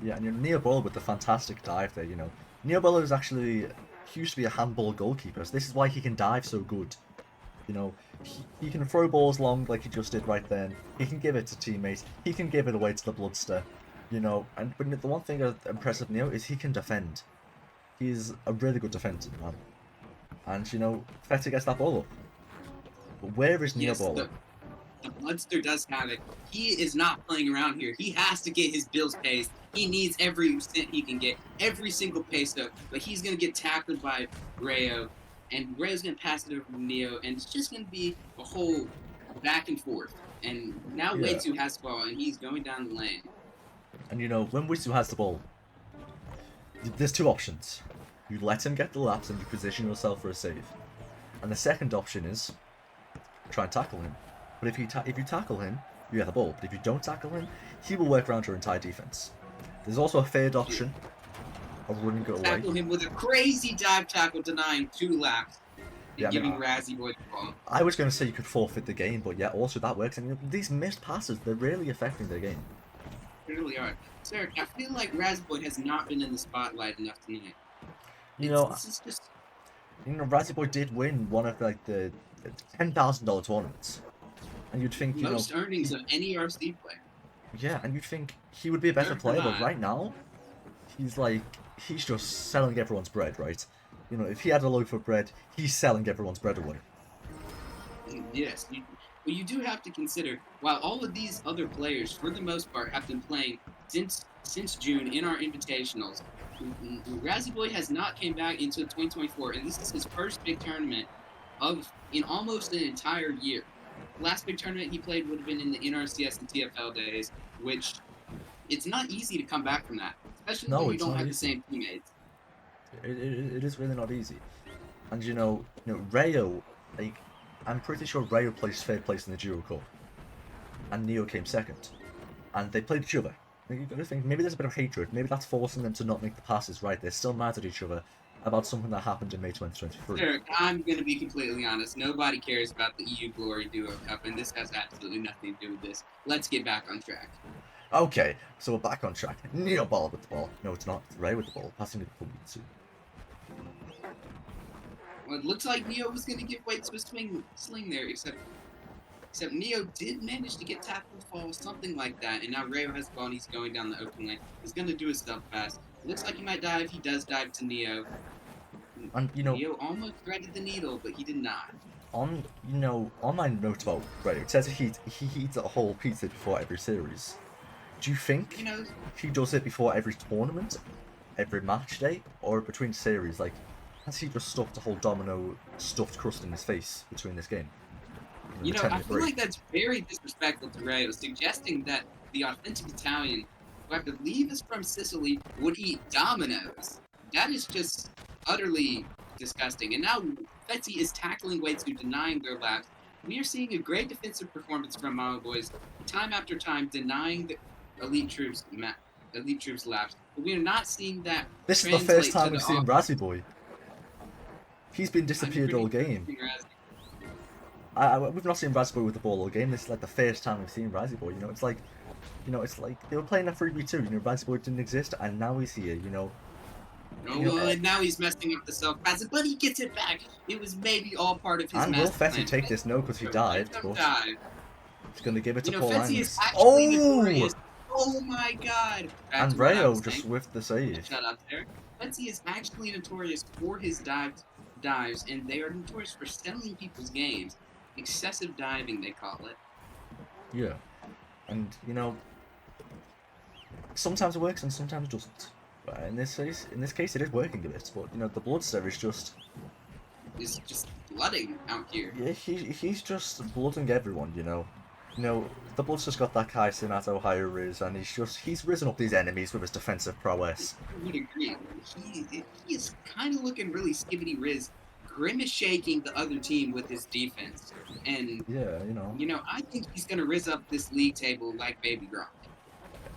Yeah, and you know, Neo Bowler with the fantastic dive there, you know. Neo Bowler is actually, he used to be a handball goalkeeper, so this is why he can dive so good. You know, he can throw balls long like he just did right then. He can give it to teammates. He can give it away to the Bloodster. You know, but the one thing that's impressive Neo is he can defend. He's a really good defender, man. And, you know, Fetty gets that ball up. But where is Neo Bowler? The Bloodster does have it. He is not playing around here. He has to get his bills paid. He needs every cent he can get, every single peso. But he's going to get tackled by Rayo. And Rayo's going to pass it over to Neo, and it's just going to be a whole back and forth. And now Wetsu has the ball, and he's going down the lane. And you know, when Wetsu has the ball, there's 2 options. You let him get the laps and you position yourself for a save. And the second option is try and tackle him. But if you tackle him, you get the ball. But if you don't tackle him, he will work around your entire defense. There's also a third option of running it away. Tackle him with a crazy dive tackle, denying 2 laps and Yeah, I mean, giving Razzie Boy the ball. I was going to say you could forfeit the game, but yeah, also that works. And these missed passes, they're really affecting their game. They really are. Sir, I feel like Razzie Boy has not been in the spotlight enough tonight. This is just... Razzie Boy did win one of like the $10,000 tournaments, and you'd think most earnings of any RC player. Yeah, and you'd think he would be a better player, but right now, he's just selling everyone's bread, right? If he had a loaf of bread, he's selling everyone's bread away. Yes, you do have to consider, while all of these other players, for the most part, have been playing since June in our invitationals, Razzie Boy has not came back into 2024, and this is his first big tournament in almost an entire year. The last big tournament he played would have been in the NRCS and TFL days, which it's not easy to come back from that, especially when you don't have the same teammates. It is really not easy. And Rayo, I'm pretty sure Rayo placed third place in the Duo Cup, and Neo came second, and they played each other. You've got to think, maybe there's a bit of hatred, maybe that's forcing them to not make the passes right. They're still mad at each other about something that happened in May 2023. Sure, I'm going to be completely honest. Nobody cares about the EU Glory Duo Cup, and this has absolutely nothing to do with this. Let's get back on track. Okay, so we're back on track. Neo ball with the ball. No, it's not. It's Ray with the ball. Passing it to Mitsu. Well, it looks like Neo was going to give way to a sling there, except Neo did manage to get tackled fall, something like that, and now Rayo has the ball and he's going down the open lane. He's going to do his stuff fast. Looks like he might dive. He does dive to Neo. And Neo almost threaded the needle, but he did not. On my note about Rayo, it says he eats a whole pizza before every series. Do you think he does it before every tournament, every match day, or between series? Like, has he just stuffed a whole domino stuffed crust in his face between this game? I feel like that's very disrespectful to Rayo, suggesting that the authentic Italian, who I believe is from Sicily, would eat dominoes. That is just utterly disgusting. And now Fetzy is tackling Waitsu, denying their laps. We are seeing a great defensive performance from Mama Boys, time after time, denying the elite troops laps. But we are not seeing that. This is the first time we've seen Razzie Boy. He's been disappeared all game. We've not seen Razzie Boy with the ball all game. This is like the first time we've seen Razzie Boy. It's like they were playing a 3v2. Razzie Boy didn't exist, and now he's here. And now he's messing up the self passing, but he gets it back. It was maybe all part of his. And will Fetzy take this? No, because he dived. But he's gonna give it to Paul Lannis. Oh my God! And Rayo just whiffed the save. Shout out there. Fetzy is actually notorious for his dives, and they are notorious for selling people's games. Excessive diving, they call it. Yeah, and sometimes it works and sometimes it doesn't. But in this case, it is working a bit. But the Bloodster is just blooding out here. Yeah, he's just blooding everyone. The Bloodster's got that Kai Sinato higher Riz, and he's risen up these enemies with his defensive prowess. I would agree. He is kind of looking really skibbity Riz, grimace shaking the other team with his defense. And yeah, I think he's gonna riz up this league table like Baby Gronk.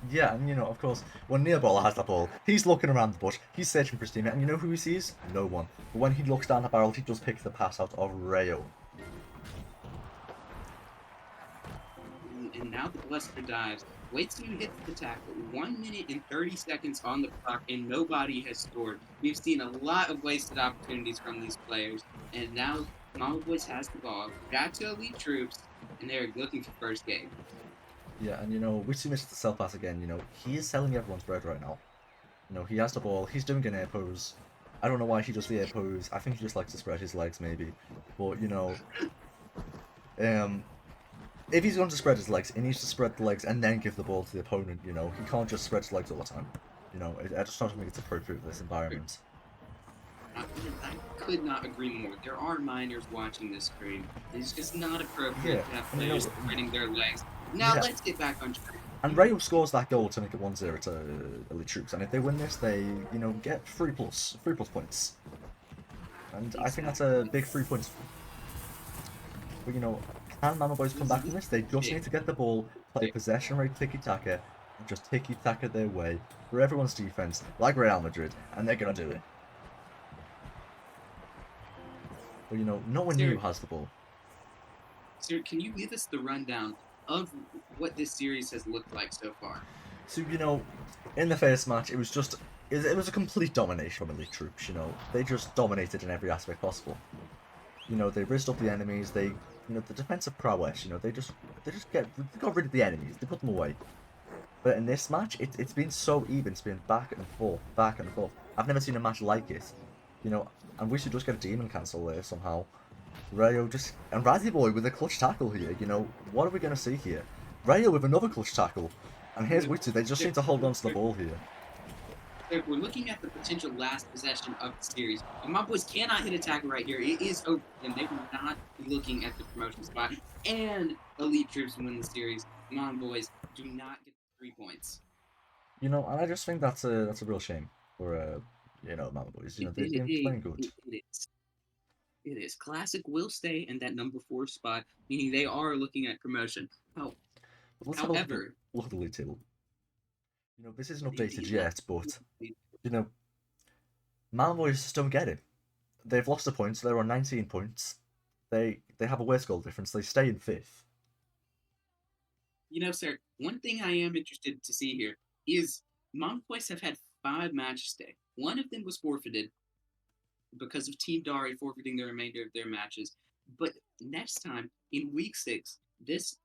Yeah, and of course, when Neoballer has the ball, he's looking around the bush, he's searching for his teammate, and you know who he sees? No one. But when he looks down the barrel, he does pick the pass out of Rayo. And now the Bluster dives. Waitsu hits the tackle. 1 minute and 30 seconds on the clock, and nobody has scored. We've seen a lot of wasted opportunities from these players, and now Mama Boys has the ball. Back to elite troops, and they're looking for first game. Yeah, and Waitsu misses the self pass again. He is selling everyone's bread right now. He has the ball. He's doing an air pose. I don't know why he does the air pose. I think he just likes to spread his legs, maybe. But if he's going to spread his legs, he needs to spread the legs and then give the ball to the opponent. He can't just spread his legs all the time. I just don't think it's appropriate for this environment. I could not agree more. There are minors watching this stream. It's just not appropriate to have players spreading their legs. Now let's get back on track. And Rayo scores that goal to make it 1-0 to Elite Troops, and if they win this, they, you know, get 3+ points. And I think that's a big 3 points. But, you know, can Mama Boys come back from this? They just need to get the ball, play possession rate tiki-taka, and just tiki-taka their way through everyone's defense, like Real Madrid, and they're gonna do it. But, you know, no one new has the ball. Sir, can you give us the rundown of what this series has looked like so far? So, you know, in the first match, it was a complete domination from Elite Troops, you know. They just dominated in every aspect possible. You know, they rizzed up the enemies, you know, the defensive prowess, you know, they got rid of the enemies, they put them away. But in this match, it's been so even, it's been back and forth, back and forth. I've never seen a match like it. You know, and we should just get a demon cancel there somehow. Rayo and Razzie Boy with a clutch tackle here, you know, what are we going to see here? Rayo with another clutch tackle. And here's Witsu, they just need to hold on to the ball here. We're looking at the potential last possession of the series. And my boys cannot hit a tackle right here. It is over, and they will not be looking at the promotion spot. And Elite Troops win the series. My boys do not get 3 points. You know, and I just think that's a real shame for you know, Mama Boys. You know, they've been playing good. It is. Classic will stay in that number 4 spot, meaning they are looking at promotion. But let's However, look at the league table. You know, this isn't updated yet, but you know, Mama Boys just don't get it. They've lost the points. They're on 19 points. They have a worse goal difference. They stay in 5th. You know, sir, one thing I am interested to see here is Mama Boys have had 5 matches today. One of them was forfeited because of Team Dari forfeiting the remainder of their matches. But next time, in week 6, this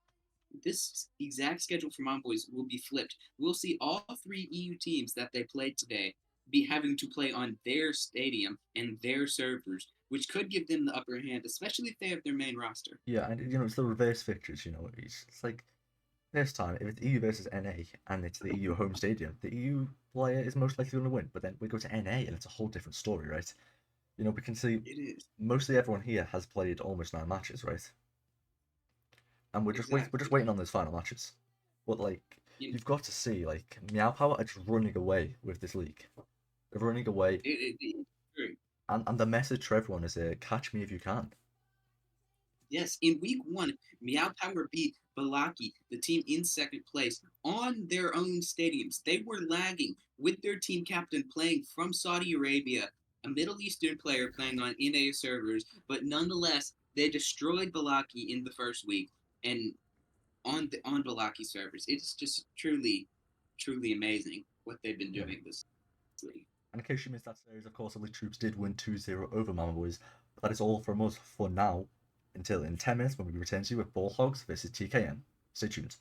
exact schedule for Mom Boys will be flipped. We'll see all 3 EU teams that they played today be having to play on their stadium and their servers, which could give them the upper hand, especially if they have their main roster. Yeah, and you know, it's the reverse fixtures, you know. It's like this time, if it's EU versus NA and it's the EU home stadium, the EU player is most likely going to win. But then we go to NA and it's a whole different story, right? You know, we can see mostly everyone here has played almost 9 matches, right? And we're just waiting on those final matches. But like, you've got to see, like, Meow Power are just running away with this league. They're running away. And the message to everyone is, catch me if you can. Yes, in week 1, Meow Power beat Balaki, the team in 2nd place, on their own stadiums. They were lagging with their team captain playing from Saudi Arabia, a Middle Eastern player playing on NA servers, but nonetheless, they destroyed Balaki in the first week and on Balaki servers. It's just truly, truly amazing what they've been doing this league. And in case you missed that series, of course, Elite Troops did win 2-0 over Mama Boys. But that is all from us for now, until in 10 minutes when we return to you with Ball Hogs versus TKM. Stay tuned.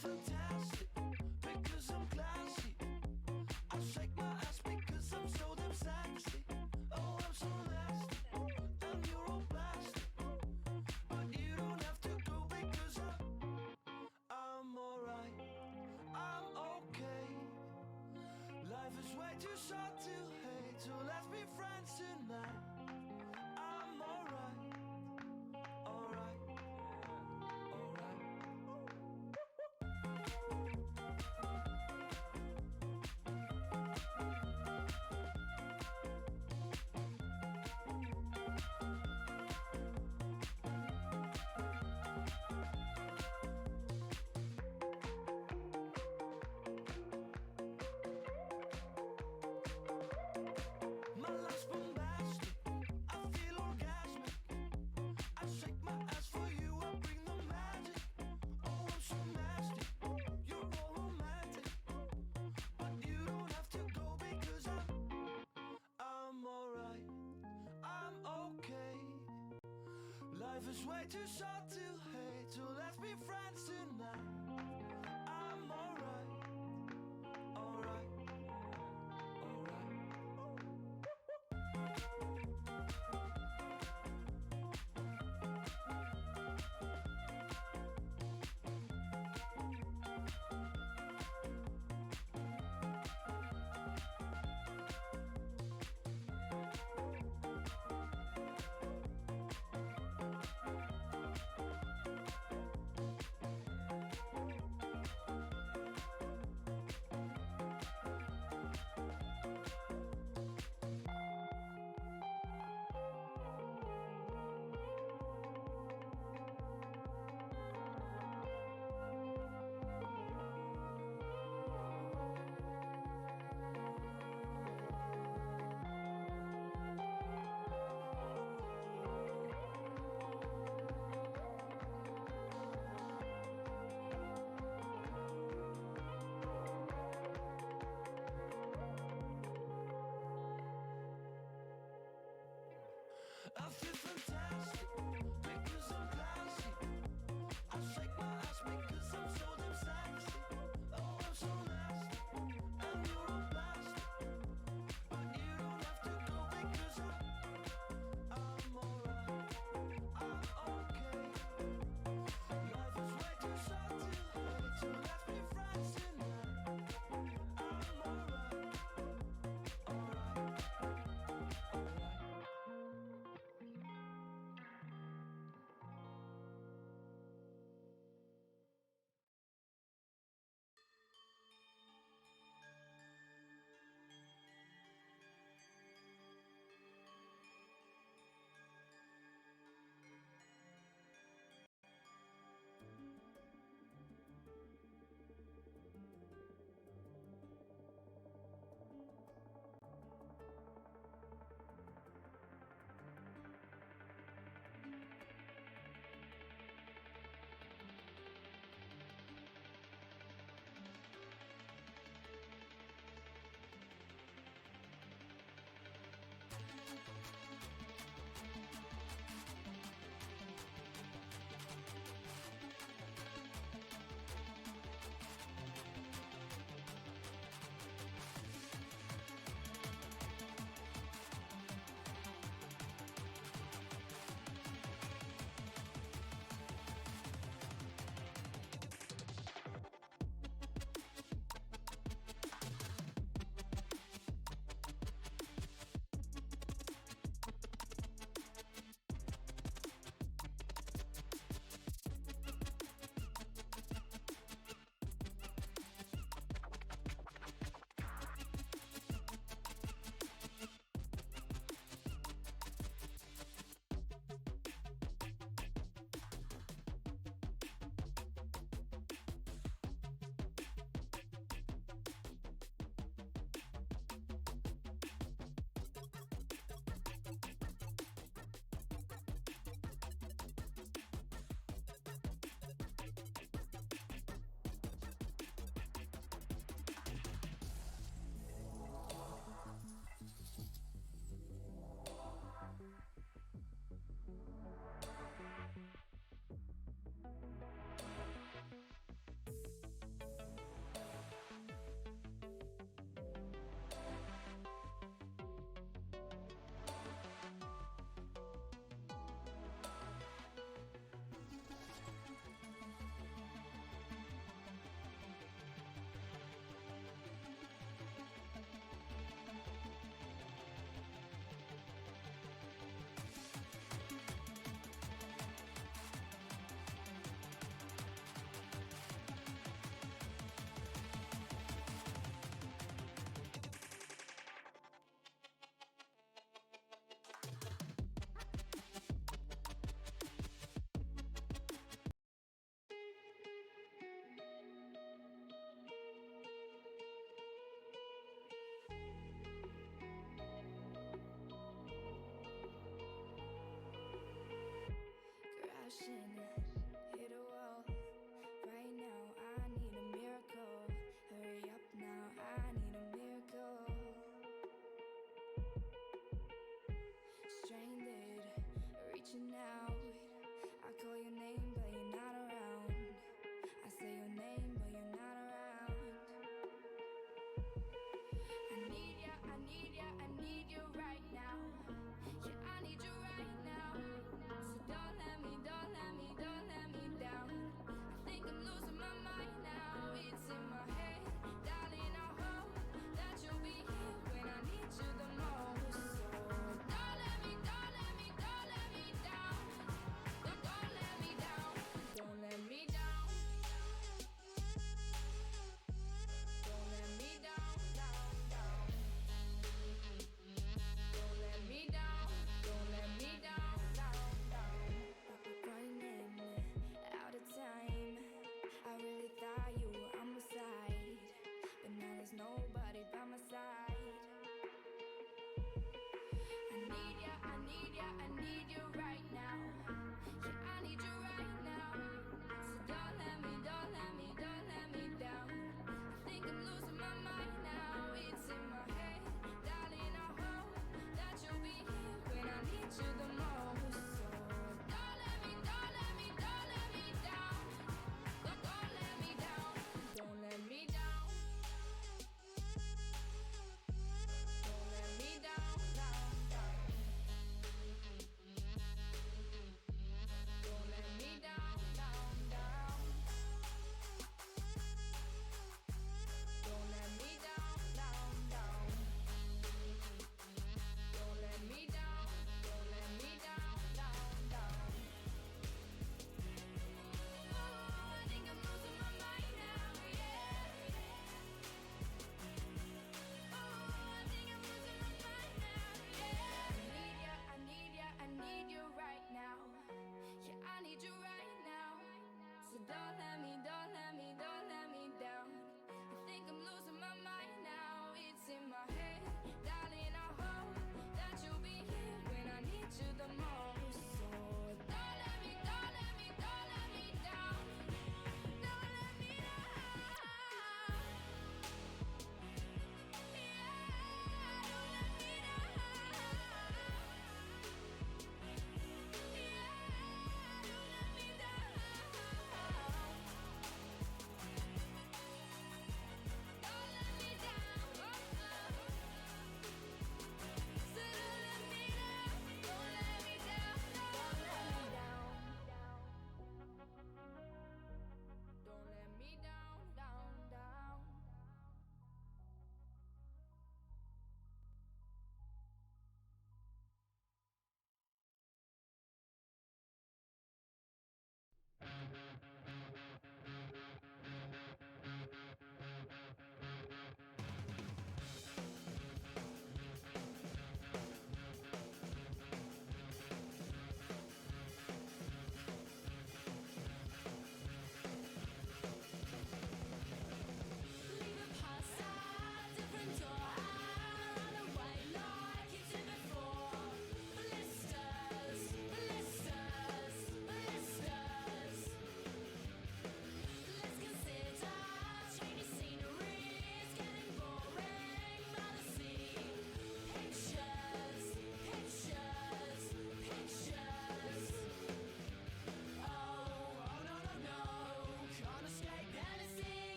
fantastic because I'm classy. I shake my ass because I'm so damn sexy. Oh, I'm so nasty, and you're all plastic. But you don't have to go because I'm alright, I'm okay. Life is way too short to hate, so let's be friends tonight. I'm alright, alright, alright. My life's bombastic, I feel orgasmic. I shake my ass for you, I bring the magic. Oh, I'm so nasty, you're all romantic. But you don't have to go because I'm alright, I'm okay. Life is way too short to hate, so let's be friends tonight. I'm alright, alright, alright.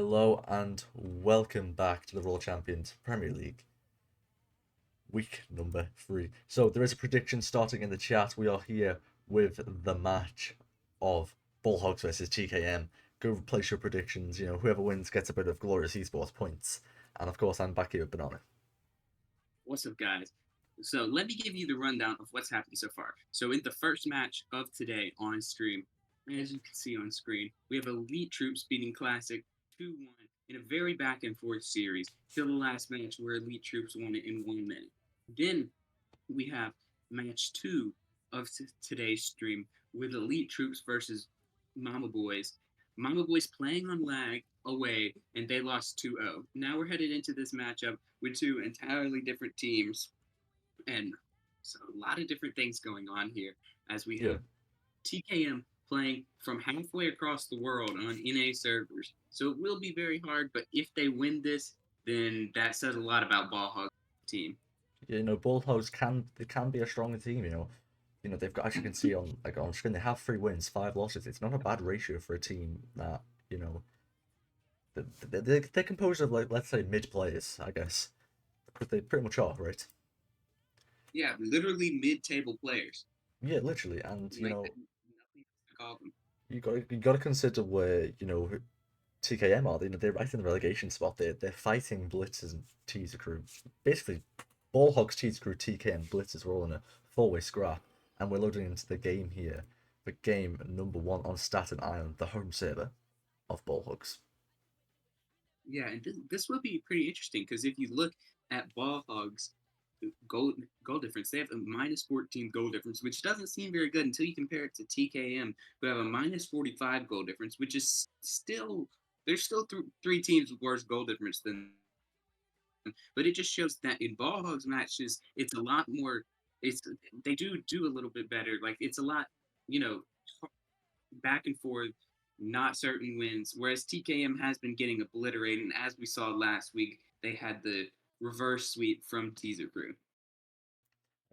Hello and welcome back to the World Champions Premier League, week number 3. So there is a prediction starting in the chat. We are here with the match of Bullhogs versus TKM. Go place your predictions. Whoever wins gets a bit of glorious esports points. And of course, I'm back here with Banana. What's up, guys? So let me give you the rundown of what's happening so far. So in the first match of today on stream, as you can see on screen, we have Elite Troops beating Classic 2-1 in a very back and forth series till the last match where Elite Troops won it in 1 minute. Then we have match 2 of today's stream with Elite Troops versus Mama Boys. Mama Boys playing on lag away, and they lost 2-0. Now we're headed into this matchup with two entirely different teams, and so a lot of different things going on here as we have TKM playing from halfway across the world on NA servers. So it will be very hard, but if they win this, then that says a lot about Ballhog team. Bullhogs can be a strong team. They've got, as you can see on screen, they have 3 wins, 5 losses. It's not a bad ratio for a team that they're composed of, like, let's say, mid players, I guess, because they pretty much are, right? Yeah, literally mid-table players. Yeah, literally, and Nothing else to call them. you got to consider where TKM are. They're right in the relegation spot. They're fighting Blitzers and Teaser Crew. Basically, Ballhogs, Teaser Crew, TK, and Blitzers were all in a 4-way scrap, and we're loading into the game here for game number 1 on Staten Island, the home server of Ballhogs. Yeah, and this will be pretty interesting because if you look at Ballhogs' goal difference, they have a -14 goal difference, which doesn't seem very good until you compare it to TKM, who have a -45 goal difference, which is still there's still 3 teams with worse goal difference than them. But it just shows that in Ballhogs matches, it's a lot more. It's they do a little bit better. Like it's a lot, you know, back and forth, not certain wins. Whereas TKM has been getting obliterated, and as we saw last week, they had the reverse sweep from Teaser Crew.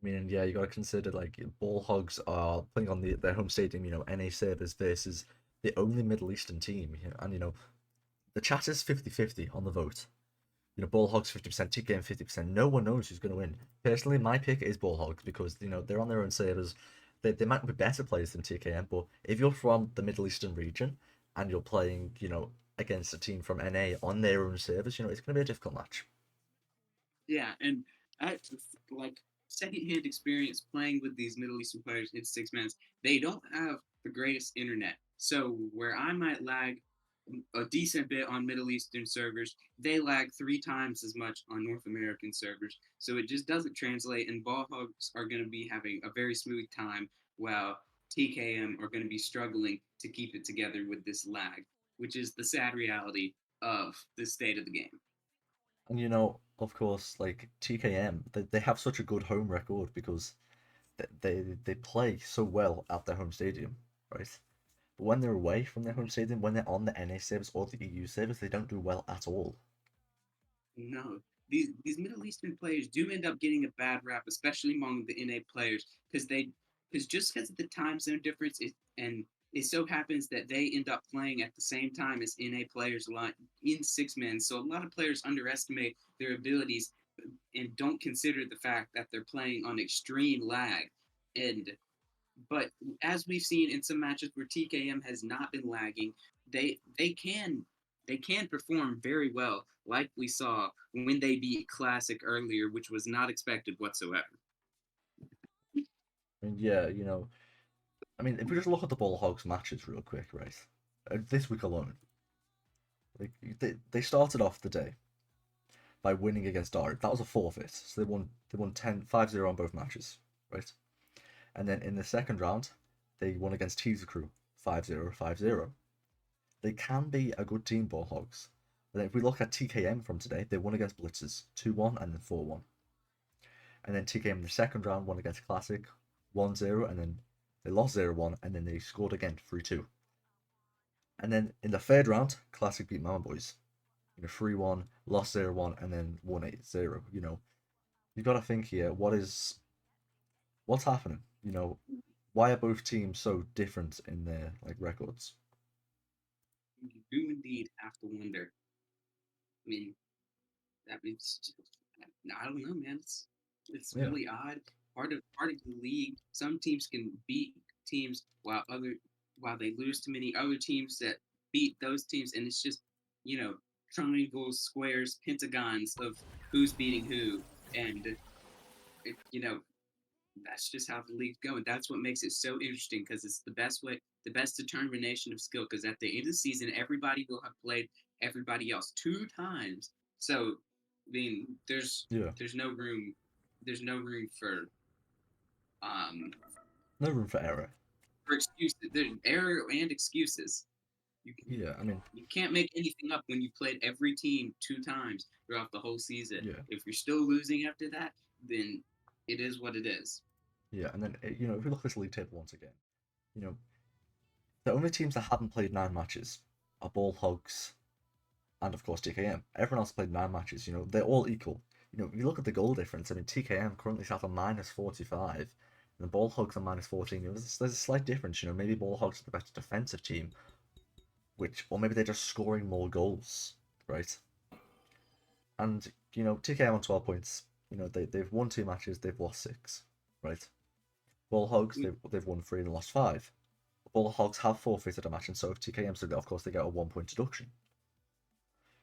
I mean, yeah, you got to consider, like, Ballhogs are playing on their home stadium, NA servers versus the only Middle Eastern team, and the chat is 50-50 on the vote. Ballhogs 50%, TKM 50%. No one knows who's going to win. Personally, my pick is Ballhogs because they're on their own servers. They might be better players than TKM, but if you're from the Middle Eastern region and you're playing, against a team from NA on their own servers, it's going to be a difficult match. Yeah, and I like secondhand experience playing with these Middle Eastern players in 6 minutes. They don't have the greatest internet, so where I might lag a decent bit on Middle Eastern servers, they lag 3 times as much on North American servers. So it just doesn't translate, and Ballhogs are going to be having a very smooth time, while TKM are going to be struggling to keep it together with this lag, which is the sad reality of the state of the game. And of course, like TKM, they have such a good home record because they play so well at their home stadium, right? But when they're away from their home stadium, when they're on the NA servers or the EU servers, they don't do well at all. No, these Middle Eastern players do end up getting a bad rap, especially among the NA players, because of the time zone difference, and it so happens that they end up playing at the same time as NA players a lot in 6 men. So a lot of players underestimate their abilities and don't consider the fact that they're playing on extreme lag. But as we've seen in some matches where TKM has not been lagging, they they can they can perform very well, like we saw when they beat Classic earlier, which was not expected whatsoever. And yeah, I mean, if we just look at the Bullhogs matches real quick, right? This week alone, like they started off the day by winning against Dari. That was a forfeit, so they won 5-0 on both matches, right? And then in the second round, they won against Teaser Crew 5-0, 5-0. They can be a good team, Bullhogs. But then if we look at TKM from today, they won against Blitzers 2-1 and then 4-1. And then TKM in the second round won against Classic 1-0, and then they lost 0-1, and then they scored again 3-2. And then in the third round, Classic beat Mama Boys. 3-1, lost 0-1, and then won 8-0. You got to think here, what's happening? Why are both teams so different in their records? you do indeed have to wonder. I mean, that means I don't know, man. It's Yeah, really odd. Part of the league. Some teams can beat teams while they lose to many other teams that beat those teams, and it's just you know triangles, squares, pentagons of who's beating who, and that's just how the league's going. That's what makes it so interesting because it's the best determination of skill. Because at the end of the season, everybody will have played everybody else 2 times. So, I mean, yeah. there's no room, there's no room um No room for error. for excuses. There's error and excuses. You Yeah, I mean, you can't make anything up when you played every team 2 times throughout the whole season. yeah, If you're still losing after that, then it is what it is. yeah. And then if we look at this league table once again, you know, the only teams that haven't played 9 matches are Ball Hogs and of course TKM. Everyone else played 9 matches. They're all equal. If you look at the goal difference, I mean, TKM currently sat on -45, and the Ball Hogs are -14. There's a slight difference. Maybe Ball Hogs are the better defensive team, or maybe they're just scoring more goals, right? And TKM on 12 points. They've won 2 matches, they've lost 6, right? Ball Hogs, they've won 3 and lost 5. Ball Hogs have forfeited a match, and so if TKM, so of course they get a 1 point deduction.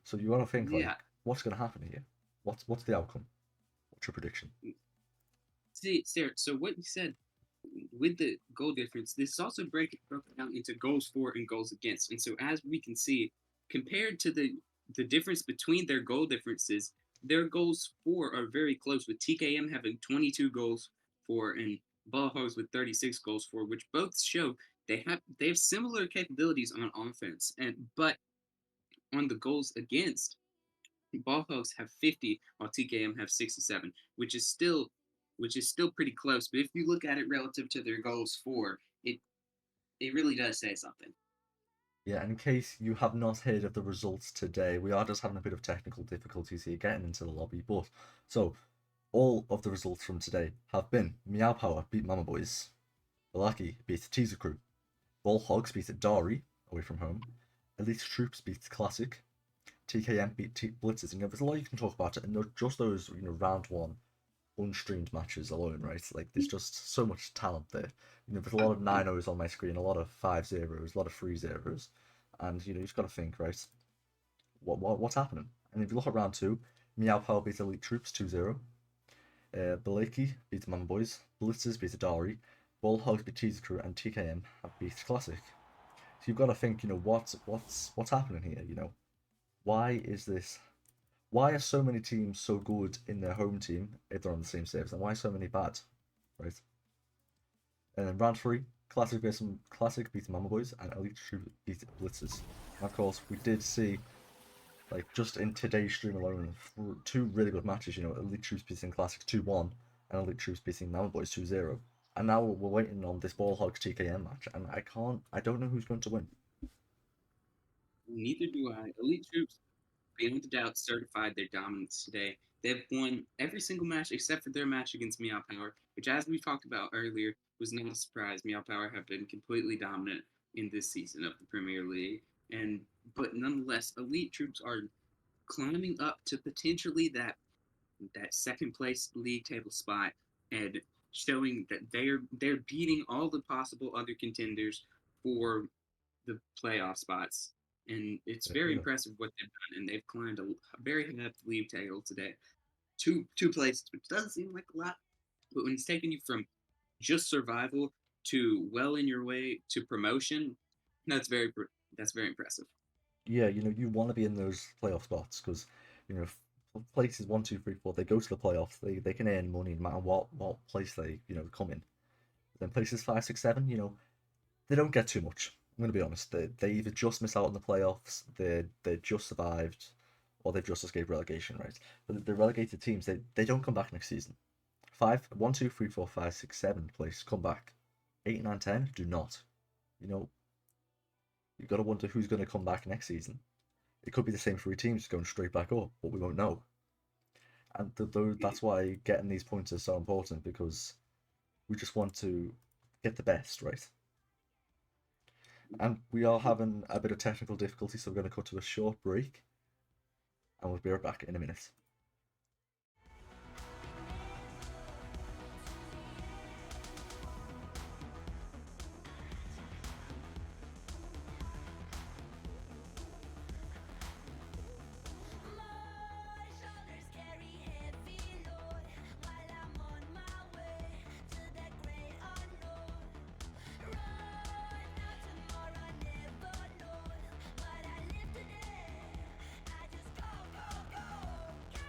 So you got to think, like, Yeah. what's going to happen here? What's the outcome? What's your prediction? See, Sarah, so what you said with the goal difference, this is also broken down into goals for and goals against. And so as we can see, compared to the difference between their goal differences, their goals for are very close, with TKM having 22 goals for and Ballhose with 36 goals for, which both show they have similar capabilities on offense. But on the goals against, Ball Hogs have 50 while TKM have 67, which is still pretty close. But if you look at it relative to their goals for, it really does say something. Yeah, and in case you have not heard of the results today, we are just having a bit of technical difficulties here getting into the lobby. But so all of the results from today have been Meow Power beat Mama Boys, Balaki beat Teaser Crew, Ball Hogs beat Dari away from home, Elite Troops beat Classic, TKM beat Blitzers. And there's a lot you can talk about it, and just those round one unstreamed matches alone, right? Like there's just so much talent there. There's a lot of 9-0s on my screen, a lot of 5-0s, a lot of 3-0s, and you just got to think, right? What's happening? And if you look at round two, Meow Power beat Elite Troops 2-0. Baleki beat Mama Boys, Blitzers beat Dari, Ball Hogs beat Teaser Crew, and TKM have beat Classic. So you've got to think, what's happening here? Why is this? Why are so many teams so good in their home team if they're on the same saves, and why so many bad, right? And then round three, Classic beat Mama Boys, and Elite Troop beat Blitzers. And of course, we did see, like, just in today's stream alone, 2 really good matches. Elite Troops beating Classic 2-1, and Elite Troops beating Mama Boys 2-0. And now we're waiting on this Ball Hogs TKM match, and I don't know who's going to win. Neither do I. Elite Troops, beyond a doubt, certified their dominance today. They've won every single match except for their match against Meow Power, which, as we talked about earlier, was not a surprise. Meow Power have been completely dominant in this season of the Premier League, but nonetheless, Elite Troops are climbing up to potentially that second place league table spot and showing that they're beating all the possible other contenders for the playoff spots. And it's very Yeah. impressive what they've done. And they've climbed a very high up the league table today. Two places, which doesn't seem like a lot, but when it's taking you from just survival to well in your way to promotion, that's very that's very impressive. Yeah, you want to be in those playoff spots because, places 1, 2, 3, 4, they go to the playoffs. They can earn money no matter what place they come in. Then places 5, 6, 7, they don't get too much. I'm gonna be honest. They either just miss out on the playoffs, they just survived, or they've just escaped relegation, right? But the relegated teams, they don't come back next season. 5, 1, 2, 3, 4, 5, 6, 7 place come back. 8, 9, 10 do not. You got to wonder who's going to come back next season. It could be the same 3 teams going straight back up, but we won't know. And that's why getting these points is so important, because we just want to get the best, right? And we are having a bit of technical difficulty, so we're going to cut to a short break. And we'll be right back in a minute. My shoulders carry heavy load while I'm on my way to that great unknown. Right now, tomorrow, never known. But I live today. I just go, go, go.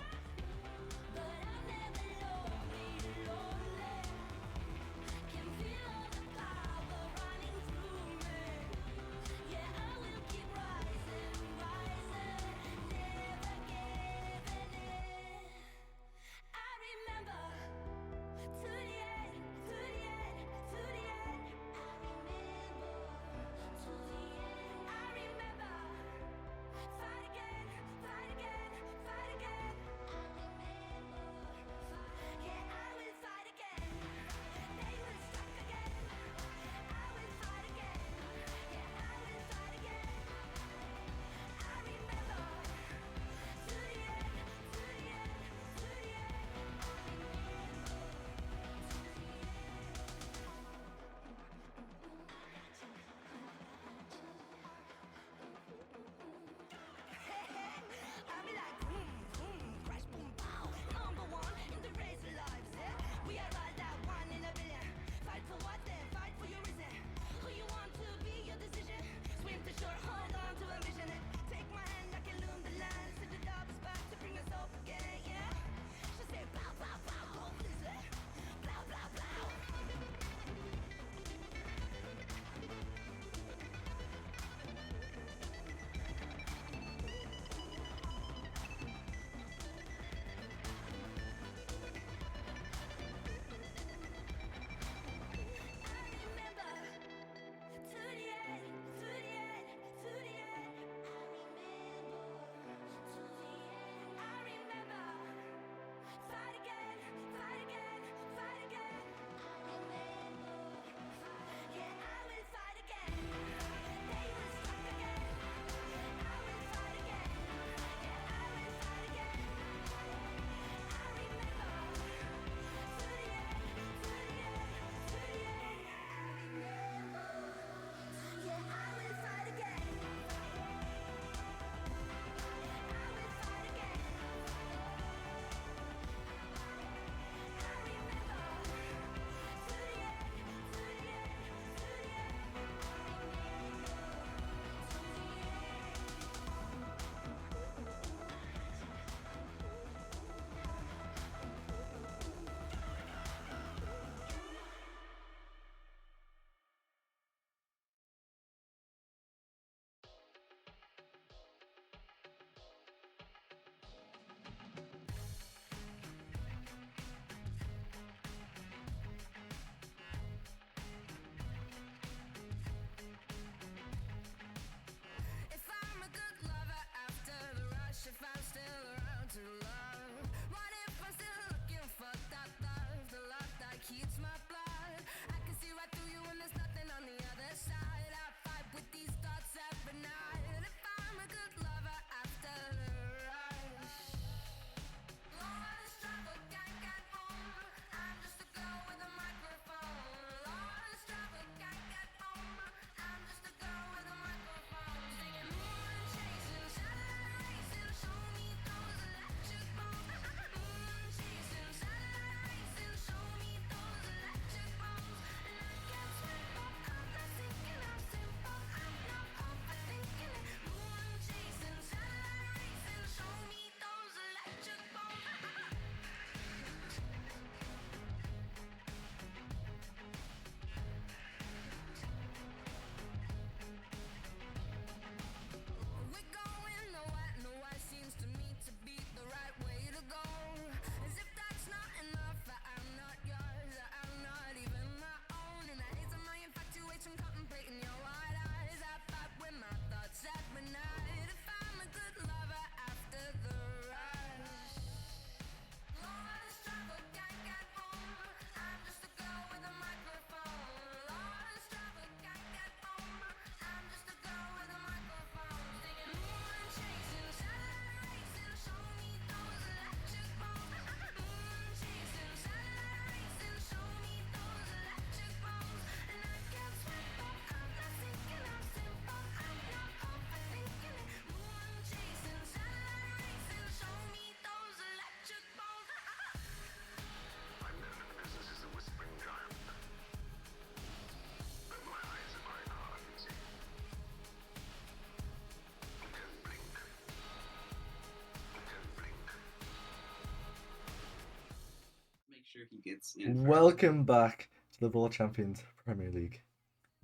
gets in first. Welcome back to the World Champions Premier League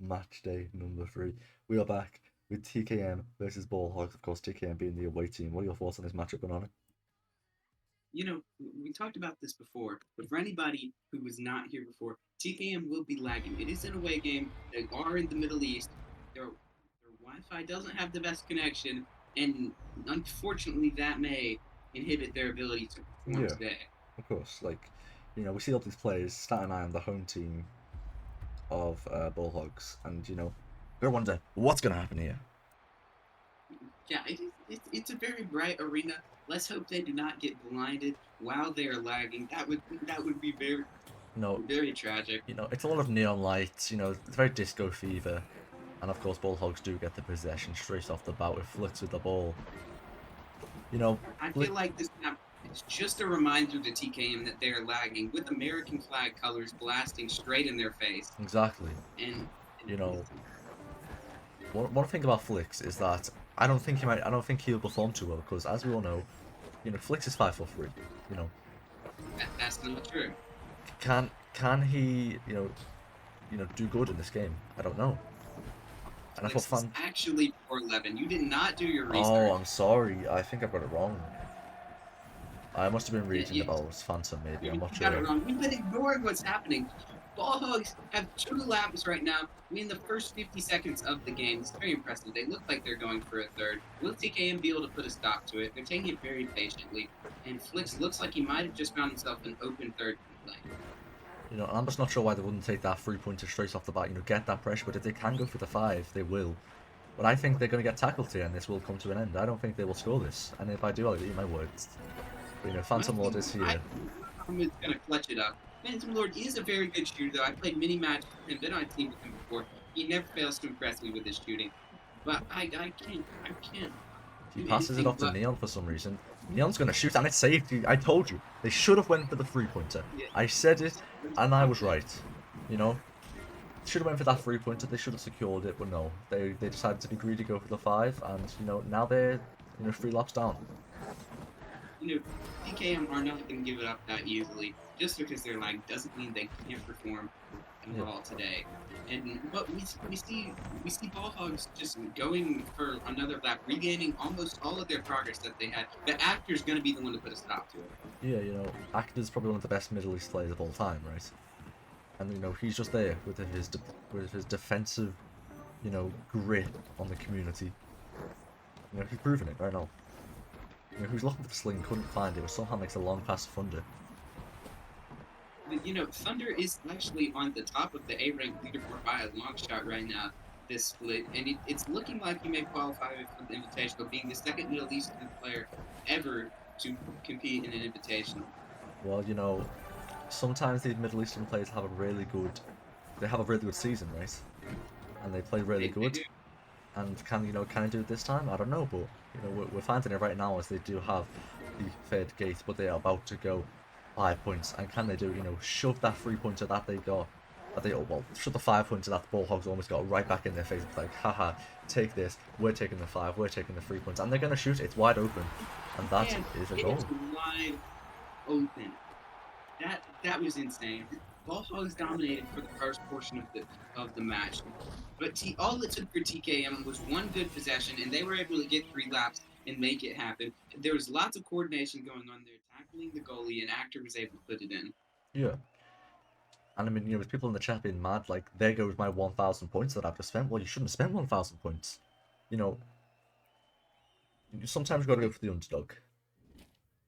match day number 3. We are back with TKM versus Ball Hogs. Of course, TKM being the away team. What are your thoughts on this matchup, Banana? You know, we talked about this before, but for anybody who was not here before, TKM will be lagging. It is an away game. They are in the Middle East. Their Wi-Fi doesn't have the best connection, and unfortunately, that may inhibit their ability to perform Yeah. today. Of course, like, you know, we see all these players, Stat and I am the home team of Ball Hogs, and, you know, we wonder what's going to happen here. Yeah, it's a very bright arena. Let's hope they do not get blinded while they are lagging. That would be very No, very tragic. you know, it's a lot of neon lights, you know, it's very disco fever. And of course, Ball Hogs do get the possession straight off the bat with Flicks with the ball. You know, I feel like this map is just a reminder to TKM that they're lagging with American flag colors blasting straight in their face. exactly. And You know, one thing about Flicks is that I don't think he'll perform too well because, as we all know, you know, Flicks is 5'3". You know, that's not true. can he, you know, do good in this game? I don't know. And I thought This is actually 4'11". You did not do your research. Oh, I'm sorry. I think I got it wrong. I must have been reading you- about Phantom, maybe. I'm not You got it sure. wrong. We've been ignoring what's happening. Ball Hogs have 2 laps right now. In the first 50 seconds of the game, it's very impressive. They look like they're going for a third. Will TKM be able to put a stop to it? They're taking it very patiently. And Flicks looks like he might have just found himself an open third lane. You know, I'm just not sure why they wouldn't take that 3-pointer straight off the bat, you know, get that pressure. But if they can go for the 5, they will. But I think they're going to get tackled here and this will come to an end. I don't think they will score this. And if I do, I'll eat my words. But, you know, Phantom Lord is here. I'm going to clutch it up. Phantom Lord is a very good shooter, though. I played mini match with him, been on a team with him before. He never fails to impress me with his shooting. But I can't. He do passes it anything off to but- Neon for some reason. Neon's going to shoot and it's saved. I told you. They should have went for the 3-pointer. Yeah. I said it and I was right. You know? Should have went for that 3-pointer. They should have secured it, but no. They decided to be greedy, go for the 5, and, you know, now they're, you know, 3 laps down. You know, TKM are not going to give it up that easily. Just because they're like doesn't mean they can't perform at all today. And but we see Ball Hogs just going for another lap, regaining almost all of their progress that they had. The actor's going to be the one to put a stop to it. Yeah, you know, Actor's probably one of the best Middle East players of all time, right? And, you know, he's just there with his defensive, you know, grit on the community. You know, he's proven it right now. You know, he was looking for the sling, couldn't find it, but somehow makes a long pass to Thunder. But, you know, Thunder is actually on the top of the A-rank leaderboard by a long shot right now, this split. And it's looking like he may qualify for the Invitational, being the second Middle Eastern player ever to compete in an Invitational. Well, you know, sometimes these Middle Eastern players have a really good season, right? And they play really They good. do. And can I do it this time? I don't know, but you know we're finding it right now as they do have the third gate, but they are about to go 5 points. And can they do, you know, shove that 3-pointer that they got? Shove the 5-pointer that the Ball Hogs almost got right back in their face. It's like, haha, take this. We're taking the 5. We're taking the 3 points, and they're gonna shoot. It's wide open, and that is a goal. It's wide open. That was insane. Ball Hogs dominated for the first portion of the match, but all it took for TKM was one good possession, and they were able to get 3 laps and make it happen. There was lots of coordination going on there, tackling the goalie, and Actor was able to put it in. Yeah. And I mean, you know, with people in the chat being mad, like, there goes my 1,000 points that I've just spent. Well, you shouldn't have spent 1,000 points. You know, you sometimes got to go for the underdog.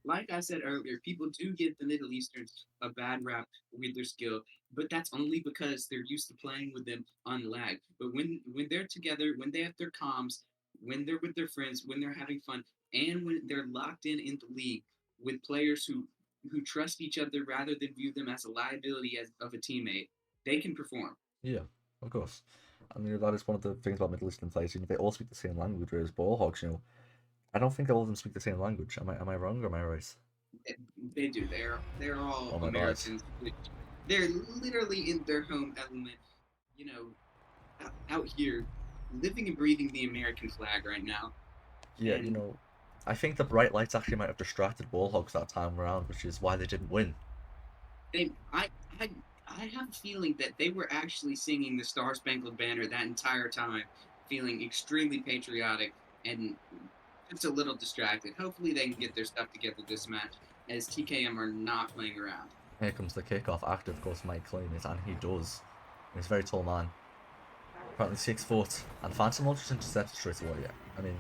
Like I said earlier, people do give the Middle Easterns a bad rap with their skill, but that's only because they're used to playing with them on lag. But when they're together, when they have their comms, when they're with their friends, when they're having fun, and when they're locked in the league with players who trust each other rather than view them as a liability of a teammate, they can perform. Yeah, of course. I mean, that is one of the things about Middle Eastern players. You know, they all speak the same language, whereas Ball Hogs, you know, I don't think all of them speak the same language. Am I wrong or am I right? They do. They're all Oh my God. Americans. They're literally in their home element. You know, out here, living and breathing the American flag right now. Yeah, you know, I think the bright lights actually might have distracted Ball Hogs that time around, which is why they didn't win. they I I have a feeling that they were actually singing the Star Spangled Banner that entire time, feeling extremely patriotic and just a little distracted. Hopefully they can get their stuff together this match, as TKM are not playing around. Here comes the kickoff. Actor, of course, might claim it, and he does. He's a very tall man. Apparently 6 foot, and Phantom will just intercept straight away. Yeah. I mean,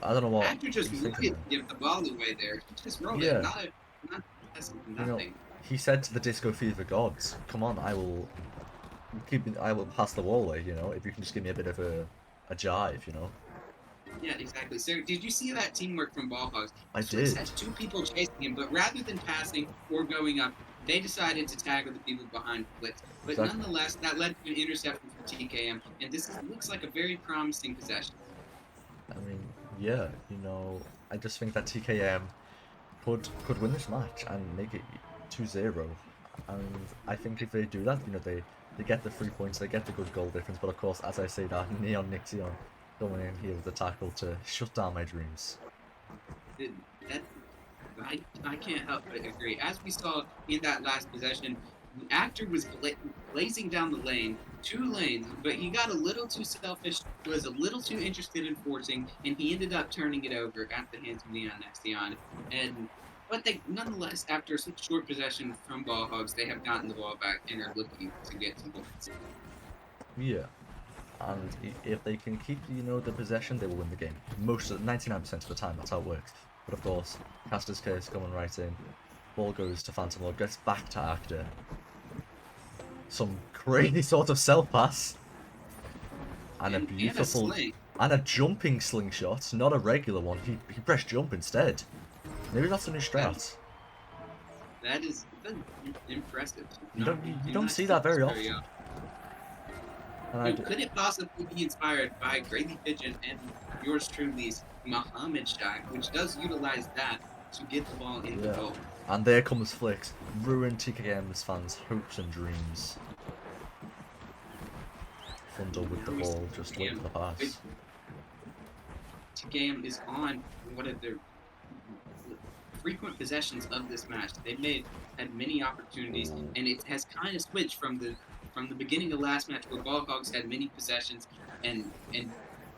I don't know what After just he's rolled thinking it, there. give the ball away there. He just rolled Yeah. it, not You know, nothing. he said to the Disco Fever gods, "Come on, I will I will pass the wall away. You know, if you can just give me a bit of a jive, you know." Yeah, exactly. So, did you see that teamwork from Ball Hogs? I Switch did. has two people chasing him, but rather than passing or going up, they decided to tackle the people behind Blitz. But Exactly. nonetheless, that led to an interception from TKM, and looks like a very promising possession. I mean, yeah, you know, I just think that TKM could win this match and make it 2-0. And I think if they do that, you know, they get the 3 points, they get the good goal difference. But of course, as I say that, Neon Nixion coming in here with the tackle to shut down my dreams. That I can't help but agree. As we saw in that last possession, the actor was blazing down the lane, 2 lanes, but he got a little too selfish, was a little too interested in forcing, and he ended up turning it over at the hands of Neon Nexion. But they, nonetheless, after such short possession from Ball Hogs, they have gotten the ball back and are looking to get some points. Yeah. And if they can keep, you know, the possession, they will win the game. 99% of the time, that's how it works. But of course, Caster's Curse coming right in. Ball goes to Phantom Lord, gets back to Actor. Some crazy sort of self-pass. And a beautiful... And a jumping slingshot, not a regular one. He pressed jump instead. Maybe that's a new strat. That is impressive. You don't see that very often. Could it possibly be inspired by Grady Pigeon and yours truly's Muhammad Shot, which does utilize that to get the ball in the goal? And there comes Flicks, ruin TKM's fans' hopes and dreams. Thunder with the ball, just waiting for the pass. TKM is on one of their frequent possessions of this match. They've had many opportunities, and it has kind of switched from the beginning of last match where Ball Hogs had many possessions and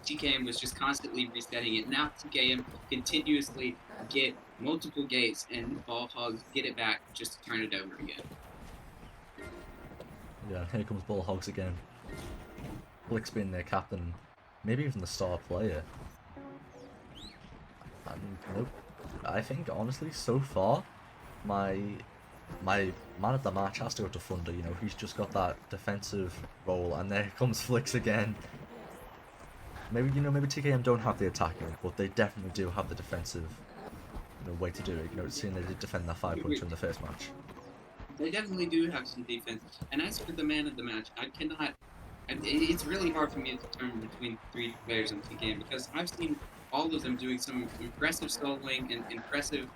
TKM was just constantly resetting it. Now TKM continuously get multiple gates and Ball Hogs get it back just to turn it over again. Yeah, here comes Ball Hogs again. Flicks being their captain, maybe even the star player. And nope. I think honestly, so far, my man of the match has to go to Thunder. You know, he's just got that defensive role, and there comes Flicks again. Maybe TKM don't have the attacking, but they definitely do have the defensive, way to do it. You know, seeing they did defend that 5-pointer in the first match. They definitely do have some defense. And as for the man of the match, it's really hard for me to determine between 3 players on TKM because I've seen all of them doing some impressive soloing and impressive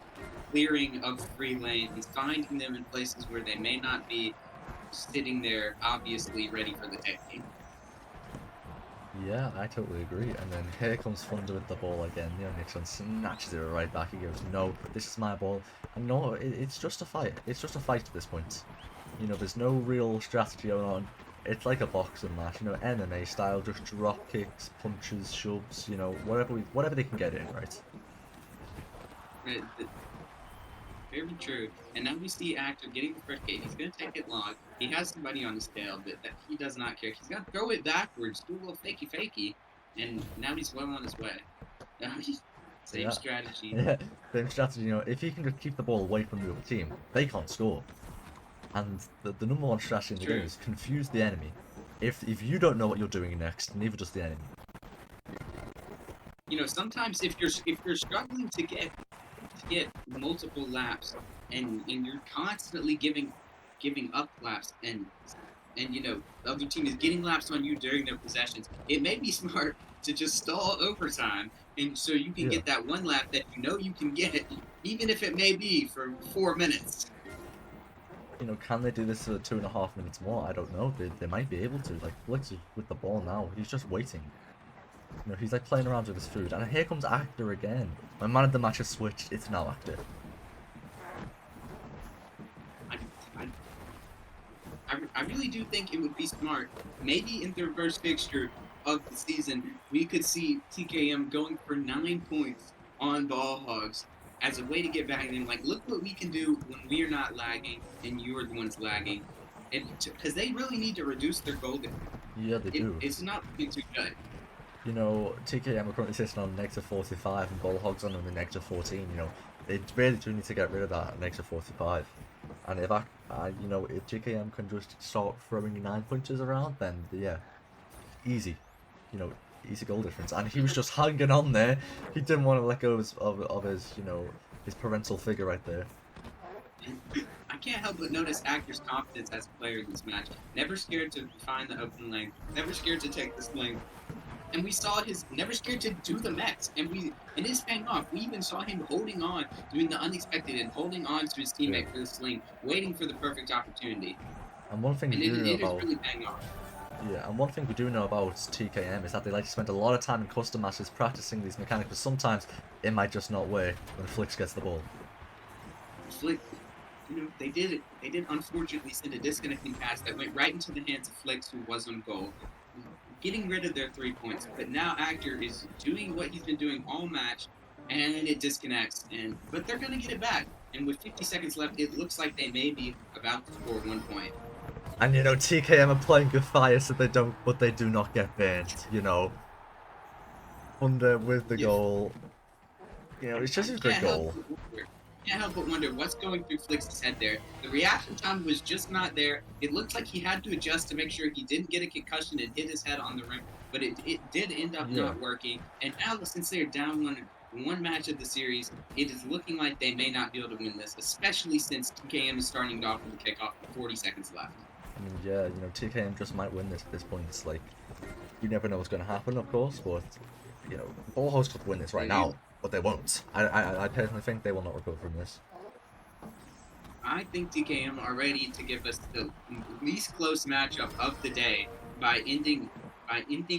clearing of free lanes, finding them in places where they may not be sitting there obviously ready for the taking. Yeah, I totally agree. And then here comes Thunder with the ball again. Nixon snatches it right back. He goes, "No, this is my ball." And no, it's just a fight. It's just a fight at this point. You know, there's no real strategy going on. It's like a boxing match, MMA style, just drop kicks, punches, shoves, whatever they can get in, right? Very true. And now we see Actor getting the first gate. He's going to take it long. He has somebody on his tail, but that he does not care. He's going to throw it backwards, do a little fakey, and now he's well on his way. Same strategy. Yeah, same strategy. If he can just keep the ball away from the other team, they can't score. And the number one strategy in the game is confuse the enemy. If you don't know what you're doing next, neither does the enemy. Sometimes if you're struggling to get multiple laps and you're constantly giving up laps and the other team is getting laps on you during their possessions, it may be smart to just stall overtime and so you can get that one lap that you can get, even if it may be for 4 minutes. Can they do this for 2.5 minutes more? I don't know. They might be able to. Like, Blix is with the ball now. He's just waiting. He's like playing around with his food. And here comes Actor again. My man of the match has switched. It's now Actor. I really do think it would be smart. Maybe in the reverse fixture of the season, we could see TKM going for 9 points on Ball Hogs as a way to get back at them. Like, look what we can do when we are not lagging and you're the ones lagging. Because they really need to reduce their goal difference. Yeah, they do. It's not looking too good. You know, TKM are currently sitting on -45 and Bullhogs on the -14. You know, they really do need to get rid of that -45. And if you know, if TKM can just start throwing 9 punches around, then yeah, easy. You know, easy goal difference. And he was just hanging on there. He didn't want to let go of his, you know, his parental figure right there. I can't help but notice Actor's confidence as a player in this match. Never scared to find the open lane. Never scared to take this lane. And we saw his never scared to do the mechs, and it is paying off. We even saw him holding on, doing the unexpected, and holding on to his teammate for the sling, waiting for the perfect opportunity. And one thing And we do know it is about really paying off. yeah, and one thing we do know about TKM is that they like to spend a lot of time in custom matches practicing these mechanics, but sometimes it might just not work when Flix gets the ball. Flick, you know, they did unfortunately send a disconnecting pass that went right into the hands of Flix, who was on goal, getting rid of their 3 points. But now Actor is doing what he's been doing all match, and it disconnects. But they're gonna get it back. And with 50 seconds left, it looks like they may be about to score 1 point. And you know, TKM are playing with fire, so they do not get burnt. You know, Thunder with the goal. You know, it's just a great goal. Can't help but wonder what's going through Flix's head there. The reaction time was just not there. It looked like he had to adjust to make sure he didn't get a concussion and hit his head on the rim, but it did end up not working. And now, since they're down one match of the series, it is looking like they may not be able to win this, especially since TKM is starting off with the kickoff with 40 seconds left. I mean, yeah, you know, TKM just might win this at this point. It's like, you never know what's going to happen, of course, but, you know, Bullhogs could win this right now, but they won't. I personally think they will not recover from this. I think TKM are ready to give us the least close matchup of the day by ending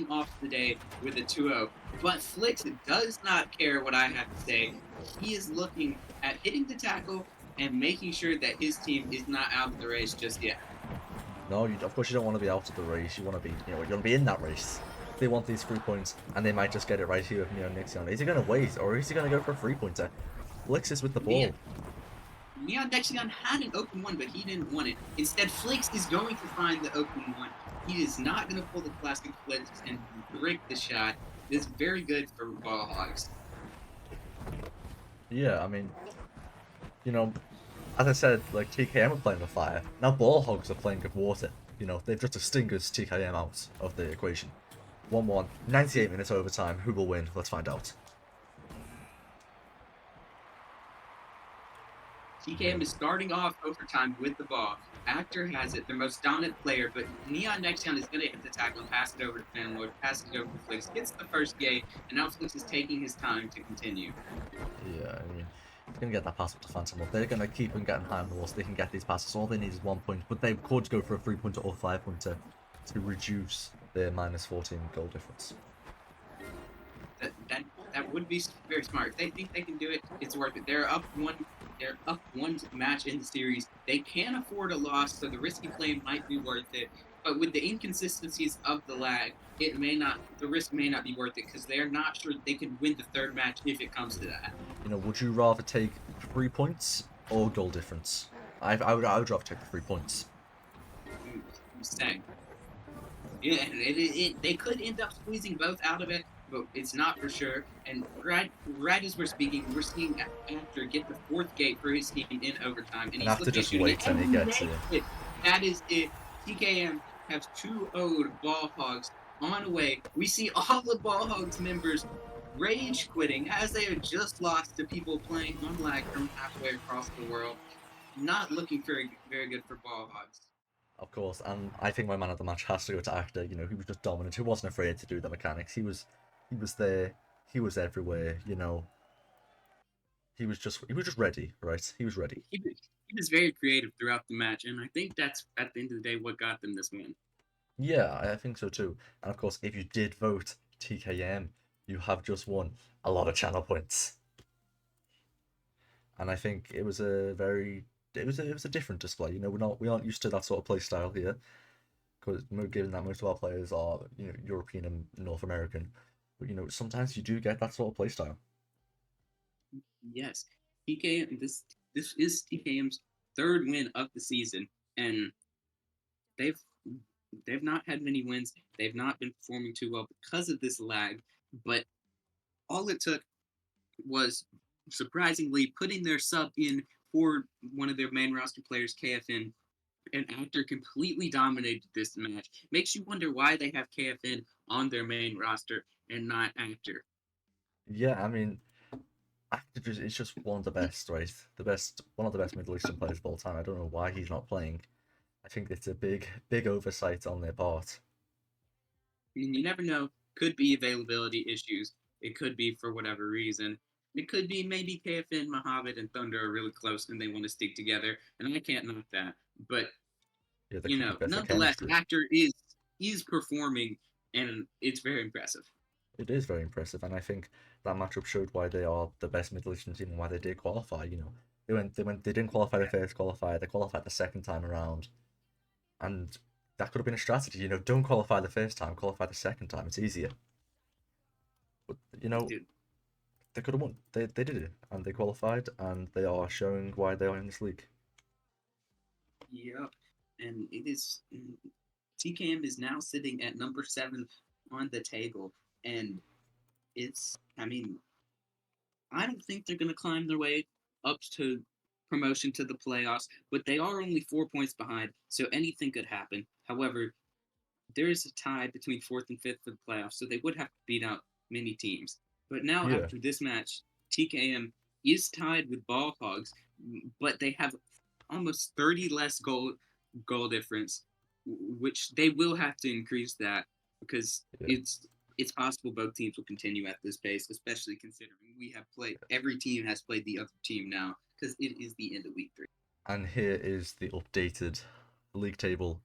off the day with a 2-0. But Flix does not care what I have to say. He is looking at hitting the tackle and making sure that his team is not out of the race just yet. No, of course you don't want to be out of the race. You want to be, you know, you want to be in that race. They want these 3 points, and they might just get it right here with Neon Nixion. Is he going to wait, or is he going to go for a 3-pointer? Flix is with the ball. Neon Nixion had an open one, but he didn't want it. Instead, Flix is going to find the open one. He is not going to pull the classic Flix and break the shot. It's very good for Ball Hogs. Yeah, I mean, you know, as I said, like, TKM are playing with fire. Now Ball Hogs are playing with water. You know, they've just extinguished TKM out of the equation. 1-1, 98 minutes overtime. Who will win? Let's find out. TKM is starting off overtime with the ball. Actor has it, their most dominant player, but Neon Nexion is going to hit the tackle and pass it over to Fanlord, pass it over to Flix, gets the first gate, and now Flix is taking his time to continue. Yeah, I mean, they're going to get that pass up to Phantom Wolf. They're going to keep on getting high on the wall so they can get these passes. All they need is 1 point, but they could go for a 3-pointer or 5-pointer to reduce their -14 goal difference. That would be very smart. If they think they can do it, it's worth it. They're up one match in the series. They can afford a loss, so the risky play might be worth it. But with the inconsistencies of the lag, the risk may not be worth it because they're not sure they can win the third match if it comes to that. You know, would you rather take 3 points or goal difference? I would rather take the 3 points. Same. Yeah, they could end up squeezing both out of it, but it's not for sure. And right as we're speaking, we're seeing Actor get the 4th gate for his team in overtime, and he's have to just wait till he gets it. That is it. TKM has 2-0'd Ball Hogs on away. We see all the Ball Hogs members rage quitting as they had just lost to people playing on lag from halfway across the world. Not looking very, very good for Ball Hogs. Of course, and I think my man of the match has to go to Actor. You know, he was just dominant. He wasn't afraid to do the mechanics. He was there. He was everywhere. You know, he was just ready, right? He was ready. He was very creative throughout the match, and I think that's at the end of the day what got them this win. Yeah, I think so too. And of course, if you did vote TKM, you have just won a lot of channel points. And I think it was a very it was a different display. You know, we aren't used to that sort of play style here, because given that most of our players are, you know, European and North American. But you know, sometimes you do get that sort of play style. Yes, TKM. This is TKM's third win of the season, and they've they've not had many wins. They've not been performing too well because of this lag. But all it took was surprisingly putting their sub in for one of their main roster players, KFN, and Actor completely dominated this match. Makes you wonder why they have KFN on their main roster and not Actor. Yeah, I mean, Active is just one of the best, right? One of the best Middle Eastern players of all time. I don't know why he's not playing. I think it's a big oversight on their part. And you never know. Could be availability issues. It could be for whatever reason. It could be maybe KFN, Mohammed, and Thunder are really close and they want to stick together. And I can't knock that. But Yeah, there could be better nonetheless, chemistry. Actor is performing, and it's very impressive. It is very impressive, and I think that matchup showed why they are the best Middle Eastern team and why they did qualify. You know, they didn't qualify the first qualifier, they qualified the second time around, and that could have been a strategy. You know, don't qualify the first time, qualify the second time. It's easier. But you know, Dude, they could have won. They did it, and they qualified, and they are showing why they are in this league. yep. And it is TKM is now sitting at number 7 on the table, and I mean, I don't think they're going to climb their way up to promotion to the playoffs, but they are only 4 points behind, so anything could happen. However, there is a tie between fourth and fifth for the playoffs, so they would have to beat out many teams. But now, Yeah, after this match, TKM is tied with Ball Hogs, but they have almost 30 less goal difference, which they will have to increase that because yeah. it's possible both teams will continue at this pace, especially considering we have played every team has played the other team now because it is the end of week 3. And here is the updated league table,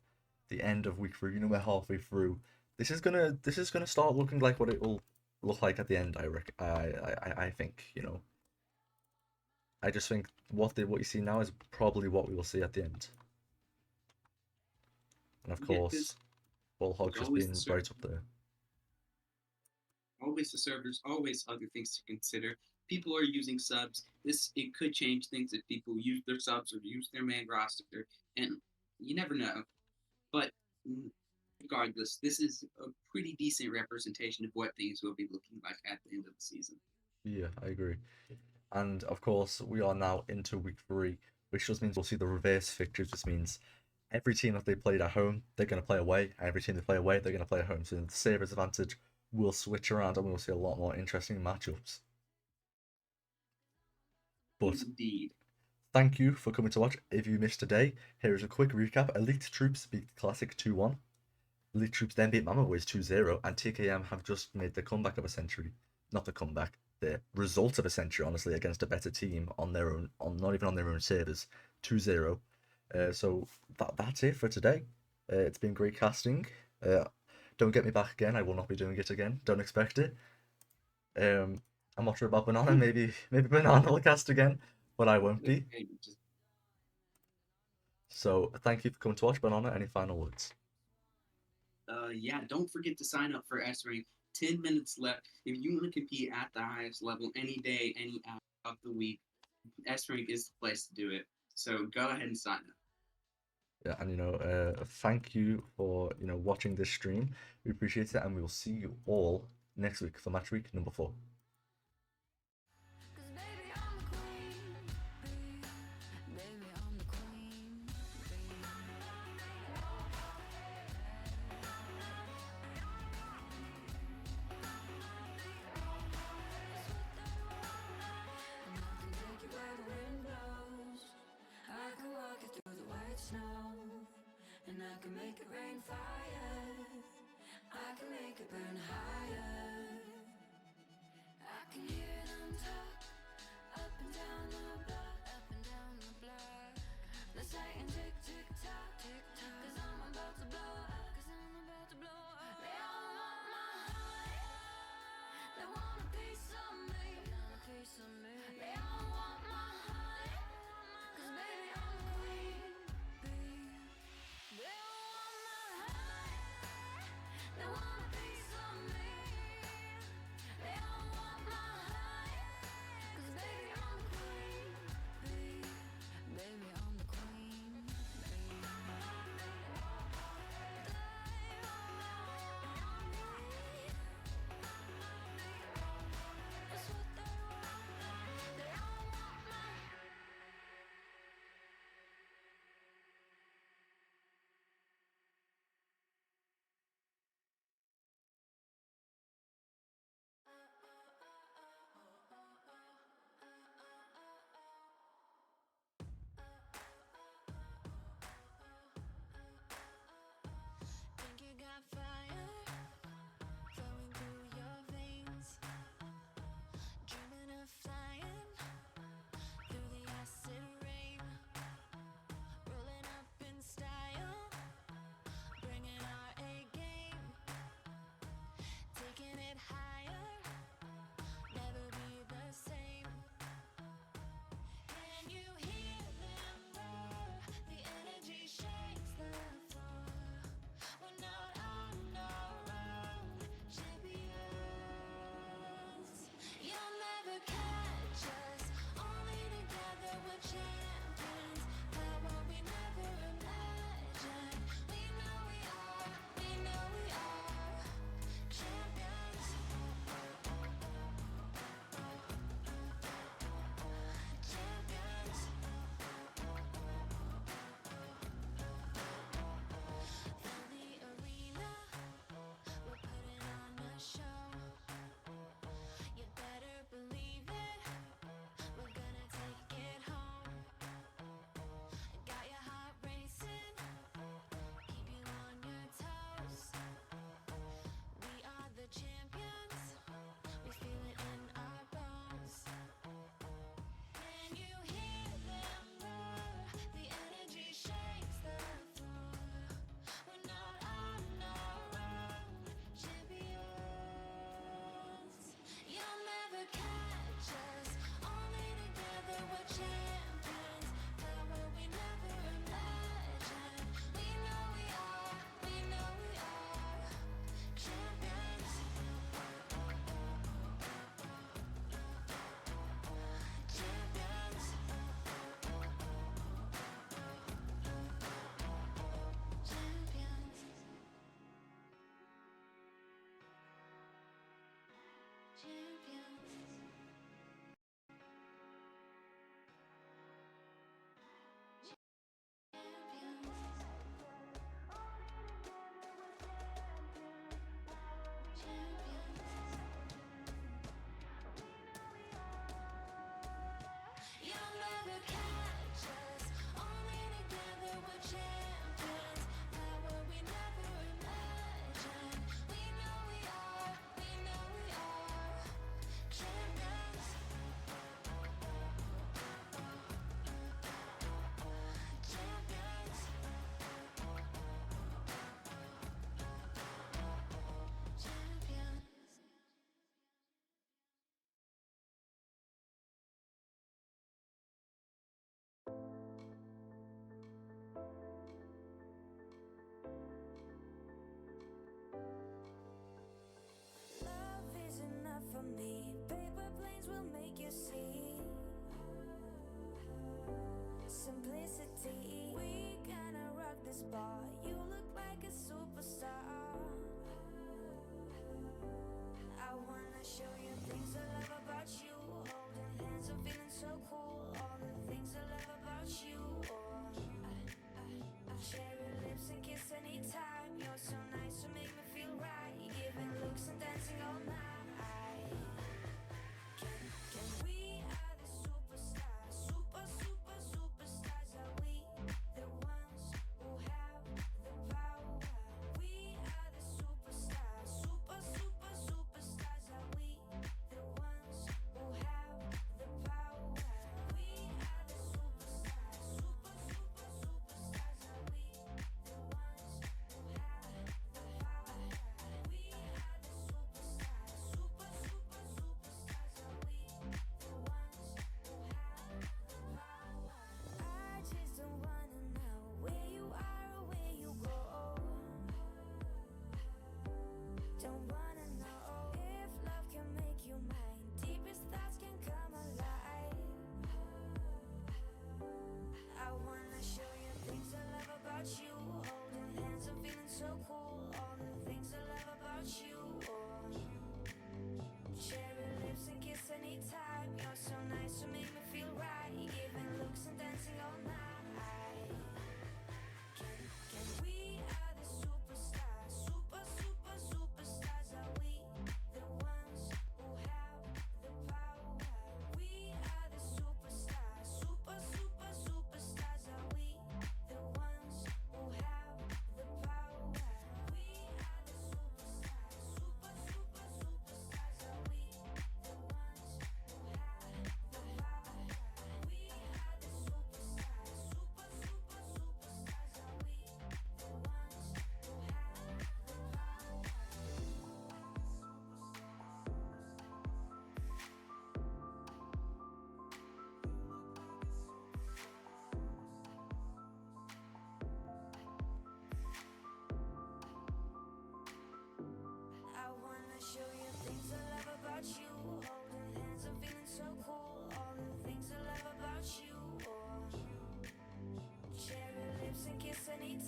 the end of week 3. You know, we're halfway through. This is gonna start looking like what it will look like at the end. I think, you know. I just think what you see now is probably what we will see at the end. And of Yeah, course, Ball Hog just always being the right up there. always the servers, always other things to consider. People are using subs. It could change things if people use their subs or use their main roster, and you never know. But regardless, this is a pretty decent representation of what things will be looking like at the end of the season. Yeah, I agree. And of course, we are now into week 3, which just means we'll see the reverse fixtures, which means every team that they played at home, they're going to play away, and every team they play away, they're going to play at home. So the Sabres advantage will switch around, and we'll see a lot more interesting matchups. But Indeed. thank you for coming to watch. If you missed today, here is a quick recap. Elite Troops beat Classic 2-1. Elite Troops then beat Mama Wiz 2-0, and TKM have just made the comeback of a century. Not the comeback, the result of a century, honestly, against a better team on their own, not even on their own servers, 2-0. So that's it for today. It's been great casting. Don't get me back again. I will not be doing it again. Don't expect it. I'm not sure about Banana. Maybe Banana will cast again, but I won't be. So thank you for coming to watch, Banana. Any final words? Yeah, don't forget to sign up for S Rank. 10 minutes left. If you want to compete at the highest level any day, any hour of the week, S Rank is the place to do it. So go ahead and sign up. Yeah, and thank you for watching this stream. We appreciate it, and we will see you all next week for match week number 4. Cause baby, I'm the queen, baby, I'm the queen, and I can take you where the wind blows. I can walk you through the white snow, and I can make it rain fire. I can make it burn higher. I can hear them talk up and down the block, up and down the block. They're saying tick, tick, tock, tick, tock. Cause I'm about to blow up, cause I'm about to blow up. They all want my heart, they want a piece of me, they want a piece of me. They all want my heart, cause baby I'm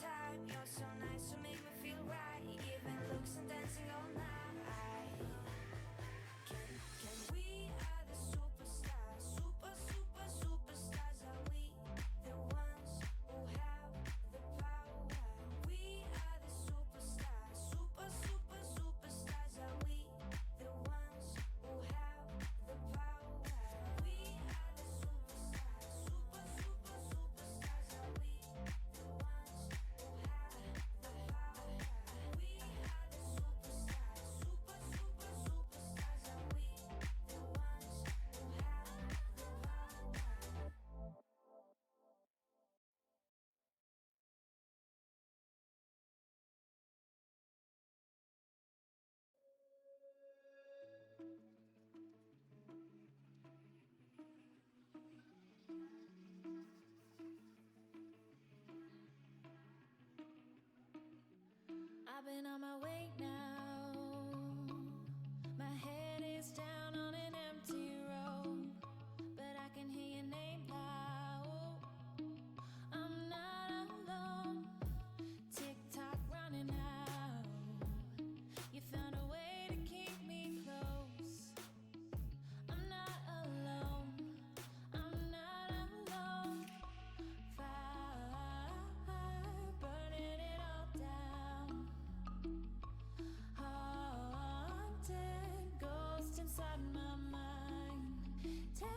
type. You're so nice to make me feel right. Giving looks and dancing all night. Can we are the superstars, superstars? Are we the ones who have the power? We are the superstars, superstars. Are we the ones who have the power? We are the superstars, superstars. Are we the ones who have the power? We are the superstars, superstars. Are we the ones who have the power? I've been on my way now. My head is down on an empty road, but I can hear your name loud. I'm not alone. Tick tock running out. You found a way to keep me close. I'm not alone. I'm not alone. Fire burning it all down. Haunted ghost inside my mind. Tell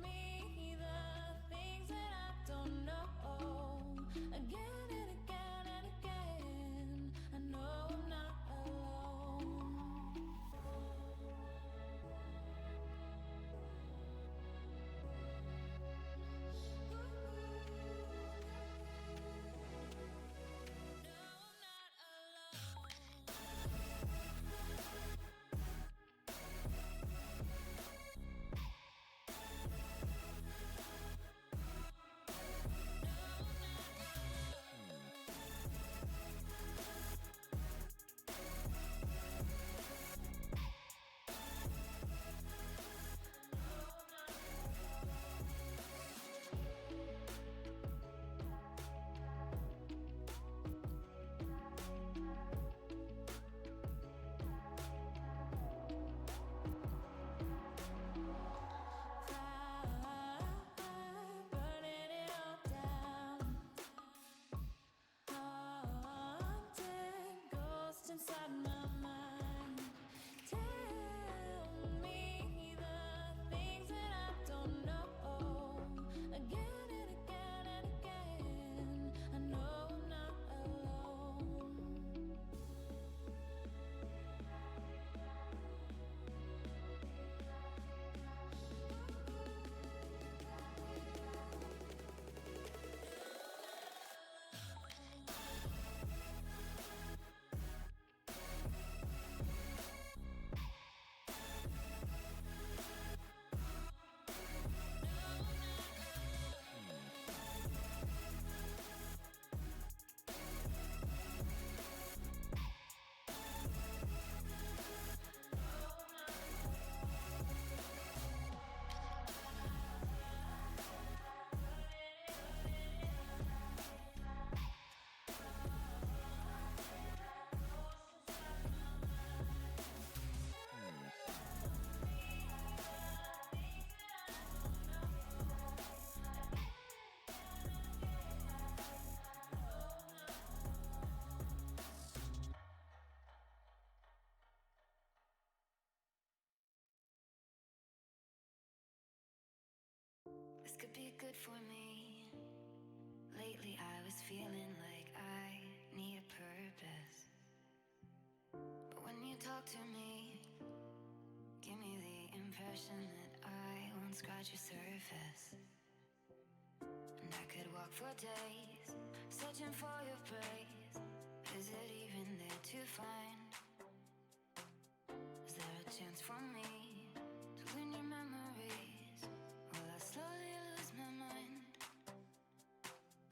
me the things that I don't know. Again and again and again. I know I'm not alone. Burning it all down. Haunted ghost inside my mind. Tell me the things that I don't know. Again and again and again. I know I'm not alone. This could be good for me. Lately I was feeling like I need a purpose. But when you talk to me, give me the impression that I won't scratch your surface. And I could walk for days, searching for your praise. Is it even there to find? Is there a chance for me to win your memories? Will I slowly lose my mind?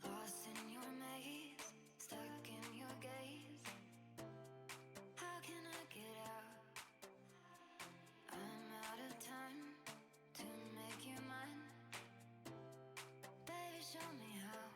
Lost in your maze, stuck in your gaze. How can I get out? I'm out of time to make you mine. Baby, show me how.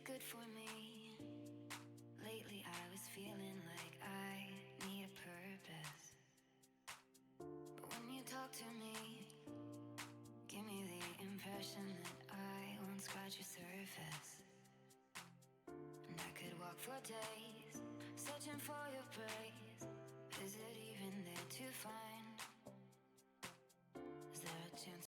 good for me. Lately I was feeling like I need a purpose. But when you talk to me, give me the impression that I won't scratch your surface. And I could walk for days, searching for your praise.